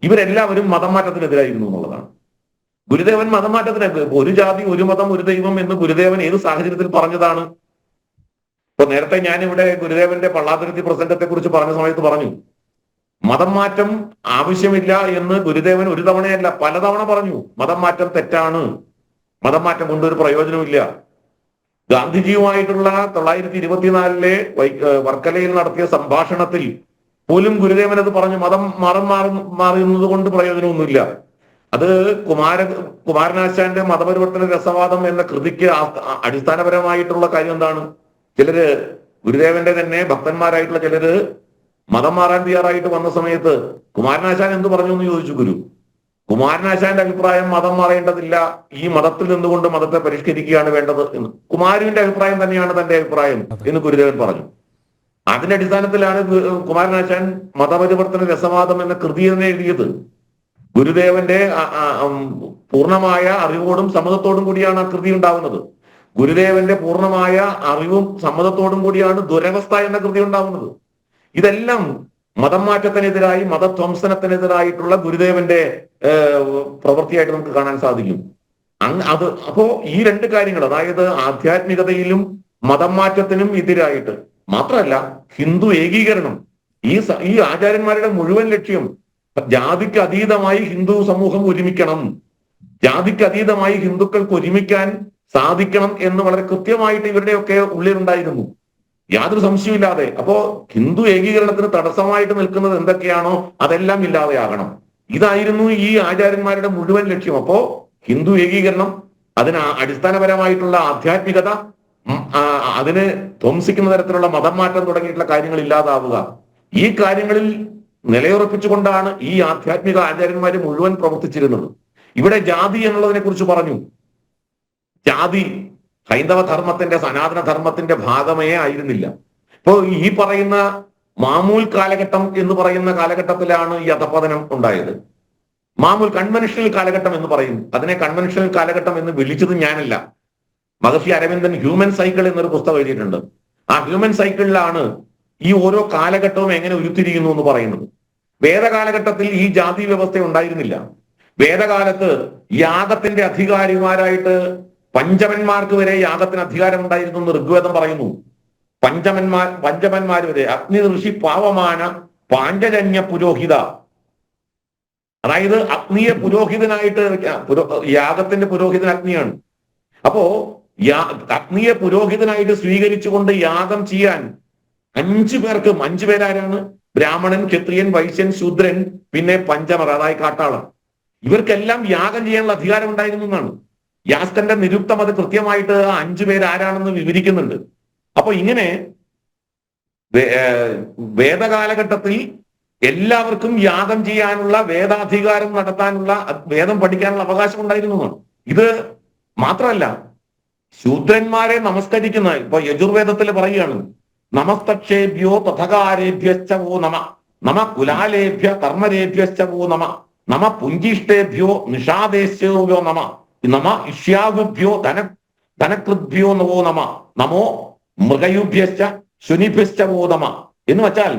ഇവരെല്ലാവരും മതം മാറ്റത്തിനെതിരായിരുന്നു എന്നുള്ളതാണ്. ഗുരുദേവൻ മതം മാറ്റത്തിനെതിരെ, ഒരു ജാതി ഒരു മതം ഒരു ദൈവം എന്ന് ഗുരുദേവൻ ഏത് സാഹചര്യത്തിൽ പറഞ്ഞതാണ്? ഇപ്പൊ നേരത്തെ ഞാനിവിടെ ഗുരുദേവന്റെ പള്ളാതുരുത്തി പ്രസംഗത്തെ കുറിച്ച് പറഞ്ഞ സമയത്ത് പറഞ്ഞു, മതം മാറ്റം ആവശ്യമില്ല എന്ന് ഗുരുദേവൻ ഒരു തവണയല്ല പലതവണ പറഞ്ഞു. മതം മാറ്റം തെറ്റാണ്, മതം മാറ്റം കൊണ്ടൊരു പ്രയോജനമില്ല. ഗാന്ധിജിയുമായിട്ടുള്ള 1924 വർക്കലയിൽ നടത്തിയ സംഭാഷണത്തിൽ പോലും ഗുരുദേവൻ അത് പറഞ്ഞു, മതം മാറുന്നത് കൊണ്ട് പ്രയോജനമൊന്നുമില്ല. അത് കുമാരനാശാന്റെ മതപരിവർത്തന രസവാദം എന്ന കൃതിക്ക് അടിസ്ഥാനപരമായിട്ടുള്ള കാര്യം എന്താണ്? ചിലര് ഗുരുദേവന്റെ തന്നെ ഭക്തന്മാരായിട്ടുള്ള ചിലര് മതം മാറാൻ തയ്യാറായിട്ട് വന്ന സമയത്ത് കുമാരനാശാൻ എന്ത് പറഞ്ഞു എന്ന് ചോദിച്ചു ഗുരു. കുമാരനാശാന്റെ അഭിപ്രായം മതം മാറേണ്ടതില്ല, ഈ മതത്തിൽ നിന്നുകൊണ്ട് മതത്തെ പരിഷ്കരിക്കുകയാണ് വേണ്ടത് എന്ന്. കുമാരന്റെ അഭിപ്രായം തന്നെയാണ് തന്റെ അഭിപ്രായം എന്ന് ഗുരുദേവൻ പറഞ്ഞു. അതിന്റെ അടിസ്ഥാനത്തിലാണ് കുമാരനാശാൻ മതപരിവർത്തന രസവാദം എന്ന കൃതി തന്നെ എഴുതിയത്. ഗുരുദേവന്റെ പൂർണ്ണമായ അറിവോടും സമ്മതത്തോടും കൂടിയാണ് ആ കൃതി ഉണ്ടാവുന്നത്. ഗുരുദേവന്റെ പൂർണ്ണമായ അറിവും സമ്മതത്തോടും കൂടിയാണ് ദുരവസ്ഥ എന്ന കൃതി ഉണ്ടാവുന്നത്. ഇതെല്ലാം മതം മാറ്റത്തിനെതിരായി, മതധ്വംസനത്തിനെതിരായിട്ടുള്ള ഗുരുദേവന്റെ പ്രവൃത്തിയായിട്ട് നമുക്ക് കാണാൻ സാധിക്കും. അപ്പോ ഈ 2 കാര്യങ്ങൾ, അതായത് ആധ്യാത്മികതയിലും മതം മാറ്റത്തിനും എതിരായിട്ട് മാത്രമല്ല, ഹിന്ദു ഏകീകരണം, ഈ ആചാര്യന്മാരുടെ മുഴുവൻ ലക്ഷ്യം ജാതിക്ക് അതീതമായി ഹിന്ദു സമൂഹം ഒരുമിക്കണം, ജാതിക്ക് അതീതമായി ഹിന്ദുക്കൾക്ക് ഒരുമിക്കാൻ സാധിക്കണം എന്ന് വളരെ കൃത്യമായിട്ട് ഇവരുടെയൊക്കെ ഉള്ളിലുണ്ടായിരുന്നു, യാതൊരു സംശയമില്ലാതെ. അപ്പോ ഹിന്ദു ഏകീകരണത്തിന് തടസ്സമായിട്ട് നിൽക്കുന്നത് എന്തൊക്കെയാണോ അതെല്ലാം ഇല്ലാതെയാകണം. ഇതായിരുന്നു ഈ ആചാര്യന്മാരുടെ മുഴുവൻ ലക്ഷ്യം. അപ്പോ ഹിന്ദു ഏകീകരണം, അതിന് അടിസ്ഥാനപരമായിട്ടുള്ള ആധ്യാത്മികത, അതിന് ധ്വംസിക്കുന്ന തരത്തിലുള്ള മതം മാറ്റം തുടങ്ങിയിട്ടുള്ള കാര്യങ്ങൾ ഇല്ലാതാവുക, ഈ കാര്യങ്ങളിൽ നിലയുറപ്പിച്ചുകൊണ്ടാണ് ഈ ആധ്യാത്മിക ആചാര്യന്മാര് മുഴുവൻ പ്രവർത്തിച്ചിരുന്നത്. ഇവിടെ ജാതി എന്നുള്ളതിനെ കുറിച്ച് പറഞ്ഞു. ജാതി ഹൈന്ദവ ധർമ്മത്തിന്റെ, സനാതന ധർമ്മത്തിന്റെ ഭാഗമേ ആയിരുന്നില്ല. ഇപ്പോ ഈ പറയുന്ന മാമൂൽ കാലഘട്ടം എന്ന് പറയുന്ന കാലഘട്ടത്തിലാണ് ഈ അധപതനം ഉണ്ടായത്. മാമൂൽ കൺവെൻഷണൽ കാലഘട്ടം എന്ന് പറയും. അതിനെ കൺവെൻഷണൽ കാലഘട്ടം എന്ന് വിളിച്ചത് ഞാനല്ല. മഹർഷി അരവിന്ദൻ ഹ്യൂമൻ സൈക്കിൾ എന്നൊരു പുസ്തകം എഴുതിയിട്ടുണ്ട്. ആ ഹ്യൂമൻ സൈക്കിളിലാണ് ഈ ഓരോ കാലഘട്ടവും എങ്ങനെ ഉരുത്തിരിയുന്നു എന്ന് പറയുന്നത്. വേദകാലഘട്ടത്തിൽ ഈ ജാതി വ്യവസ്ഥ ഉണ്ടായിരുന്നില്ല. വേദകാലത്ത് യാഗത്തിന്റെ അധികാരിമാരായിട്ട് പഞ്ചമന്മാർക്ക് വരെ യാഗത്തിന് അധികാരം ഉണ്ടായിരുന്നു എന്ന് ഋഗ്വേദം പറയുന്നു. പഞ്ചമന്മാർ വരെ. അഗ്നി ഋഷി പാവമാന പാഞ്ചജന്യ പുരോഹിത, അതായത് അഗ്നിയെ പുരോഹിതനായിട്ട്, യാഗത്തിന്റെ പുരോഹിതൻ അഗ്നിയാണ്. അപ്പോ അഗ്നിയെ പുരോഹിതനായിട്ട് സ്വീകരിച്ചുകൊണ്ട് യാഗം ചെയ്യാൻ 5 പേർക്കും, 5 പേരാരാണ്? ബ്രാഹ്മണൻ, ക്ഷത്രിയൻ, വൈശ്യൻ, ശൂദ്രൻ, പിന്നെ പഞ്ചമർ, അതായത് കാട്ടാളൻ. ഇവർക്കെല്ലാം യാഗം ചെയ്യാനുള്ള അധികാരം ഉണ്ടായിരുന്നു എന്നാണ് യാസ്കന്റെ നിരുക്തം. അത് കൃത്യമായിട്ട് ആ 5 പേര് ആരാണെന്ന് വിവരിക്കുന്നുണ്ട്. അപ്പൊ ഇങ്ങനെ വേദകാലഘട്ടത്തിൽ എല്ലാവർക്കും യാഗം ചെയ്യാനുള്ള, വേദാധികാരം നടത്താനുള്ള, വേദം പഠിക്കാനുള്ള അവകാശം ഉണ്ടായിരുന്നു എന്നാണ്. ഇത് മാത്രമല്ല, ശൂദ്രന്മാരെ നമസ്കരിക്കുന്ന, ഇപ്പൊ യജുർവേദത്തിൽ പറയുകയാണ്, നമസ്തക്ഷേഭ്യോ തഥകാരേഭ്യോ നമ, നമ കുലാലേഭ്യ കർമ്മരേഭ്യോ നമ, നമ പുഞ്ചിഷ്ടേഭ്യോ നിഷാദേശ്യോ നമ, നമ ഇഷ്യാഗുഭ്യോ ധനകൃദ്ഭ്യോ നവോ നമ, നമോ മൃഗയുഭ്യശ്ച ശുനിഭ്യശ്ചവോ നമ. എന്ന് വെച്ചാൽ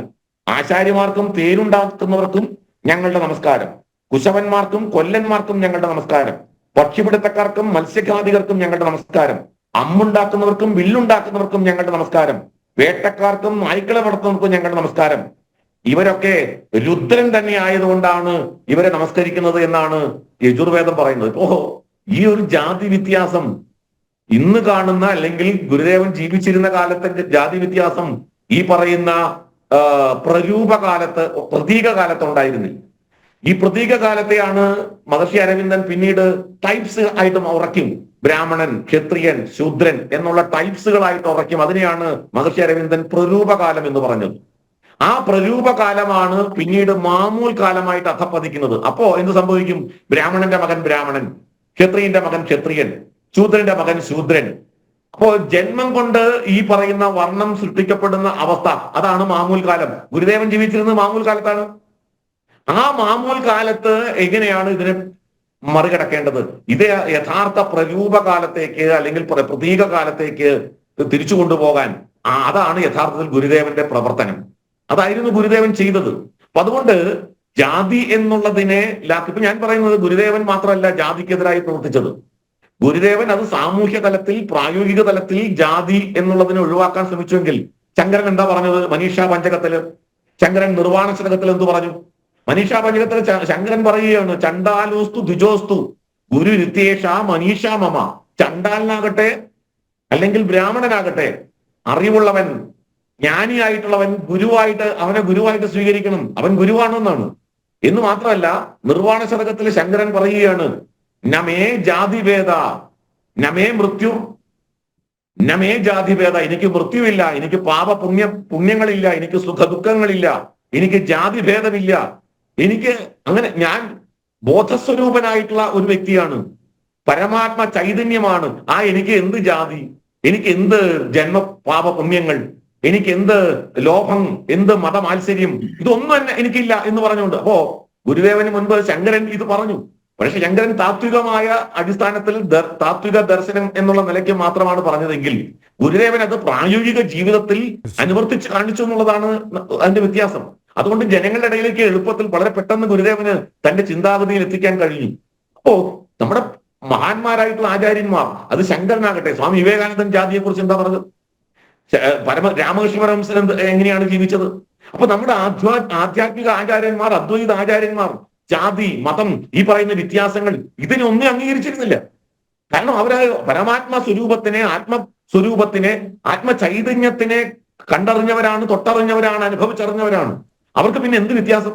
ആചാര്യമാർക്കും തേരുണ്ടാക്കുന്നവർക്കും ഞങ്ങളുടെ നമസ്കാരം, കുശവന്മാർക്കും കൊല്ലന്മാർക്കും ഞങ്ങളുടെ നമസ്കാരം, പക്ഷിപിടുത്തക്കാർക്കും മത്സ്യഘാതികർക്കും ഞങ്ങളുടെ നമസ്കാരം, അമ്മുണ്ടാക്കുന്നവർക്കും വില്ലുണ്ടാക്കുന്നവർക്കും ഞങ്ങളുടെ നമസ്കാരം, വേട്ടക്കാർക്കും നായ്ക്കളെ വളർത്തുന്നവർക്കും ഞങ്ങളുടെ നമസ്കാരം. ഇവരൊക്കെ രുദ്രൻ തന്നെ ആയതുകൊണ്ടാണ് ഇവരെ നമസ്കരിക്കുന്നത് എന്നാണ് യജുർവേദം പറയുന്നത്. ഇപ്പോ ഈ ഒരു ജാതി വ്യത്യാസം ഇന്ന് കാണുന്ന, അല്ലെങ്കിൽ ഗുരുദേവൻ ജീവിച്ചിരുന്ന കാലത്തെ ജാതി വ്യത്യാസം ഈ പറയുന്ന പ്രരൂപകാലത്ത്, പ്രതീക കാലത്ത് ഉണ്ടായിരുന്നില്ല. ഈ പ്രതീക കാലത്തെയാണ് മഹർഷി അരവിന്ദൻ പിന്നീട് ടൈപ്സ് ആയിട്ട് ഉറക്കും. ബ്രാഹ്മണൻ, ക്ഷത്രിയൻ, ശൂദ്രൻ എന്നുള്ള ടൈപ്സുകളായിട്ട് ഉറക്കും. അതിനെയാണ് മഹർഷി അരവിന്ദൻ പ്രരൂപകാലം എന്ന് പറഞ്ഞത്. ആ പ്രരൂപകാലമാണ് പിന്നീട് മാമൂൽ കാലമായിട്ട് അധപ്പതിക്കുന്നത്. അപ്പോ എന്ത് സംഭവിക്കും? ബ്രാഹ്മണന്റെ മകൻ ബ്രാഹ്മണൻ, ക്ഷത്രിയന്റെ മകൻ ക്ഷത്രിയൻ, ശൂദ്രന്റെ മകൻ ശൂദ്രൻ. അപ്പോ ജന്മം കൊണ്ട് ഈ പറയുന്ന വർണ്ണം സൃഷ്ടിക്കപ്പെടുന്ന അവസ്ഥ, അതാണ് മാമൂൽ കാലം. ഗുരുദേവൻ ജീവിച്ചിരുന്നത് മാമൂൽ കാലത്താണ്. ആ മാമൂൽ കാലത്ത് എങ്ങനെയാണ് ഇതിനെ മറികടക്കേണ്ടത്? ഇത് യഥാർത്ഥ പ്രരൂപകാലത്തേക്ക്, അല്ലെങ്കിൽ പ്രതീക കാലത്തേക്ക് തിരിച്ചു കൊണ്ടുപോകാൻ, അതാണ് യഥാർത്ഥത്തിൽ ഗുരുദേവന്റെ പ്രവർത്തനം. അതായിരുന്നു ഗുരുദേവൻ ചെയ്തത്. അപ്പൊ അതുകൊണ്ട് ജാതി എന്നുള്ളതിനെ ഇപ്പൊ ഞാൻ പറയുന്നത് ഗുരുദേവൻ മാത്രമല്ല ജാതിക്കെതിരായി പ്രവർത്തിച്ചത്. ഗുരുദേവൻ അത് സാമൂഹ്യ തലത്തിൽ, പ്രായോഗിക തലത്തിൽ ജാതി എന്നുള്ളതിനെ ഒഴിവാക്കാൻ ശ്രമിച്ചുവെങ്കിൽ, ശങ്കരൻ എന്താ പറഞ്ഞത്? മനീഷാ പഞ്ചകത്തില് ശങ്കരൻ നിർവാണ ശതകത്തിൽ എന്ത് പറഞ്ഞു? മനീഷാ പഞ്ചകത്തിൽ ശങ്കരൻ പറയുകയാണ്, ചണ്ടാലോസ്തു ദ്വിജോസ്തു ഗുരു രിത്യേഷ മനീഷാ മമ. ചണ്ടാലനാകട്ടെ അല്ലെങ്കിൽ ബ്രാഹ്മണനാകട്ടെ, അറിവുള്ളവൻ, ജ്ഞാനിയായിട്ടുള്ളവൻ അവനെ ഗുരുവായിട്ട് സ്വീകരിക്കണം, അവൻ ഗുരുവാണെന്നാണ്. എന്ന് മാത്രമല്ല, നിർവാണ ശതകത്തിൽ ശങ്കരൻ പറയുകയാണ്, നമേ ജാതിഭേദ നമേ മൃത്യു നമേ ജാതിഭേദ. എനിക്ക് മൃത്യുവില്ല, എനിക്ക് പുണ്യങ്ങളില്ല, എനിക്ക് സുഖദുഃഖങ്ങളില്ല, എനിക്ക് ജാതിഭേദമില്ല, എനിക്ക് അങ്ങനെ, ഞാൻ ബോധസ്വരൂപനായിട്ടുള്ള ഒരു വ്യക്തിയാണ്, പരമാത്മ ചൈതന്യമാണ്. എനിക്ക് എന്ത് ജാതി, എനിക്ക് എന്ത് ജന്മ പുണ്യങ്ങൾ, എനിക്ക് എന്ത് ലോഭം, എന്ത് മതമാത്സര്യം, ഇതൊന്നും തന്നെ എനിക്കില്ല എന്ന് പറഞ്ഞുകൊണ്ട്. അപ്പോ ഗുരുദേവന് മുൻപ് ശങ്കരൻ ഇത് പറഞ്ഞു. പക്ഷെ ശങ്കരൻ താത്വികമായ അടിസ്ഥാനത്തിൽ, താത്വിക ദർശനം എന്നുള്ള നിലയ്ക്ക് മാത്രമാണ് പറഞ്ഞതെങ്കിൽ, ഗുരുദേവൻ അത് പ്രായോഗിക ജീവിതത്തിൽ അനുവർത്തിച്ച് കാണിച്ചു എന്നുള്ളതാണ് അതിന്റെ വ്യത്യാസം. അതുകൊണ്ട് ജനങ്ങളുടെ ഇടയിലേക്ക് എളുപ്പത്തിൽ, വളരെ പെട്ടെന്ന് ഗുരുദേവന് തന്റെ ചിന്താഗതിയിൽ എത്തിക്കാൻ കഴിഞ്ഞു. അപ്പോ നമ്മുടെ മഹാന്മാരായിട്ടുള്ള ആചാര്യന്മാർ, അത് ശങ്കരനാകട്ടെ, സ്വാമി വിവേകാനന്ദൻ ജാതിയെ കുറിച്ച് എന്താ പറഞ്ഞത്? രാമകൃഷ്ണ പരമഹംസൻ എങ്ങനെയാണ് ജീവിച്ചത്? അപ്പൊ നമ്മുടെ ആധ്യാത്മിക ആചാര്യന്മാർ, അദ്വൈത ആചാര്യന്മാർ ജാതി, മതം, ഈ പറയുന്ന വ്യത്യാസങ്ങൾ ഇതിനൊന്നും അംഗീകരിച്ചിരുന്നില്ല. കാരണം അവര് പരമാത്മ സ്വരൂപത്തിനെ, ആത്മസ്വരൂപത്തിനെ, ആത്മചൈതന്യത്തിനെ കണ്ടറിഞ്ഞവരാണ്, തൊട്ടറിഞ്ഞവരാണ്, അനുഭവിച്ചറിഞ്ഞവരാണ്. അവർക്ക് പിന്നെ എന്ത് വ്യത്യാസം?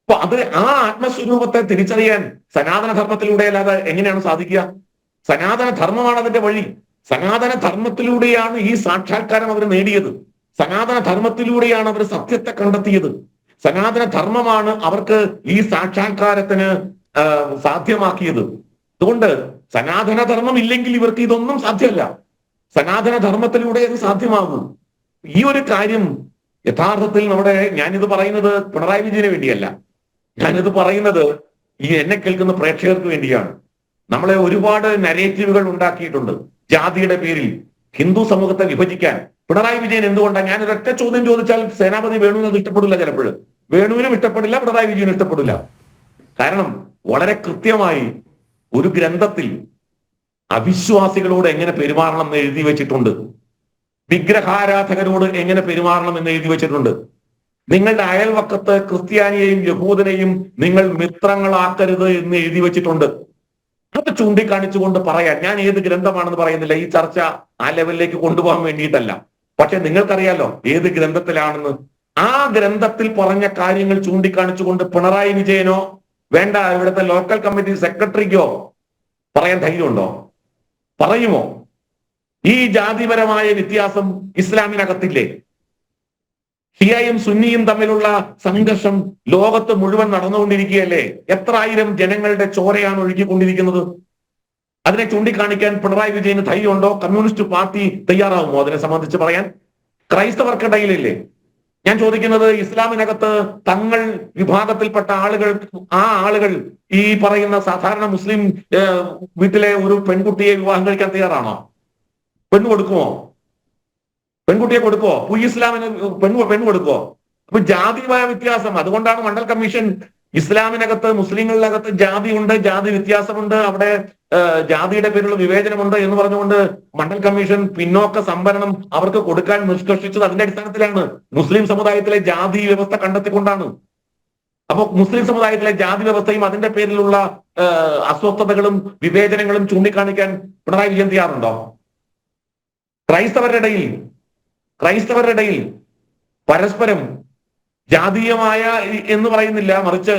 അപ്പൊ അത് ആ ആത്മസ്വരൂപത്തെ തിരിച്ചറിയാൻ സനാതന ധർമ്മത്തിലൂടെ അല്ലാതെ എങ്ങനെയാണ് സാധിക്കുക? സനാതന ധർമ്മമാണ് അതിന്റെ വഴി. സനാതന ധർമ്മത്തിലൂടെയാണ് ഈ സാക്ഷാത്കാരം അവർ നേടിയത്. സനാതന ധർമ്മത്തിലൂടെയാണ് അവർ സത്യത്തെ കണ്ടെത്തിയത്. സനാതന ധർമ്മമാണ് അവർക്ക് ഈ സാക്ഷാത്കാരത്തിന് സാധ്യമാക്കിയത്. അതുകൊണ്ട് സനാതന ധർമ്മം ഇല്ലെങ്കിൽ ഇവർക്ക് ഇതൊന്നും സാധ്യമല്ല. സനാതന ധർമ്മത്തിലൂടെ ഇത് സാധ്യമാകും. ഈ ഒരു കാര്യം യഥാർത്ഥത്തിൽ ഞാനിത് പറയുന്നത് പിണറായി വിജയന് വേണ്ടിയല്ല, ഞാനിത് പറയുന്നത് ഈ എന്നെ കേൾക്കുന്ന പ്രേക്ഷകർക്ക് വേണ്ടിയാണ്. നമ്മളെ ഒരുപാട് നരേറ്റീവുകൾ ഉണ്ടാക്കിയിട്ടുണ്ട് ജാതിയുടെ പേരിൽ ഹിന്ദു സമൂഹത്തെ വിഭജിക്കാൻ. പിണറായി വിജയൻ എന്തുകൊണ്ടാണ്? ഞാൻ ഒരൊറ്റ ചോദ്യം ചോദിച്ചാൽ സേനാപതി വേണുവിന് അത് ഇഷ്ടപ്പെടില്ല. ചിലപ്പോൾ വേണുവിനും ഇഷ്ടപ്പെടില്ല, പിണറായി വിജയനും ഇഷ്ടപ്പെടില്ല. കാരണം വളരെ കൃത്യമായി ഒരു ഗ്രന്ഥത്തിൽ അവിശ്വാസികളോട് എങ്ങനെ പെരുമാറണം എന്ന് എഴുതി വെച്ചിട്ടുണ്ട്. വിഗ്രഹാരാധകരോട് എങ്ങനെ പെരുമാറണം എന്ന് എഴുതി വെച്ചിട്ടുണ്ട്. നിങ്ങളുടെ അയൽവക്കത്ത് ക്രിസ്ത്യാനിയെയും യഹൂദനെയും നിങ്ങൾ മിത്രങ്ങളാക്കരുത് എന്ന് എഴുതി വെച്ചിട്ടുണ്ട്. അത് ചൂണ്ടിക്കാണിച്ചുകൊണ്ട് പറയാൻ ഞാൻ ഏത് ഗ്രന്ഥമാണെന്ന് പറയുന്നില്ല. ഈ ചർച്ച ആ ലെവലിലേക്ക് കൊണ്ടുപോകാൻ വേണ്ടിയിട്ടല്ല. പക്ഷെ നിങ്ങൾക്കറിയാലോ ഏത് ഗ്രന്ഥത്തിലാണെന്ന്. ആ ഗ്രന്ഥത്തിൽ പറഞ്ഞ കാര്യങ്ങൾ ചൂണ്ടിക്കാണിച്ചുകൊണ്ട് പിണറായി വിജയനോ വേണ്ട ഇവിടുത്തെ ലോക്കൽ കമ്മിറ്റി സെക്രട്ടറിക്കോ പറയാൻ ധൈര്യമുണ്ടോ? പറയുമോ? ഈ ജാതിപരമായ വ്യത്യാസം ഇസ്ലാമിനകത്തില്ലേ? ഷിയയും സുന്നിയും തമ്മിലുള്ള സംഘർഷം ലോകത്ത് മുഴുവൻ നടന്നുകൊണ്ടിരിക്കുകയല്ലേ? എത്ര ആയിരം ജനങ്ങളുടെ ചോരയാണ് ഒഴുകിക്കൊണ്ടിരിക്കുന്നത്. അതിനെ ചൂണ്ടിക്കാണിക്കാൻ പിണറായി വിജയന് ധൈര്യമുണ്ടോ? കമ്മ്യൂണിസ്റ്റ് പാർട്ടി തയ്യാറാവുമോ അതിനെ സംബന്ധിച്ച് പറയാൻ? ക്രൈസ്തവർക്കിടയിലില്ലേ? ഞാൻ ചോദിക്കുന്നത്, ഇസ്ലാമിനകത്ത് തങ്ങൾ വിഭാഗത്തിൽപ്പെട്ട ആ ആളുകൾ ഈ പറയുന്ന സാധാരണ മുസ്ലിം വീട്ടിലെ ഒരു പെൺകുട്ടിയെ വിവാഹം കഴിക്കാൻ തയ്യാറാണോ? പെണ്ണ് കൊടുക്കുമോ? പെൺകുട്ടിയെ കൊടുക്കുവോ? ഇസ്ലാമിന് പെണ്ണ് കൊടുക്കുവോ? അപ്പൊ ജാതിപര വ്യത്യാസം. അതുകൊണ്ടാണ് മണ്ഡൽ കമ്മീഷൻ ഇസ്ലാമിനകത്ത് മുസ്ലിങ്ങളിനകത്ത് ജാതിയുണ്ട്, ജാതി വ്യത്യാസമുണ്ട്, അവിടെ ജാതിയുടെ പേരിലുള്ള വിവേചനമുണ്ട് എന്ന് പറഞ്ഞുകൊണ്ട് മണ്ഡൽ കമ്മീഷൻ പിന്നോക്ക സംവരണം അവർക്ക് കൊടുക്കാൻ നിഷ്കർഷിച്ചത് അതിന്റെ അടിസ്ഥാനത്തിലാണ്. മുസ്ലിം സമുദായത്തിലെ ജാതി വ്യവസ്ഥ കണ്ടെത്തിക്കൊണ്ടാണ്. അപ്പൊ മുസ്ലിം സമുദായത്തിലെ ജാതി വ്യവസ്ഥയും അതിന്റെ പേരിലുള്ള അസ്വസ്ഥതകളും വിവേചനങ്ങളും ചൂണ്ടിക്കാണിക്കാൻ പിണറായി വിജയൻ തയ്യാറുണ്ടോ? ക്രൈസ്തവരുടെ ഇടയിൽ പരസ്പരം ജാതീയമായ എന്ന് പറയുന്നില്ല, മറിച്ച്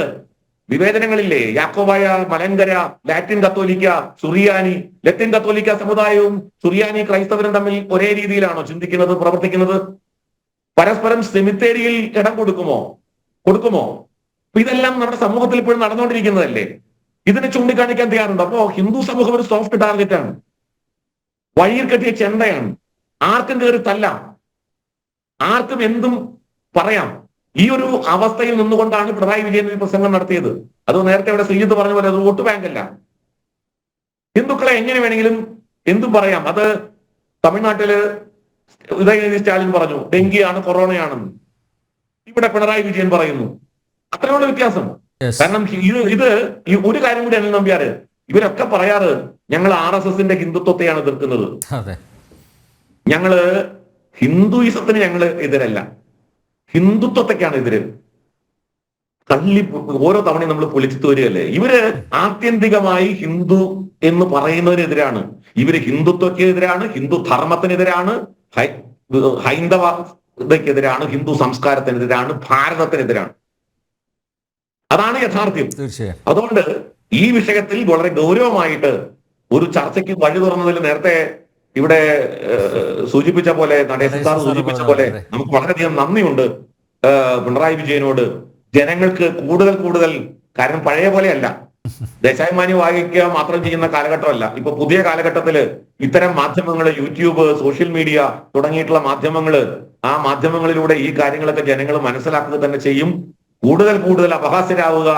വിവേചനങ്ങളില്ലേ? യാക്കോബായ, മലങ്കര, ലാറ്റിൻ കത്തോലിക്ക, സുറിയാനി. ലത്തീൻ കത്തോലിക്ക സമുദായവും സുറിയാനി ക്രൈസ്തവരും തമ്മിൽ ഒരേ രീതിയിലാണോ ചിന്തിക്കുന്നത്, പ്രവർത്തിക്കുന്നത്? പരസ്പരം സെമിത്തേരിയിൽ ഇടം കൊടുക്കുമോ? ഇതെല്ലാം നമ്മുടെ സമൂഹത്തിൽ ഇപ്പോഴും നടന്നുകൊണ്ടിരിക്കുന്നതല്ലേ? ഇതിനെ ചൂണ്ടിക്കാണിക്കാൻ തയ്യാറുണ്ടോ? അപ്പോ ഹിന്ദു സമൂഹം ഒരു സോഫ്റ്റ് ടാർഗറ്റാണ്, വഴിയിൽ കെട്ടിയ ചെണ്ടയാണ്. ആർക്കും കയറി തല്ലാം, ആർക്കും എന്തും പറയാം. ഈ ഒരു അവസ്ഥയിൽ നിന്നുകൊണ്ടാണ് പിണറായി വിജയൻ ഒരു പ്രസംഗം നടത്തിയത്. അത് നേരത്തെ ഇവിടെ ശ്രീജിത്ത് പറഞ്ഞ പോലെ അത് വോട്ട് ബാങ്കല്ല. ഹിന്ദുക്കളെ എങ്ങനെ വേണമെങ്കിലും എന്തും പറയാം. അത് തമിഴ്നാട്ടില് ഉദയനിധി സ്റ്റാലിൻ പറഞ്ഞു ഡെങ്കിയാണ്, കൊറോണയാണെന്ന്. ഇവിടെ പിണറായി വിജയൻ പറയുന്നു. അത്രയുള്ള വ്യത്യാസം. കാരണം ഇത് ഒരു കാര്യം കൂടി അനിൽ നമ്പ്യാര്, ഇവരൊക്കെ പറയാറ് ഞങ്ങൾ RSSന്റെ ഹിന്ദുത്വത്തെയാണ് എതിർക്കുന്നത്. ഞങ്ങള് ഹിന്ദുയിസത്തിന് ഞങ്ങൾ എതിരല്ല, ഹിന്ദുത്വത്തെക്കാണ് എതിര്. ഓരോ തവണയും നമ്മൾ പൊളിച്ചു വരികയല്ലേ. ഇവര് ആത്യന്തികമായി ഹിന്ദു എന്ന് പറയുന്നതിനെതിരാണ്. ഇവര് ഹിന്ദുത്വക്കെതിരാണ്, ഹിന്ദു ധർമ്മത്തിനെതിരാണ്, ഹൈന്ദവതയ്ക്കെതിരാണ്, ഹിന്ദു സംസ്കാരത്തിനെതിരാണ്, ഭാരതത്തിനെതിരാണ്. അതാണ് യഥാർത്ഥ്യം. തീർച്ചയായും. അതുകൊണ്ട് ഈ വിഷയത്തിൽ വളരെ ഗൗരവമായിട്ട് ഒരു ചർച്ചയ്ക്ക് വഴി തുറന്നതിൽ നേരത്തെ ഇവിടെ സൂചിപ്പിച്ച പോലെ, നടേശൻ സാർ സൂചിപ്പിച്ച പോലെ, നമുക്ക് വളരെയധികം നന്ദിയുണ്ട് പിണറായി വിജയനോട്. ജനങ്ങൾക്ക് കൂടുതൽ, കാരണം പഴയ പോലെയല്ല, ദേശാഭിമാനി വായിക്കുക മാത്രം ചെയ്യുന്ന കാലഘട്ടമല്ല. ഇപ്പൊ പുതിയ കാലഘട്ടത്തില് ഇത്തരം മാധ്യമങ്ങള്, യൂട്യൂബ്, സോഷ്യൽ മീഡിയ തുടങ്ങിയിട്ടുള്ള മാധ്യമങ്ങള്, ആ മാധ്യമങ്ങളിലൂടെ ഈ കാര്യങ്ങളൊക്കെ ജനങ്ങൾ മനസ്സിലാക്കുക തന്നെ ചെയ്യും. കൂടുതൽ അപഹാസ്യരാവുക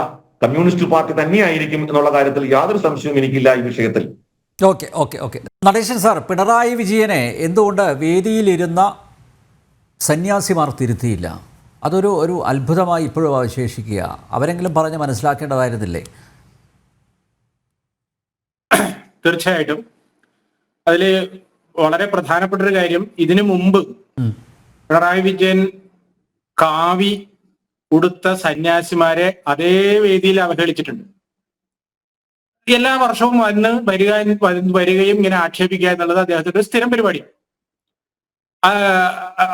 കമ്മ്യൂണിസ്റ്റ് പാർട്ടി തന്നെയായിരിക്കും എന്നുള്ള കാര്യത്തിൽ യാതൊരു സംശയവും എനിക്കില്ല ഈ വിഷയത്തിൽ. ഓക്കെ. നടേശൻ സാർ, പിണറായി വിജയനെ എന്തുകൊണ്ട് വേദിയിലിരുന്ന സന്യാസിമാർ തിരുത്തിയില്ല? അതൊരു അത്ഭുതമായി ഇപ്പോഴും അവശേഷിക്കുക. അവരെങ്കിലും പറഞ്ഞ് മനസ്സിലാക്കേണ്ടതായിരുന്നില്ലേ? തീർച്ചയായിട്ടും അതിൽ വളരെ പ്രധാനപ്പെട്ട ഒരു കാര്യം, ഇതിനു മുമ്പ് പിണറായി വിജയൻ കാവി ഉടുത്ത സന്യാസിമാരെ അതേ വേദിയിൽ അവഹേളിച്ചിട്ടുണ്ട്. എല്ലാ വർഷവും വരികയും ഇങ്ങനെ ആക്ഷേപിക്കുക എന്നുള്ളത് അദ്ദേഹത്തിന്റെ സ്ഥിരം പരിപാടിയാണ്.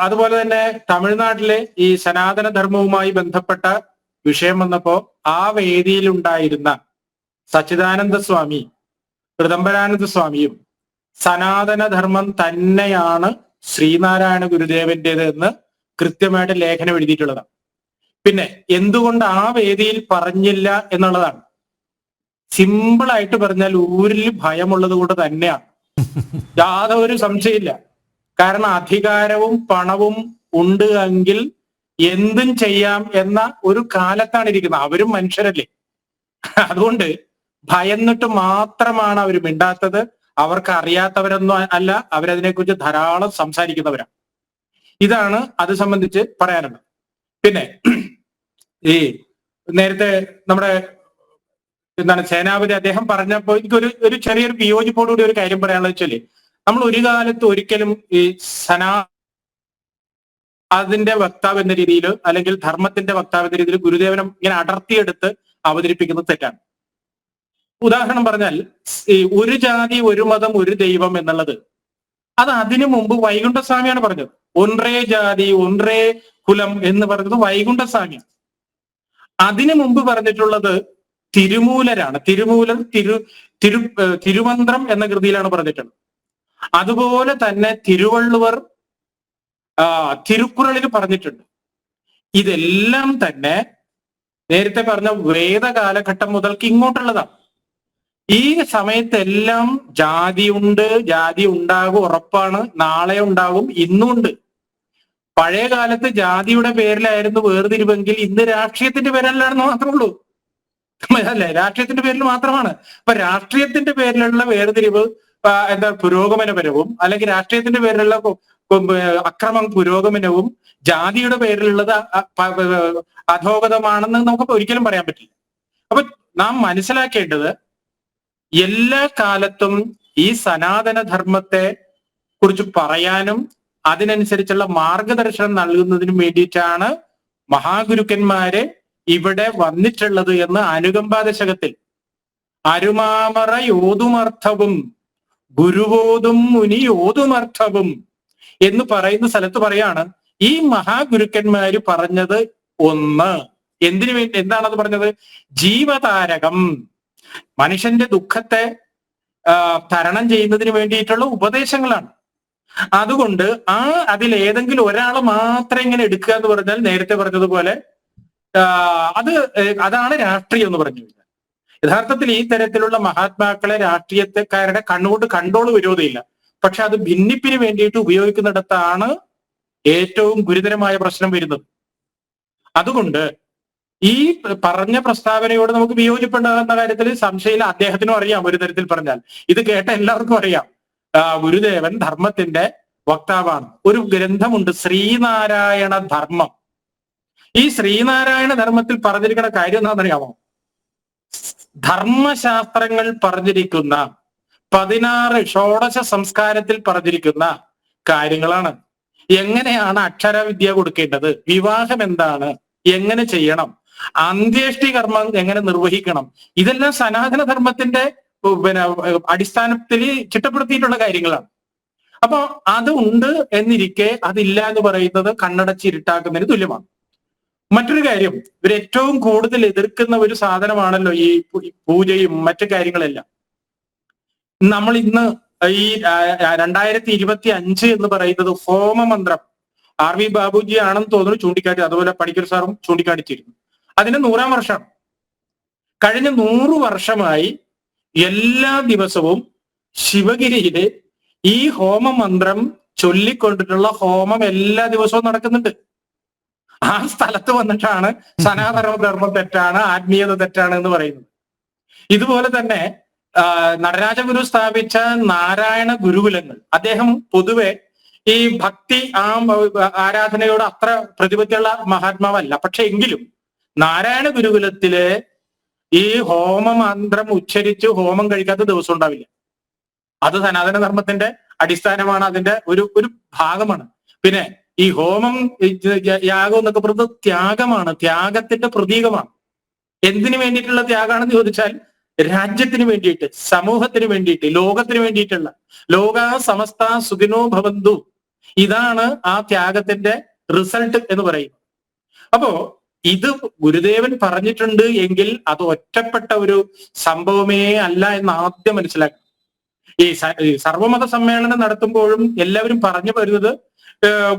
അതുപോലെ തന്നെ തമിഴ്നാട്ടിലെ ഈ സനാതനധർമ്മവുമായി ബന്ധപ്പെട്ട വിഷയം വന്നപ്പോ ആ വേദിയിൽ ഉണ്ടായിരുന്ന സച്ചിദാനന്ദ സ്വാമി, ഋദംബരാനന്ദ സ്വാമിയും സനാതനധർമ്മം തന്നെയാണ് ശ്രീനാരായണ ഗുരുദേവന്റേത് എന്ന് കൃത്യമായിട്ട് ലേഖനം എഴുതിയിട്ടുള്ളതാണ്. പിന്നെ എന്തുകൊണ്ട് ആ വേദിയിൽ പറഞ്ഞില്ല എന്നുള്ളതാണ്. സിമ്പിളായിട്ട് പറഞ്ഞാൽ ഊരിൽ ഭയമുള്ളത് കൊണ്ട് തന്നെയാണ്, യാതൊരു സംശയമില്ല. കാരണം അധികാരവും പണവും ഉണ്ട് എങ്കിൽ എന്തും ചെയ്യാം എന്ന ഒരു കാലത്താണ് ഇരിക്കുന്നത്. അവരും മനുഷ്യരല്ലേ. അതുകൊണ്ട് ഭയന്നിട്ട് മാത്രമാണ് അവർ മിണ്ടാത്തത്. അവർക്ക് അറിയാത്തവരൊന്നും അല്ല, അവരതിനെക്കുറിച്ച് ധാരാളം സംസാരിക്കുന്നവരാണ്. ഇതാണ് അത് സംബന്ധിച്ച് പറയാനുള്ളത്. പിന്നെ ഈ നേരത്തെ നമ്മുടെ സേനാപതി അദ്ദേഹം പറഞ്ഞപ്പോൾ എനിക്കൊരു ചെറിയൊരു വിയോജിപ്പോടുകൂടി ഒരു കാര്യം പറയാനുള്ളത് വെച്ചാല്, നമ്മൾ ഒരു കാലത്ത് ഒരിക്കലും ഈ അതിന്റെ വക്താവ് എന്ന രീതിയിൽ അല്ലെങ്കിൽ ധർമ്മത്തിന്റെ വക്താവ് എന്ന രീതിയിൽ ഗുരുദേവനം ഇങ്ങനെ അടർത്തിയെടുത്ത് അവതരിപ്പിക്കുന്നത് തെറ്റാണ്. ഉദാഹരണം പറഞ്ഞാൽ ഈ ഒരു ജാതി ഒരു മതം ഒരു ദൈവം എന്നുള്ളത് അത് അതിനു മുമ്പ് വൈകുണ്ഠസ്വാമിയാണ് പറഞ്ഞത്. ഒன்றേ ജാതി ഒன்றേ കുലം എന്ന് പറഞ്ഞത് വൈകുണ്ഠസ്വാമിയാണ്. അതിനു മുമ്പ് പറഞ്ഞിട്ടുള്ളത് തിരുമൂലരാണ്. തിരുമൂലർ തിരുമന്ത്രം എന്ന കൃതിയിലാണ് പറഞ്ഞിട്ടുള്ളത്. അതുപോലെ തന്നെ തിരുവള്ളുവർ തിരുക്കുറളിൽ പറഞ്ഞിട്ടുണ്ട്. ഇതെല്ലാം തന്നെ നേരത്തെ പറഞ്ഞ വേദ കാലഘട്ടം മുതൽക്ക് ഇങ്ങോട്ടുള്ളതാണ്. ഈ സമയത്തെല്ലാം ജാതിയുണ്ട്, ജാതി ഉണ്ടാകും, ഉറപ്പാണ്. നാളെ ഉണ്ടാകും, ഇന്നുണ്ട്. പഴയ കാലത്ത് ജാതിയുടെ പേരിലായിരുന്നു വേർതിരിവെങ്കിൽ ഇന്ന് രാഷ്ട്രീയത്തിന്റെ പേരിലാണെന്ന് മാത്രമേ ഉള്ളൂ. അല്ലെ, രാഷ്ട്രീയത്തിന്റെ പേരിൽ മാത്രമാണ്. അപ്പൊ രാഷ്ട്രീയത്തിന്റെ പേരിലുള്ള വേർതിരിവ് പുരോഗമനപരവും, അല്ലെങ്കിൽ രാഷ്ട്രീയത്തിന്റെ പേരിലുള്ള അക്രമം പുരോഗമനവും, ജാതിയുടെ പേരിലുള്ളത് അധോഗതമാണെന്ന് നമുക്ക് ഒരിക്കലും പറയാൻ പറ്റില്ല. അപ്പൊ നാം മനസ്സിലാക്കേണ്ടത് എല്ലാ കാലത്തും ഈ സനാതന ധർമ്മത്തെ കുറിച്ച് പറയാനും അതിനനുസരിച്ചുള്ള മാർഗദർശനം നൽകുന്നതിനും വേണ്ടിയിട്ടാണ് മഹാഗുരുക്കന്മാര് ഇവിടെ വന്നിട്ടുള്ളത് എന്ന് അനുകമ്പാ ദശകത്തിൽ അരുമാമറ യോതുമർത്ഥവും ഗുരുവോതും മുനി യോതുമർത്ഥവും എന്ന് പറയുന്ന സ്ഥലത്ത് പറയാണ് ഈ മഹാഗുരുക്കന്മാര് പറഞ്ഞത് ഒന്ന്. എന്തിനു വേണ്ടി, എന്താണത് പറഞ്ഞത്? ജീവതാരകം, മനുഷ്യന്റെ ദുഃഖത്തെ തരണം ചെയ്യുന്നതിന് വേണ്ടിയിട്ടുള്ള ഉപദേശങ്ങളാണ്. അതുകൊണ്ട് അതിലേതെങ്കിലും ഒരാൾ മാത്രം ഇങ്ങനെ എടുക്കുക എന്ന് പറഞ്ഞാൽ നേരത്തെ പറഞ്ഞതുപോലെ അതാണ് രാഷ്ട്രീയം എന്ന് പറഞ്ഞു കഴിഞ്ഞാൽ. യഥാർത്ഥത്തിൽ ഈ തരത്തിലുള്ള മഹാത്മാക്കളെ രാഷ്ട്രീയക്കാരുടെ കണ്ണുകൊണ്ട് കണ്ടോള് വിരോധമില്ല. പക്ഷെ അത് ഭിന്നിപ്പിന് വേണ്ടിയിട്ട് ഉപയോഗിക്കുന്നിടത്താണ് ഏറ്റവും ഗുരുതരമായ പ്രശ്നം വരുന്നത്. അതുകൊണ്ട് ഈ പറഞ്ഞ പ്രസ്താവനയോട് നമുക്ക് വിയോജിപ്പുണ്ടാകുന്ന കാര്യത്തിൽ സംശയമില്ല. അദ്ദേഹത്തിനും അറിയാം, ഒരു തരത്തിൽ പറഞ്ഞാൽ. ഇത് കേട്ട എല്ലാവർക്കും അറിയാം, ഗുരുദേവൻ ധർമ്മത്തിന്റെ വക്താവാണ്. ഒരു ഗ്രന്ഥമുണ്ട്, ശ്രീനാരായണ ധർമ്മം. ഈ ശ്രീനാരായണ ധർമ്മത്തിൽ പറഞ്ഞിരിക്കുന്ന കാര്യം എന്താണെന്നറിയാമോ? ധർമ്മശാസ്ത്രങ്ങൾ പറഞ്ഞിരിക്കുന്ന 16 ഷോഡശ സംസ്കാരത്തിൽ പറഞ്ഞിരിക്കുന്ന കാര്യങ്ങളാണ്. എങ്ങനെയാണ് അക്ഷരവിദ്യ കൊടുക്കേണ്ടത്, വിവാഹം എന്താണ്, എങ്ങനെ ചെയ്യണം, അന്ത്യേഷ്ടി കർമ്മം എങ്ങനെ നിർവഹിക്കണം, ഇതെല്ലാം സനാതന ധർമ്മത്തിന്റെ അടിസ്ഥാനത്തിൽ ചിട്ടപ്പെടുത്തിയിട്ടുള്ള കാര്യങ്ങളാണ്. അപ്പൊ അത് ഉണ്ട് എന്നിരിക്കെ അതില്ല എന്ന് പറയുന്നത് കണ്ണടച്ചിരുട്ടാക്കുന്നതിന് തുല്യമാണ്. മറ്റൊരു കാര്യം, ഇവർ ഏറ്റവും കൂടുതൽ എതിർക്കുന്ന ഒരു സാധനമാണല്ലോ ഈ പൂജയും മറ്റു കാര്യങ്ങളെല്ലാം. നമ്മൾ ഇന്ന് ഈ 2025 എന്ന് പറയുന്നത് ഹോമമന്ത്രം RV ബാബുജി ആണെന്ന് തോന്നുന്നു ചൂണ്ടിക്കാട്ടി, അതുപോലെ പണിക്കർ സാറും ചൂണ്ടിക്കാണിച്ചിരുന്നു. അതിന് 100-ാം വർഷമാണ്. കഴിഞ്ഞ 100 വർഷമായി എല്ലാ ദിവസവും ശിവഗിരിയില് ഈ ഹോമമന്ത്രം ചൊല്ലിക്കൊണ്ടിട്ടുള്ള ഹോമം എല്ലാ ദിവസവും നടക്കുന്നുണ്ട്. ആ സ്ഥലത്ത് വന്നിട്ടാണ് സനാതന ധർമ്മം തെറ്റാണ്, ആത്മീയത തെറ്റാണ് എന്ന് പറയുന്നത്. ഇതുപോലെ തന്നെ നടരാജഗുരു സ്ഥാപിച്ച നാരായണ ഗുരുകുലങ്ങൾ, അദ്ദേഹം പൊതുവെ ഈ ഭക്തി ആരാധനയോട് അത്ര പ്രതിപത്തിയുള്ള മഹാത്മാവല്ല. പക്ഷെ എങ്കിലും നാരായണ ഗുരുകുലത്തില് ഈ ഹോമമന്ത്രം ഉച്ചരിച്ച് ഹോമം കഴിക്കാത്ത ദിവസം ഉണ്ടാവില്ല. അത് സനാതന ധർമ്മത്തിന്റെ അടിസ്ഥാനമാണ്, അതിന്റെ ഒരു ഭാഗമാണ്. പിന്നെ ഈ ഹോമം, യാഗം എന്നൊക്കെ പറയുന്നത് ത്യാഗമാണ്, ത്യാഗത്തിന്റെ പ്രതീകമാണ്. എന്തിനു വേണ്ടിയിട്ടുള്ള ത്യാഗമാണെന്ന് ചോദിച്ചാൽ രാജ്യത്തിന് വേണ്ടിയിട്ട്, സമൂഹത്തിന് വേണ്ടിയിട്ട്, ലോകത്തിന് വേണ്ടിയിട്ടുള്ള ലോക സമസ്ത സുഖിനോ ഭവന്തു, ഇതാണ് ആ ത്യാഗത്തിന്റെ റിസൾട്ട് എന്ന് പറയുന്നത്. അപ്പോ ഇത് ഗുരുദേവൻ പറഞ്ഞിട്ടുണ്ട് എങ്കിൽ അത് ഒറ്റപ്പെട്ട ഒരു സംഭവമേ അല്ല എന്ന് ആദ്യം മനസ്സിലാക്കണം. ഈ സർവമത സമ്മേളനം നടത്തുമ്പോഴും എല്ലാവരും പറഞ്ഞു വരുന്നത്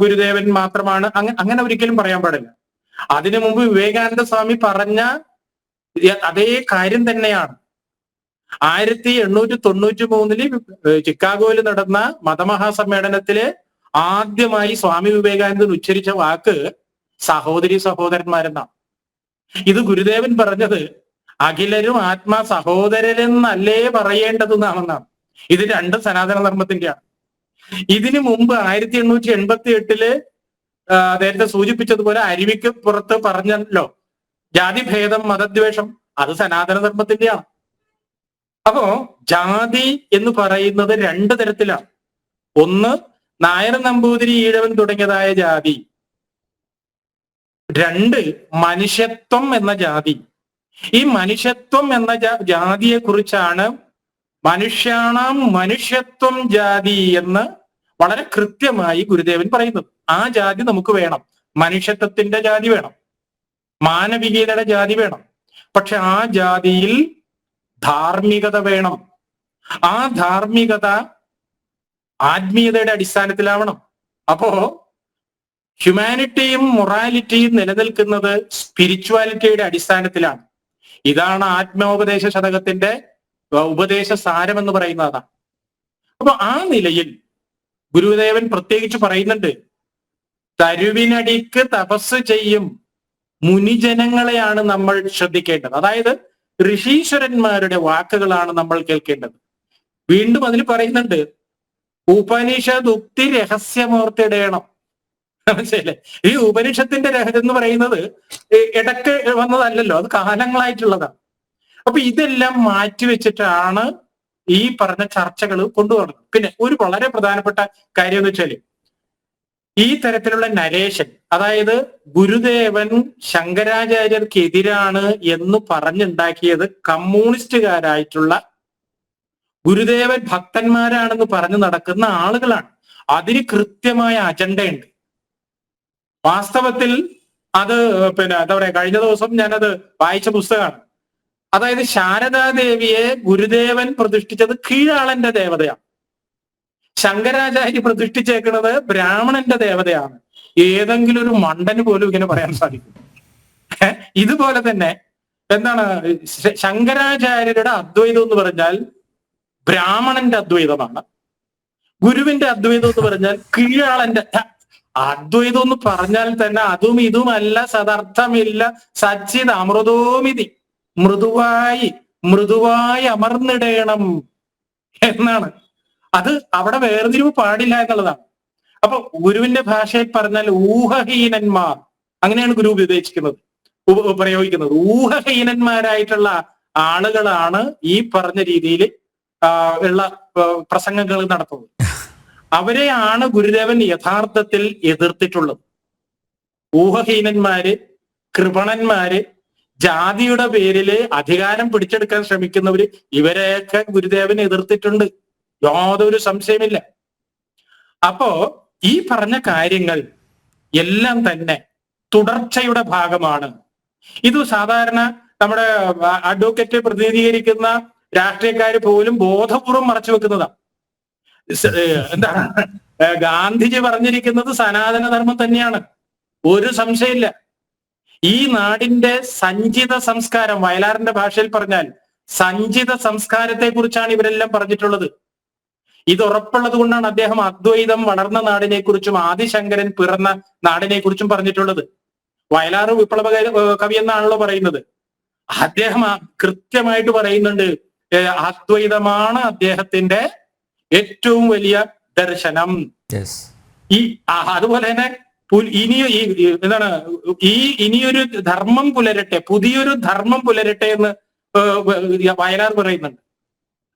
ഗുരുദേവൻ മാത്രമാണ്, അങ്ങനെ ഒരിക്കലും പറയാൻ പാടില്ല. അതിനു മുമ്പ് വിവേകാനന്ദ സ്വാമി പറഞ്ഞ അതേ കാര്യം തന്നെയാണ് 1893 ചിക്കാഗോയിൽ നടന്ന മതമഹാസമ്മേളനത്തില് ആദ്യമായി സ്വാമി വിവേകാനന്ദൻ ഉച്ചരിച്ച വാക്ക് സഹോദരി സഹോദരന്മാരെന്നാണ്. ഇത് ഗുരുദേവൻ പറഞ്ഞത് അഖിലരും ആത്മാ സഹോദരരെന്നല്ലേ പറയേണ്ടതെന്നാണെന്നാണ്. ഇത് രണ്ട് സനാതന ധർമ്മത്തിന്റെയാണ്. ഇതിനു മുമ്പ് 1888 നേരത്തെ സൂചിപ്പിച്ചതുപോലെ അരുവിക്ക് പുറത്ത് പറഞ്ഞല്ലോ ജാതിഭേദം മതദ്വേഷം, അത് സനാതന ധർമ്മത്തിന്റെയാണ്. അപ്പോ ജാതി എന്ന് പറയുന്നത് രണ്ട് തരത്തിലാണ്. ഒന്ന് നായർ നമ്പൂതിരി ഈഴവൻ തുടങ്ങിയതായ ജാതി, രണ്ട് മനുഷ്യത്വം എന്ന ജാതി. ഈ മനുഷ്യത്വം എന്ന ജാതിയെ കുറിച്ചാണ് മനുഷ്യാണാം മനുഷ്യത്വം ജാതി എന്ന് വളരെ കൃത്യമായി ഗുരുദേവൻ പറയുന്നത്. ആ ജാതി നമുക്ക് വേണം, മനുഷ്യത്വത്തിന്റെ ജാതി വേണം, മാനവികതയുടെ ജാതി വേണം. പക്ഷെ ആ ജാതിയിൽ ധാർമ്മികത വേണം. ആ ധാർമ്മികത ആത്മീയതയുടെ അടിസ്ഥാനത്തിലാവണം. അപ്പോ ഹ്യൂമാനിറ്റിയും മൊറാലിറ്റിയും നിലനിൽക്കുന്നത് സ്പിരിച്വാലിറ്റിയുടെ അടിസ്ഥാനത്തിലാണ്. ഇതാണ് ആത്മോപദേശ ശതകത്തിന്റെ ഉപദേശ സാരം എന്ന് പറയുന്നതാണ്. അപ്പൊ ആ നിലയിൽ ഗുരുദേവൻ പ്രത്യേകിച്ച് പറയുന്നുണ്ട്, തരുവിനടിക്ക് തപസ് ചെയ്യും മുനിജനങ്ങളെയാണ് നമ്മൾ ശ്രദ്ധിക്കേണ്ടത്. അതായത് ഋഷീശ്വരന്മാരുടെ വാക്കുകളാണ് നമ്മൾ കേൾക്കേണ്ടത്. വീണ്ടും അതിൽ പറയുന്നുണ്ട്, ഉപനിഷദുക്തി രഹസ്യമോർത്തിടേണം. മനസ്സിലെ ഈ ഉപനിഷത്തിന്റെ എന്ന് പറയുന്നത് ഇടക്ക് വന്നതല്ലല്ലോ, അത് കാലങ്ങളായിട്ടുള്ളതാണ്. അപ്പൊ ഇതെല്ലാം മാറ്റിവെച്ചിട്ടാണ് ഈ പറഞ്ഞ ചർച്ചകൾ കൊണ്ടുപോകുന്നത്. പിന്നെ ഒരു വളരെ പ്രധാനപ്പെട്ട കാര്യം എന്ന് വെച്ചാല് ഈ തരത്തിലുള്ള നരേഷൻ, അതായത് ഗുരുദേവൻ ശങ്കരാചാര്യർക്കെതിരാണ് എന്ന് പറഞ്ഞുണ്ടാക്കിയത് കമ്മ്യൂണിസ്റ്റുകാരായിട്ടുള്ള ഗുരുദേവൻ ഭക്തന്മാരാണെന്ന് പറഞ്ഞു നടക്കുന്ന ആളുകളാണ്. അതിന് കൃത്യമായ അജണ്ടയുണ്ട്. വാസ്തവത്തിൽ അത് എന്താ പറയാ, കഴിഞ്ഞ ദിവസം ഞാനത് വായിച്ച പുസ്തകമാണ്. അതായത് ശാരദാദേവിയെ ഗുരുദേവൻ പ്രതിഷ്ഠിച്ചത് കീഴാളന്റെ ദേവതയാണ്, ശങ്കരാചാര്യ പ്രതിഷ്ഠിച്ചേക്കുന്നത് ബ്രാഹ്മണന്റെ ദേവതയാണ്. ഏതെങ്കിലും ഒരു മണ്ടന് പോലും ഇങ്ങനെ പറയാൻ സാധിക്കും. ഇതുപോലെ തന്നെ എന്താണ് ശങ്കരാചാര്യരുടെ അദ്വൈതം എന്ന് പറഞ്ഞാൽ ബ്രാഹ്മണന്റെ അദ്വൈതമാണ്, ഗുരുവിന്റെ അദ്വൈതം എന്ന് പറഞ്ഞാൽ കീഴാളന്റെ അദ്വൈതം എന്ന് പറഞ്ഞാൽ തന്നെ അതും ഇതുമല്ല, സദർത്ഥമില്ല, സച്ചിത് അമൃതോമിതി, മൃദുവായി അമർന്നിടേണം എന്നാണ്. അത് അവിടെ വേർതിരിവ് പാടില്ല എന്നുള്ളതാണ്. അപ്പൊ ഗുരുവിന്റെ ഭാഷയിൽ പറഞ്ഞാൽ ഊഹഹീനന്മാർ, അങ്ങനെയാണ് ഗുരു പ്രയോഗിക്കുന്നത്. ഊഹഹീനന്മാരായിട്ടുള്ള ആളുകളാണ് ഈ പറഞ്ഞ രീതിയിൽ ഉള്ള പ്രസംഗങ്ങൾ നടത്തുന്നത്. അവരെയാണ് ഗുരുദേവൻ യഥാർത്ഥത്തിൽ എതിർത്തിട്ടുള്ളത്. ഊഹഹീനന്മാര്, കൃപണന്മാര്, ജാതിയുടെ പേരില് അധികാരം പിടിച്ചെടുക്കാൻ ശ്രമിക്കുന്നവര്, ഇവരെയൊക്കെ ഗുരുദേവൻ എതിർത്തിട്ടുണ്ട്, യാതൊരു സംശയമില്ല. അപ്പോ ഈ പറഞ്ഞ കാര്യങ്ങൾ എല്ലാം തന്നെ തുടർച്ചയുടെ ഭാഗമാണ്. ഇത് സാധാരണ നമ്മുടെ അഡ്വക്കേറ്റ് പ്രതിനിധീകരിക്കുന്ന രാഷ്ട്രീയക്കാര് പോലും ബോധപൂർവം മറച്ചു വെക്കുന്നതാണ്. എന്താണ് ഗാന്ധിജി പറഞ്ഞിരിക്കുന്നത് സനാതനധർമ്മം തന്നെയാണ്, ഒരു സംശയമില്ല. ഈ നാടിന്റെ സഞ്ചിത സംസ്കാരം, വയലാറിന്റെ ഭാഷയിൽ പറഞ്ഞാൽ സഞ്ചിത സംസ്കാരത്തെ കുറിച്ചാണ് ഇവരെല്ലാം പറഞ്ഞിട്ടുള്ളത്. ഇത് ഉറപ്പുള്ളത് കൊണ്ടാണ് അദ്ദേഹം അദ്വൈതം വളർന്ന നാടിനെ കുറിച്ചും ആദിശങ്കരൻ പിറന്ന നാടിനെ കുറിച്ചും പറഞ്ഞിട്ടുള്ളത്. വയലാർ വിപ്ലവ കവി എന്നാണല്ലോ പറയുന്നത്. അദ്ദേഹം കൃത്യമായിട്ട് പറയുന്നുണ്ട്, അദ്വൈതമാണ് അദ്ദേഹത്തിന്റെ ഏറ്റവും വലിയ ദർശനം. അതുപോലെ തന്നെ ഇനിയൊരു ധർമ്മം പുലരട്ടെ, പുതിയൊരു ധർമ്മം പുലരട്ടെ എന്ന് വയലാർ പറയുന്നുണ്ട്.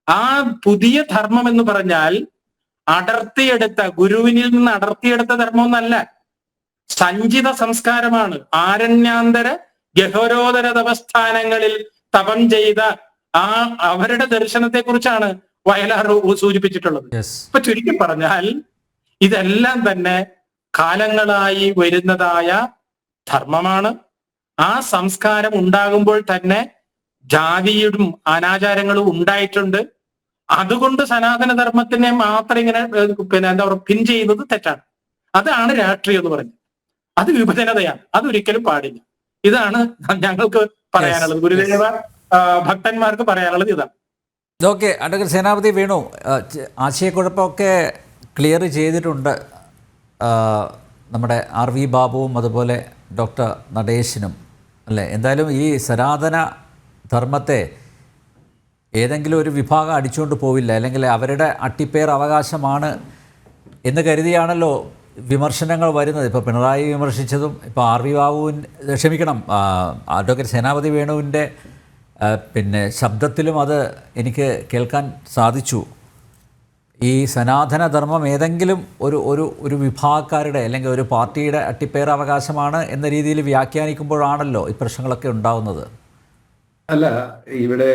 ആ പുതിയ ധർമ്മം എന്ന് പറഞ്ഞാൽ ഗുരുവിനിൽ നിന്ന് അടർത്തിയെടുത്ത ധർമ്മം എന്നല്ല, സഞ്ചിത സംസ്കാരമാണ്. ആരണ്യാന്തര ഗഹോരോദര തപസ്ഥാനങ്ങളിൽ തപം ചെയ്ത അവരുടെ ദർശനത്തെ കുറിച്ചാണ് വയലാർ സൂചിപ്പിച്ചിട്ടുള്ളത്. ഇപ്പൊ ചുരുക്കി പറഞ്ഞാൽ ഇതെല്ലാം തന്നെ കാലങ്ങളായി വരുന്നതായ ധർമ്മമാണ്. ആ സംസ്കാരം ഉണ്ടാകുമ്പോൾ തന്നെ ജാതിയും അനാചാരങ്ങളും ഉണ്ടായിട്ടുണ്ട്. അതുകൊണ്ട് സനാതന ധർമ്മത്തിനെ മാത്രം ഇങ്ങനെ എന്താ പറയുക പിൻ ചെയ്യുന്നത് തെറ്റാണ്. അതാണ് രാഷ്ട്രീയം എന്ന് പറയുന്നത്. അത് വിഭജനതയാണ്. അതൊരിക്കലും പാടില്ല. ഇതാണ് ഞങ്ങൾക്ക് പറയാനുള്ളത്. ഗുരുദേവ ഭക്തന്മാർക്ക് പറയാനുള്ളത് ഇതാണ്. Okay, advocate Senapathi Venu, ആശയക്കുഴപ്പമൊക്കെ clear ചെയ്തിട്ടുണ്ട് നമ്മുടെ RV ബാബുവും അതുപോലെ ഡോക്ടർ നടേശനും അല്ലേ. എന്തായാലും ഈ സനാതന ധർമ്മത്തെ ഏതെങ്കിലും ഒരു വിഭാഗം അടിച്ചുകൊണ്ട് പോവില്ല, അല്ലെങ്കിൽ അവരുടെ അട്ടിപ്പേർ അവകാശമാണ് എന്ന് കരുതിയാണല്ലോ വിമർശനങ്ങൾ വരുന്നത്. ഇപ്പോൾ പിണറായി വിമർശിച്ചതും ഇപ്പോൾ RV ബാബുവിൻ്റെ അഡ്വക്കേറ്റ് സേനാപതി വേണുവിൻ്റെ പിന്നെ ശബ്ദത്തിലും അത് എനിക്ക് കേൾക്കാൻ സാധിച്ചു. ഈ സനാതനധർമ്മം ഏതെങ്കിലും ഒരു വിഭാഗക്കാരുടെ അല്ലെങ്കിൽ ഒരു പാർട്ടിയുടെ അട്ടിപ്പേർ അവകാശമാണ് എന്ന രീതിയിൽ വ്യാഖ്യാനിക്കുമ്പോഴാണല്ലോ ഈ പ്രശ്നങ്ങളൊക്കെ ഉണ്ടാവുന്നത്. അല്ല, ഇവിടെ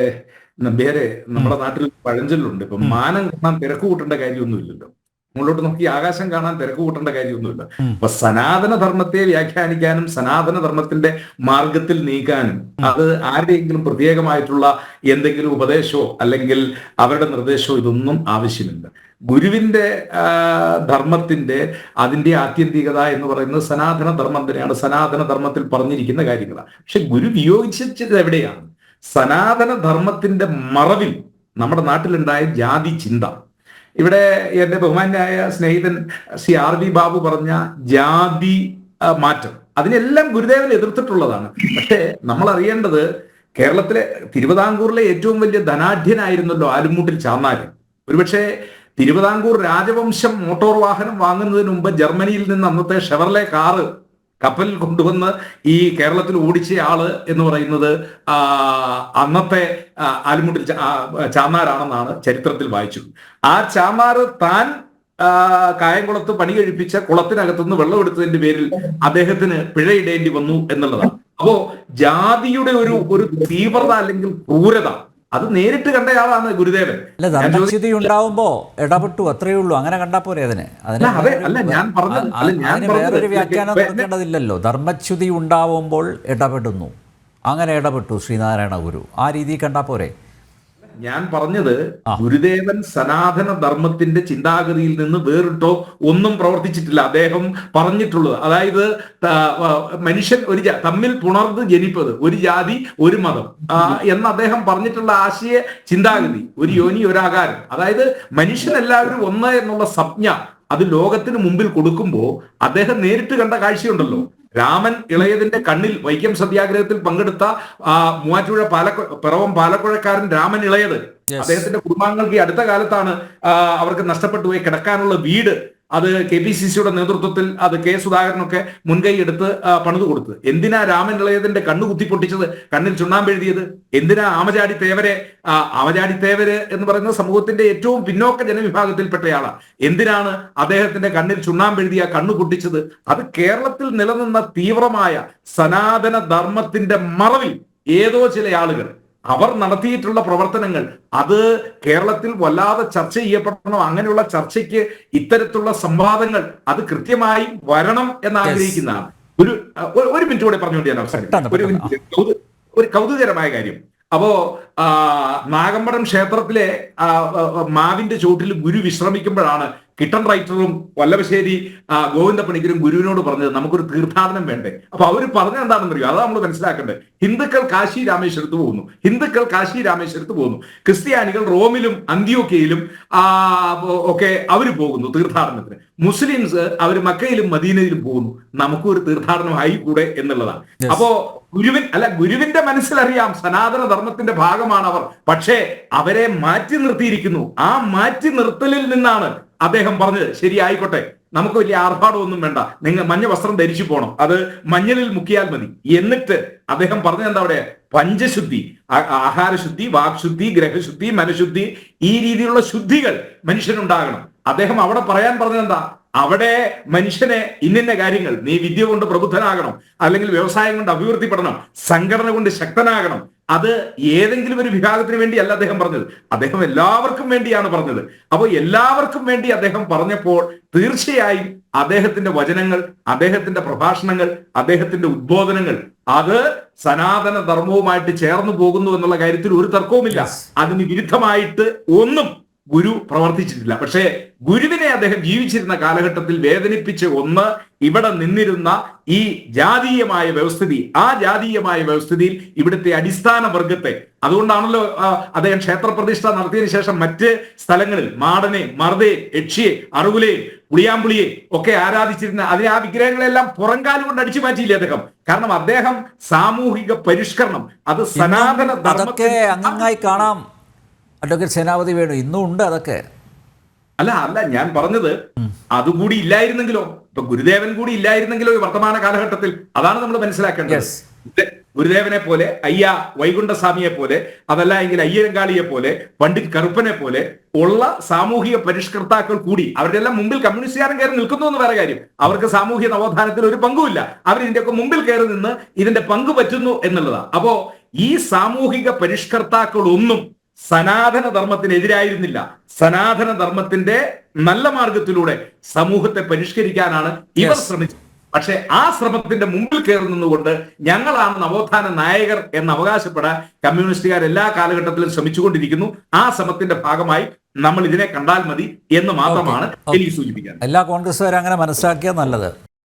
നമ്പ്യാരെ നമ്മുടെ നാട്ടിൽ പഴഞ്ചൊല്ലുണ്ട്. ഇപ്പൊ മാനം കാണാൻ തിരക്ക് കൂട്ടേണ്ട കാര്യമൊന്നുമില്ലല്ലോ. മുകളിലോട്ട് നോക്കി ആകാശം കാണാൻ തിരക്ക് കൂട്ടേണ്ട കാര്യമൊന്നുമില്ല. അപ്പൊ സനാതന ധർമ്മത്തെ വ്യാഖ്യാനിക്കാനും സനാതന ധർമ്മത്തിന്റെ മാർഗത്തിൽ നീക്കാനും അത് ആരുടെയെങ്കിലും പ്രത്യേകമായിട്ടുള്ള എന്തെങ്കിലും ഉപദേശമോ അല്ലെങ്കിൽ അവരുടെ നിർദ്ദേശമോ ഇതൊന്നും ആവശ്യമില്ല. ഗുരുവിന്റെ ധർമ്മത്തിന്റെ അതിന്റെ ആത്യന്തികത എന്ന് പറയുന്നത് സനാതന ധർമ്മം തന്നെയാണ്. സനാതന ധർമ്മത്തിൽ പറഞ്ഞിരിക്കുന്ന കാര്യങ്ങളാണ്. പക്ഷെ ഗുരു വിയോഗിച്ചത് എവിടെയാണ്? സനാതന ധർമ്മത്തിന്റെ മറവിൽ നമ്മുടെ നാട്ടിലുണ്ടായ ജാതി ചിന്ത. ഇവിടെ എന്റെ ബഹുമാന്യായ സ്നേഹിതൻ ശ്രീ RV ബാബു പറഞ്ഞ ജാതി മാറ്റം, അതിനെല്ലാം ഗുരുദേവൻ എതിർത്തിട്ടുള്ളതാണ്. പക്ഷേ നമ്മൾ അറിയേണ്ടത് കേരളത്തിലെ തിരുവിതാംകൂറിലെ ഏറ്റവും വലിയ ധനാഢ്യനായിരുന്നല്ലോ ആലുംമൂട്ടിൽ ചാന്നാര്. ഒരുപക്ഷെ തിരുവിതാംകൂർ രാജവംശം മോട്ടോർ വാഹനം വാങ്ങുന്നതിന് മുമ്പ് ജർമ്മനിയിൽ നിന്ന് അന്നത്തെ ഷെവർലെ കാറ് കപ്പലിൽ കൊണ്ടുവന്ന് ഈ കേരളത്തിൽ ഓടിച്ച ആള് എന്ന് പറയുന്നത് അന്നത്തെ ആലുംമൂട്ടിൽ ചാന്നാരാണെന്നാണ് ചരിത്രത്തിൽ വായിച്ചു. ആ ചാന്നാറ് താൻ കായംകുളത്ത് പണി കഴിപ്പിച്ച കുളത്തിനകത്തുനിന്ന് വെള്ളം എടുത്തതിന്റെ പേരിൽ അദ്ദേഹത്തിന് പിഴയിടേണ്ടി വന്നു എന്നുള്ളതാണ്. അപ്പോ ജാതിയുടെ ഒരു തീവ്രത അല്ലെങ്കിൽ ക്രൂരത അത് നേരിട്ട് കണ്ടയാളാണ് ഗുരുദേവൻ. ധർമ്മച്യുതി ഉണ്ടാവുമ്പോ ഇടപെട്ടു, അത്രയേ ഉള്ളൂ. അങ്ങനെ കണ്ടാ പോരെ അതിന് വേറൊരു വ്യാഖ്യാനം കൊടുക്കേണ്ടതില്ലല്ലോ. ധർമ്മച്യുതി ഉണ്ടാവുമ്പോൾ ഇടപെടുന്നു, അങ്ങനെ ഇടപെട്ടു ശ്രീനാരായണ ഗുരു, ആ രീതിയിൽ കണ്ടാ പോരെ. ഞാൻ പറഞ്ഞത് ഗുരുദേവൻ സനാതന ധർമ്മത്തിന്റെ ചിന്താഗതിയിൽ നിന്ന് വേറിട്ടോ ഒന്നും പ്രവർത്തിച്ചിട്ടില്ല. അദ്ദേഹം പറഞ്ഞിട്ടുള്ളത് അതായത് മനുഷ്യൻ തമ്മിൽ പുണർന്ന് ജനിപ്പത് ഒരു ജാതി ഒരു മതം എന്ന് അദ്ദേഹം പറഞ്ഞിട്ടുള്ള ആശയ ചിന്താഗതി, ഒരു യോനി ഒരാകാരം, അതായത് മനുഷ്യനെല്ലാവരും ഒന്ന് എന്നുള്ള സംജ്ഞ അത് ലോകത്തിന് മുമ്പിൽ കൊടുക്കുമ്പോൾ അദ്ദേഹം നേരിട്ട് കണ്ട കാഴ്ചയുണ്ടല്ലോ. രാമൻ ഇളയതിന്റെ കണ്ണിൽ വൈക്കം സത്യാഗ്രഹത്തിൽ പങ്കെടുത്ത മൂവാറ്റുപുഴ പിറവം പാലക്കുഴക്കാരൻ രാമൻ ഇളയത്, അദ്ദേഹത്തിന്റെ കുടുംബാംഗങ്ങൾക്ക് ഈ അടുത്ത കാലത്താണ് അവർക്ക് നഷ്ടപ്പെട്ടു പോയി കിടക്കാനുള്ള വീട് അത് KPCCയുടെ നേതൃത്വത്തിൽ അത് K. സുധാകരനൊക്കെ മുൻകൈ എടുത്ത് പണിത് കൊടുത്തത്. എന്തിനാ രാമൻ ഇളയതിന്റെ കണ്ണു കുത്തിപ്പൊട്ടിച്ചത്, കണ്ണിൽ ചുണ്ണാമ്പെഴുതിയത്? എന്തിനാ ആമചാടി തേവര് എന്ന് പറയുന്ന സമൂഹത്തിന്റെ ഏറ്റവും പിന്നോക്ക ജനവിഭാഗത്തിൽപ്പെട്ടയാളാണ്. എന്തിനാണ് അദ്ദേഹത്തിന്റെ കണ്ണിൽ ചുണ്ണാമ്പെഴുതിയ കണ്ണു പൊട്ടിച്ചത്? അത് കേരളത്തിൽ നിലനിന്ന തീവ്രമായ സനാതന ധർമ്മത്തിന്റെ മറവിൽ ഏതോ ചില ആളുകൾ അവർ നടത്തിയിട്ടുള്ള പ്രവർത്തനങ്ങൾ അത് കേരളത്തിൽ വല്ലാതെ ചർച്ച ചെയ്യപ്പെടണം. അങ്ങനെയുള്ള ചർച്ചയ്ക്ക് ഇത്തരത്തിലുള്ള സംവാദങ്ങൾ അത് കൃത്യമായി വരണം എന്ന് ആഗ്രഹിക്കുന്നതാണ്. ഒരു മിനിറ്റ് കൂടെ പറഞ്ഞുകൊണ്ട് ഞാൻ അവസാനിപ്പിക്കാം. ഒരു കൗതുകകരമായ കാര്യം. അപ്പോ നാഗമ്പടം ക്ഷേത്രത്തിലെ മാവിന്റെ ചോട്ടിൽ ഗുരു വിശ്രമിക്കുമ്പോഴാണ് കിട്ടൺ റൈറ്ററും വല്ലഭശ്ശേരി ഗോവിന്ദ പണിക്കരും ഗുരുവിനോട് പറഞ്ഞത് നമുക്കൊരു തീർത്ഥാടനം വേണ്ടേ. അപ്പൊ അവർ പറഞ്ഞത് എന്താണെന്ന് അറിയോ? അതാണ് നമ്മൾ മനസ്സിലാക്കേണ്ടത്. ഹിന്ദുക്കൾ കാശി രാമേശ്വരത്ത് പോകുന്നു, ക്രിസ്ത്യാനികൾ റോമിലും അന്ത്യോക്കയിലും ഒക്കെ അവർ പോകുന്നു തീർത്ഥാടനത്തിന്, മുസ്ലിംസ് അവർ മക്കയിലും മദീനയിലും പോകുന്നു. നമുക്കും ഒരു തീർത്ഥാടനമായി കൂടെ എന്നുള്ളതാണ്. അപ്പോ ഗുരുവിന്റെ മനസ്സിലറിയാം സനാതന ധർമ്മത്തിന്റെ ഭാഗമാണ് അവർ. പക്ഷേ അവരെ മാറ്റി നിർത്തിയിരിക്കുന്നു. ആ മാറ്റി നിർത്തലിൽ നിന്നാണ് അദ്ദേഹം പറഞ്ഞത് ശരിയായിക്കോട്ടെ, നമുക്ക് വലിയ ആർഭാടമൊന്നും വേണ്ട, നിങ്ങൾ മഞ്ഞ വസ്ത്രം ധരിച്ചു പോകണം, അത് മഞ്ഞളിൽ മുക്കിയാൽ മതി. എന്നിട്ട് അദ്ദേഹം പറഞ്ഞത് എന്താ? അവിടെ പഞ്ചശുദ്ധി, ആഹാരശുദ്ധി, വാക്ശുദ്ധി, ഗ്രഹശുദ്ധി, മനഃശുദ്ധി, ഈ രീതിയിലുള്ള ശുദ്ധികൾ മനുഷ്യനുണ്ടാകണം. അദ്ദേഹം അവിടെ പറയാൻ പറഞ്ഞത് എന്താ? അവിടെ മനുഷ്യനെ ഇന്നിന്ന കാര്യങ്ങൾ, നീ വിദ്യ കൊണ്ട് പ്രബുദ്ധനാകണം, അല്ലെങ്കിൽ വ്യവസായം കൊണ്ട് അഭിവൃദ്ധിപ്പെടണം, സംഘടന കൊണ്ട് ശക്തനാകണം, അത് ഏതെങ്കിലും ഒരു വിഭാഗത്തിന് വേണ്ടിയല്ല അദ്ദേഹം പറഞ്ഞത്. അദ്ദേഹം എല്ലാവർക്കും വേണ്ടിയാണ് പറഞ്ഞത്. അപ്പോൾ എല്ലാവർക്കും വേണ്ടി അദ്ദേഹം പറഞ്ഞപ്പോൾ തീർച്ചയായും അദ്ദേഹത്തിന്റെ വചനങ്ങൾ, അദ്ദേഹത്തിന്റെ പ്രഭാഷണങ്ങൾ, അദ്ദേഹത്തിന്റെ ഉദ്ബോധനങ്ങൾ അത് സനാതന ധർമ്മവുമായിട്ട് ചേർന്ന് പോകുന്നു എന്നുള്ള കാര്യത്തിൽ ഒരു തർക്കവുമില്ല. അതിന് വിരുദ്ധമായിട്ട് ഒന്നും ഗുരു പ്രവർത്തിച്ചിട്ടില്ല. പക്ഷേ ഗുരുവിനെ അദ്ദേഹം ജീവിച്ചിരുന്ന കാലഘട്ടത്തിൽ വേദനിപ്പിച്ച ഒന്ന് ഇവിടെ നിന്നിരുന്ന ഈ ജാതീയമായ വ്യവസ്ഥിതി. ആ ജാതീയമായ വ്യവസ്ഥിതിയിൽ ഇവിടുത്തെ അടിസ്ഥാന വർഗത്തെ, അതുകൊണ്ടാണല്ലോ അദ്ദേഹം ക്ഷേത്രപ്രതിഷ്ഠ നടത്തിയതിനു ശേഷം മറ്റ് സ്ഥലങ്ങളിൽ മാടനെ, മർദയെ, യക്ഷിയെ, അറുകുലയെ, പുളിയാമ്പുളിയെ ഒക്കെ ആരാധിച്ചിരുന്ന അതിനെ, ആ വിഗ്രഹങ്ങളെല്ലാം പുറംകാലം കൊണ്ട് അടിച്ചു മാറ്റിയില്ലേ അദ്ദേഹം. കാരണം അദ്ദേഹം സാമൂഹിക പരിഷ്കരണം, അത് സനാതന അതൊക്കെ അംഗമായി കാണാം അഡ്വക്കേറ്റ് സേനാപതി വേണു, ഇന്നും ഉണ്ട് അതൊക്കെ. അല്ല ഞാൻ പറഞ്ഞത് അതുകൂടി ഇല്ലായിരുന്നെങ്കിലോ, ഇപ്പൊ ഗുരുദേവൻ കൂടി ഇല്ലായിരുന്നെങ്കിലോ ഈ വർത്തമാന കാലഘട്ടത്തിൽ, അതാണ് നമ്മൾ മനസ്സിലാക്കേണ്ടത്. ഗുരുദേവനെ പോലെ, അയ്യ വൈകുണ്ഠസ്വാമിയെ പോലെ, അതല്ല എങ്കിൽ അയ്യരങ്കാളിയെ പോലെ, പണ്ഡിറ്റ് കറുപ്പനെ പോലെ ഉള്ള സാമൂഹിക പരിഷ്കർത്താക്കൾ കൂടി, അവരുടെ എല്ലാം മുമ്പിൽ കമ്മ്യൂണിസ്റ്റുകാരൻ കയറി നിൽക്കുന്നു എന്ന് വേറെ കാര്യം. അവർക്ക് സാമൂഹ്യ നവോത്ഥാനത്തിൽ ഒരു പങ്കുമില്ല. അവർ ഇതിന്റെയൊക്കെ മുമ്പിൽ കയറി നിന്ന് ഇതിന്റെ പങ്ക് പറ്റുന്നു എന്നുള്ളതാണ്. അപ്പോ ഈ സാമൂഹിക പരിഷ്കർത്താക്കളൊന്നും സനാതന ധർമ്മത്തിനെതിരായിരുന്നില്ല. സനാതന ധർമ്മത്തിന്റെ നല്ല മാർഗത്തിലൂടെ സമൂഹത്തെ പരിഷ്കരിക്കാനാണ് ഇവർ ശ്രമിച്ചത്. പക്ഷെ ആ ശ്രമത്തിന്റെ മുമ്പിൽ കയറി നിന്നുകൊണ്ട് ഞങ്ങളാണ് നവോത്ഥാന നായകർ എന്ന് അവകാശപ്പെടാൻ കമ്മ്യൂണിസ്റ്റുകാർ എല്ലാ കാലഘട്ടത്തിലും ശ്രമിച്ചുകൊണ്ടിരിക്കുന്നു. ആ ശ്രമത്തിന്റെ ഭാഗമായി നമ്മൾ ഇതിനെ കണ്ടാൽ മതി എന്ന് മാത്രമാണ് എനിക്ക് സൂചിപ്പിക്കാൻ. എല്ലാ കോൺഗ്രസ്സുകാരും അങ്ങനെ മനസ്സിലാക്കിയാൽ നല്ലത്.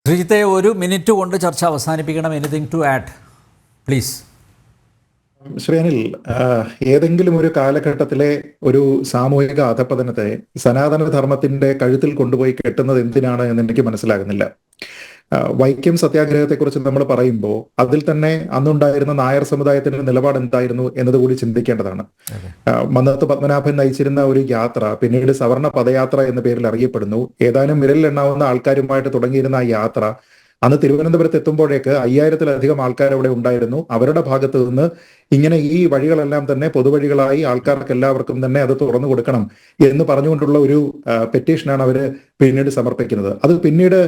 ശ്രീജിത്തെ, 1 മിനിറ്റ് കൊണ്ട് ചർച്ച അവസാനിപ്പിക്കണം. Anything to add please? Shri Anil, ഏതെങ്കിലും ഒരു കാലഘട്ടത്തിലെ ഒരു സാമൂഹിക അധപ്പതനത്തെ സനാതന ധർമ്മത്തിന്റെ കഴുത്തിൽ കൊണ്ടുപോയി കെട്ടുന്നത് എന്തിനാണ് എന്ന് എനിക്ക് മനസ്സിലാകുന്നില്ല. വൈക്കം സത്യാഗ്രഹത്തെക്കുറിച്ച് നമ്മൾ പറയുമ്പോൾ അതിൽ തന്നെ അന്നുണ്ടായിരുന്ന നായർ സമുദായത്തിന്റെ നിലപാട് എന്തായിരുന്നു എന്നതുകൂടി ചിന്തിക്കേണ്ടതാണ്. മന്നത്ത് പത്മനാഭൻ നയിച്ചിരുന്ന ഒരു യാത്ര പിന്നീട് സവർണ പദയാത്ര എന്ന പേരിൽ അറിയപ്പെടുന്നു. ഏതാനും വിരലിലെണ്ണാവുന്ന ആൾക്കാരുമായിട്ട് തുടങ്ങിയിരുന്ന ആ യാത്ര അന്ന് തിരുവനന്തപുരത്ത് എത്തുമ്പോഴേക്ക് 5000-ലധികം ആൾക്കാർ അവിടെ ഉണ്ടായിരുന്നു. അവരുടെ ഭാഗത്ത് നിന്ന് ഇങ്ങനെ ഈ വഴികളെല്ലാം തന്നെ പൊതുവഴികളായി ആൾക്കാർക്ക് എല്ലാവർക്കും തന്നെ അത് തുറന്നു കൊടുക്കണം എന്ന് പറഞ്ഞുകൊണ്ടുള്ള ഒരു പെറ്റീഷനാണ് അവർ പിന്നീട് സമർപ്പിക്കുന്നത്. അത് പിന്നീട്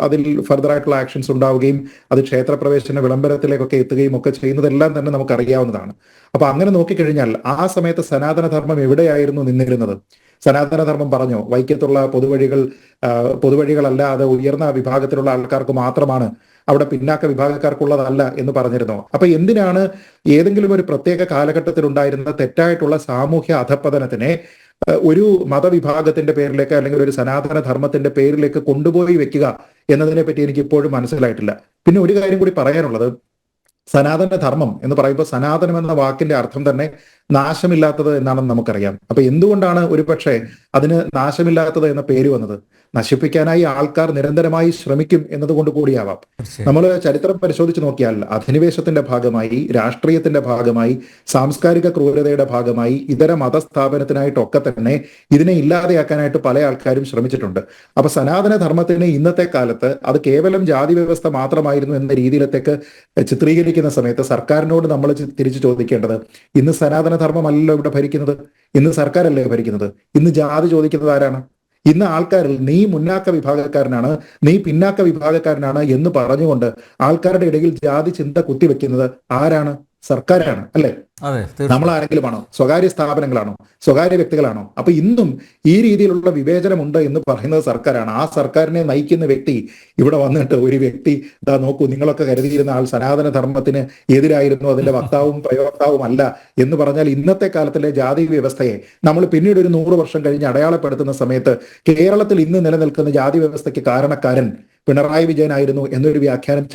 അതിൽ ഫർദർ ആയിട്ടുള്ള ആക്ഷൻസ് ഉണ്ടാവുകയും അത് ക്ഷേത്രപ്രവേശന വിളംബരത്തിലേക്കൊക്കെ എത്തുകയും ഒക്കെ ചെയ്യുന്നതെല്ലാം തന്നെ നമുക്കറിയാവുന്നതാണ്. അപ്പൊ അങ്ങനെ നോക്കിക്കഴിഞ്ഞാൽ ആ സമയത്ത് സനാതനധർമ്മം എവിടെയായിരുന്നു നിന്നിരുന്നത്? സനാതനധർമ്മം പറഞ്ഞു വൈക്കത്തുള്ള പൊതുവഴികളല്ല, അത് ഉയർന്ന വിഭാഗത്തിലുള്ള ആൾക്കാർക്ക് മാത്രമാണ്, അവിടെ പിന്നാക്ക വിഭാഗക്കാർക്കുള്ളതല്ല എന്ന് പറഞ്ഞിരുന്നു. അപ്പൊ എന്തിനാണ് ഏതെങ്കിലും ഒരു പ്രത്യേക കാലഘട്ടത്തിൽ ഉണ്ടായിരുന്ന തെറ്റായിട്ടുള്ള സാമൂഹ്യ അധപ്പതനത്തിനെ ഒരു മതവിഭാഗത്തിന്റെ പേരിലേക്ക് അല്ലെങ്കിൽ ഒരു സനാതന ധർമ്മത്തിന്റെ പേരിലേക്ക് കൊണ്ടുപോയി വെക്കുക എന്നതിനെ പറ്റി എനിക്ക് ഇപ്പോഴും മനസ്സിലായിട്ടില്ല. പിന്നെ ഒരു കാര്യം കൂടി പറയാനുള്ളത്, സനാതന ധർമ്മം എന്ന് പറയുമ്പോൾ സനാതനം എന്ന വാക്കിന്റെ അർത്ഥം തന്നെ നാശമില്ലാത്തത് എന്നാണെന്ന് നമുക്കറിയാം. അപ്പൊ എന്തുകൊണ്ടാണ് ഒരുപക്ഷെ അതിന് നാശമില്ലാത്തത് എന്ന പേര് വന്നത്? നശിപ്പിക്കാനായി ആൾക്കാർ നിരന്തരമായി ശ്രമിക്കും എന്നതുകൊണ്ട് കൂടിയാവാം. നമ്മൾ ചരിത്രം പരിശോധിച്ച് നോക്കിയാൽ അധിനിവേശത്തിന്റെ ഭാഗമായി, രാഷ്ട്രീയത്തിന്റെ ഭാഗമായി, സാംസ്കാരിക ക്രൂരതയുടെ ഭാഗമായി, ഇതര മതസ്ഥാപനത്തിനായിട്ടൊക്കെ തന്നെ ഇതിനെ ഇല്ലാതെയാക്കാനായിട്ട് പല ആൾക്കാരും ശ്രമിച്ചിട്ടുണ്ട്. അപ്പൊ സനാതന ധർമ്മത്തിന് ഇന്നത്തെ കാലത്ത് അത് കേവലം ജാതി വ്യവസ്ഥ മാത്രമായിരുന്നു എന്ന രീതിയിലത്തേക്ക് ചിത്രീകരിക്കുന്ന സമയത്ത് സർക്കാരിനോട് നമ്മൾ തിരിച്ചു ചോദിക്കേണ്ടത്, ഇന്ന് സനാതന ധർമ്മമല്ലല്ലോ ഇവിടെ ഭരിക്കുന്നത്, ഇന്ന് സർക്കാരല്ലേ ഭരിക്കുന്നത്? ഇന്ന് ജാതി ചോദിക്കുന്നത് ആരാണ്? ഇന്ന് ആൾക്കാരിൽ നീ മുന്നാക്ക വിഭാഗക്കാരനാണ്, നീ പിന്നാക്ക വിഭാഗക്കാരനാണ് എന്ന് പറഞ്ഞുകൊണ്ട് ആൾക്കാരുടെ ഇടയിൽ ജാതി ചിന്ത കുത്തിവെക്കുന്നത് ആരാണ്? സർക്കാരാണ്, അല്ലേ? നമ്മൾ ആരെങ്കിലും ആണോ? സ്വകാര്യ സ്ഥാപനങ്ങളാണോ? സ്വകാര്യ വ്യക്തികളാണോ? അപ്പൊ ഇന്നും ഈ രീതിയിലുള്ള വിവേചനമുണ്ട് എന്ന് പറയുന്നത് സർക്കാരാണ്. ആ സർക്കാരിനെ നയിക്കുന്ന വ്യക്തി ഇവിടെ വന്നിട്ട് ഒരു വ്യക്തി ഇതാ നോക്കൂ, നിങ്ങളൊക്കെ കരുതിയിരുന്ന ആൾ സനാതന ധർമ്മത്തിന് എതിരായിരുന്നു, അതിന്റെ വക്താവും പ്രയോക്താവും അല്ല എന്ന് പറഞ്ഞാൽ ഇന്നത്തെ കാലത്തിലെ ജാതി വ്യവസ്ഥയെ നമ്മൾ പിന്നീട് ഒരു 100 വർഷം കഴിഞ്ഞ് അടയാളപ്പെടുത്തുന്ന സമയത്ത് കേരളത്തിൽ ഇന്ന് നിലനിൽക്കുന്ന ജാതി വ്യവസ്ഥയ്ക്ക് കാരണക്കാരൻ പിണറായി വിജയനായിരുന്നു എന്നൊരു വ്യാഖ്യാനം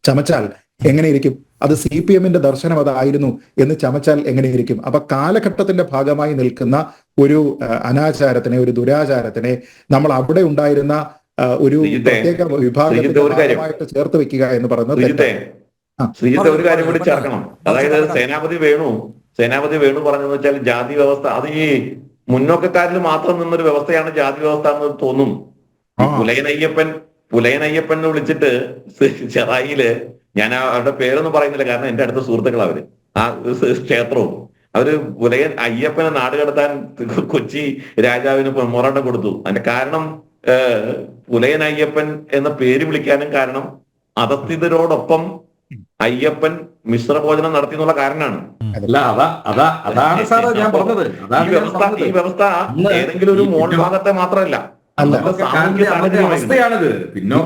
ചമച്ചാൽ എങ്ങനെയിരിക്കും? അത് CPM-ന്റെ ദർശനം അതായിരുന്നു എന്ന് ചമച്ചാൽ എങ്ങനെയിരിക്കും? അപ്പൊ കാലഘട്ടത്തിന്റെ ഭാഗമായി നിൽക്കുന്ന ഒരു അനാചാരത്തിനെ, ഒരു ദുരാചാരത്തിനെ നമ്മൾ അവിടെ ഉണ്ടായിരുന്ന ഒരു പ്രത്യേക വിഭാഗത്തിന്റെ ഭാഗമായിട്ട് ചേർത്ത് വെക്കുക എന്ന് പറയുന്നത് ശ്രീജിത്ത് ഒരു കാര്യം കൂടി ചേർക്കണം. അതായത് സേനാപതി വേണു പറഞ്ഞെന്ന് വെച്ചാൽ ജാതി വ്യവസ്ഥ അത് ഈ മുന്നോക്കക്കാരിൽ മാത്രം നിന്നൊരു വ്യവസ്ഥയാണ് ജാതി വ്യവസ്ഥ എന്ന് തോന്നും. പുലയനയ്യപ്പൻ എന്ന് വിളിച്ചിട്ട് ചെറായില്, ഞാൻ അവരുടെ പേരൊന്നും പറയുന്നില്ല കാരണം എന്റെ അടുത്ത സുഹൃത്തുക്കൾ അവര്, ആ ക്ഷേത്രവും അവര് അയ്യപ്പനെ നാട് കടത്താൻ കൊച്ചി രാജാവിന് മെമ്മോറാണ്ടം കൊടുത്തു. അതിന്റെ കാരണം പുലയൻ അയ്യപ്പൻ എന്ന പേര് വിളിക്കാനും കാരണം അധസ്ഥിതരോടൊപ്പം അയ്യപ്പൻ മിശ്രഭോജനം നടത്തി എന്നുള്ള കാരണമാണ്. അല്ല അതാണ് സാറ് ഞാൻ പറഞ്ഞത്. ഈ വ്യവസ്ഥ ഏതെങ്കിലും ഒരു മോൾ ഭാഗത്തെ മാത്രമല്ല, അല്ല. അവസ്ഥയാണിത്.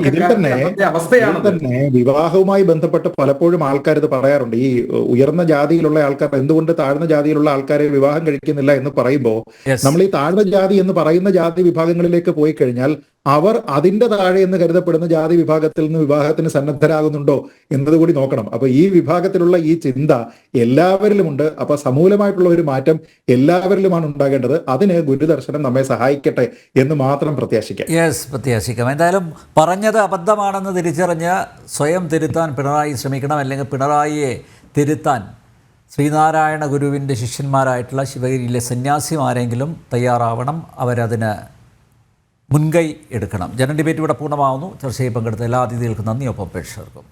ഇതിൽ തന്നെ വിവാഹവുമായി ബന്ധപ്പെട്ട് പലപ്പോഴും ആൾക്കാർ ഇത് പറയാറുണ്ട്. ഈ ഉയർന്ന ജാതിയിലുള്ള ആൾക്കാർ എന്തുകൊണ്ട് താഴ്ന്ന ജാതിയിലുള്ള ആൾക്കാരെ വിവാഹം കഴിക്കുന്നില്ല എന്ന് പറയുമ്പോൾ നമ്മൾ ഈ താഴ്ന്ന ജാതി എന്ന് പറയുന്ന ജാതി വിഭാഗങ്ങളിലേക്ക് പോയി കഴിഞ്ഞാൽ അവർ അതിന്റെ താഴെ എന്ന് കരുതപ്പെടുന്ന ജാതി വിഭാഗത്തിൽ നിന്ന് വിവാഹത്തിന് സന്നദ്ധരാകുന്നുണ്ടോ എന്നതുകൂടി നോക്കണം. അപ്പൊ ഈ വിഭാഗത്തിലുള്ള ഈ ചിന്ത എല്ലാവരിലുമുണ്ട്. അപ്പൊ സമൂലമായിട്ടുള്ള ഒരു മാറ്റം എല്ലാവരിലുമാണ് ഉണ്ടാകേണ്ടത്. അതിന് ഗുരുദർശനം നമ്മെ സഹായിക്കട്ടെ എന്ന് മാത്രം പ്രത്യാശിക്കാം. പ്രത്യാശിക്കാം. എന്തായാലും പറഞ്ഞത് അബദ്ധമാണെന്ന് തിരിച്ചറിഞ്ഞ് സ്വയം തിരുത്താൻ പിണറായി ശ്രമിക്കണം. അല്ലെങ്കിൽ പിണറായിയെ തിരുത്താൻ ശ്രീനാരായണ ഗുരുവിൻ്റെ ശിഷ്യന്മാരായിട്ടുള്ള ശിവഗിരിയിലെ സന്യാസിമാരെങ്കിലും തയ്യാറാവണം. അവരതിന് മുൻകൈ എടുക്കണം. ജനറൽ ഡിബേറ്റ് ഇവിടെ പൂർണ്ണമാവുന്നു. ചർച്ചയിൽ പങ്കെടുത്ത എല്ലാ അതിഥികൾക്കും നന്ദി. ഒപ്പം പ്രേക്ഷകർക്കും.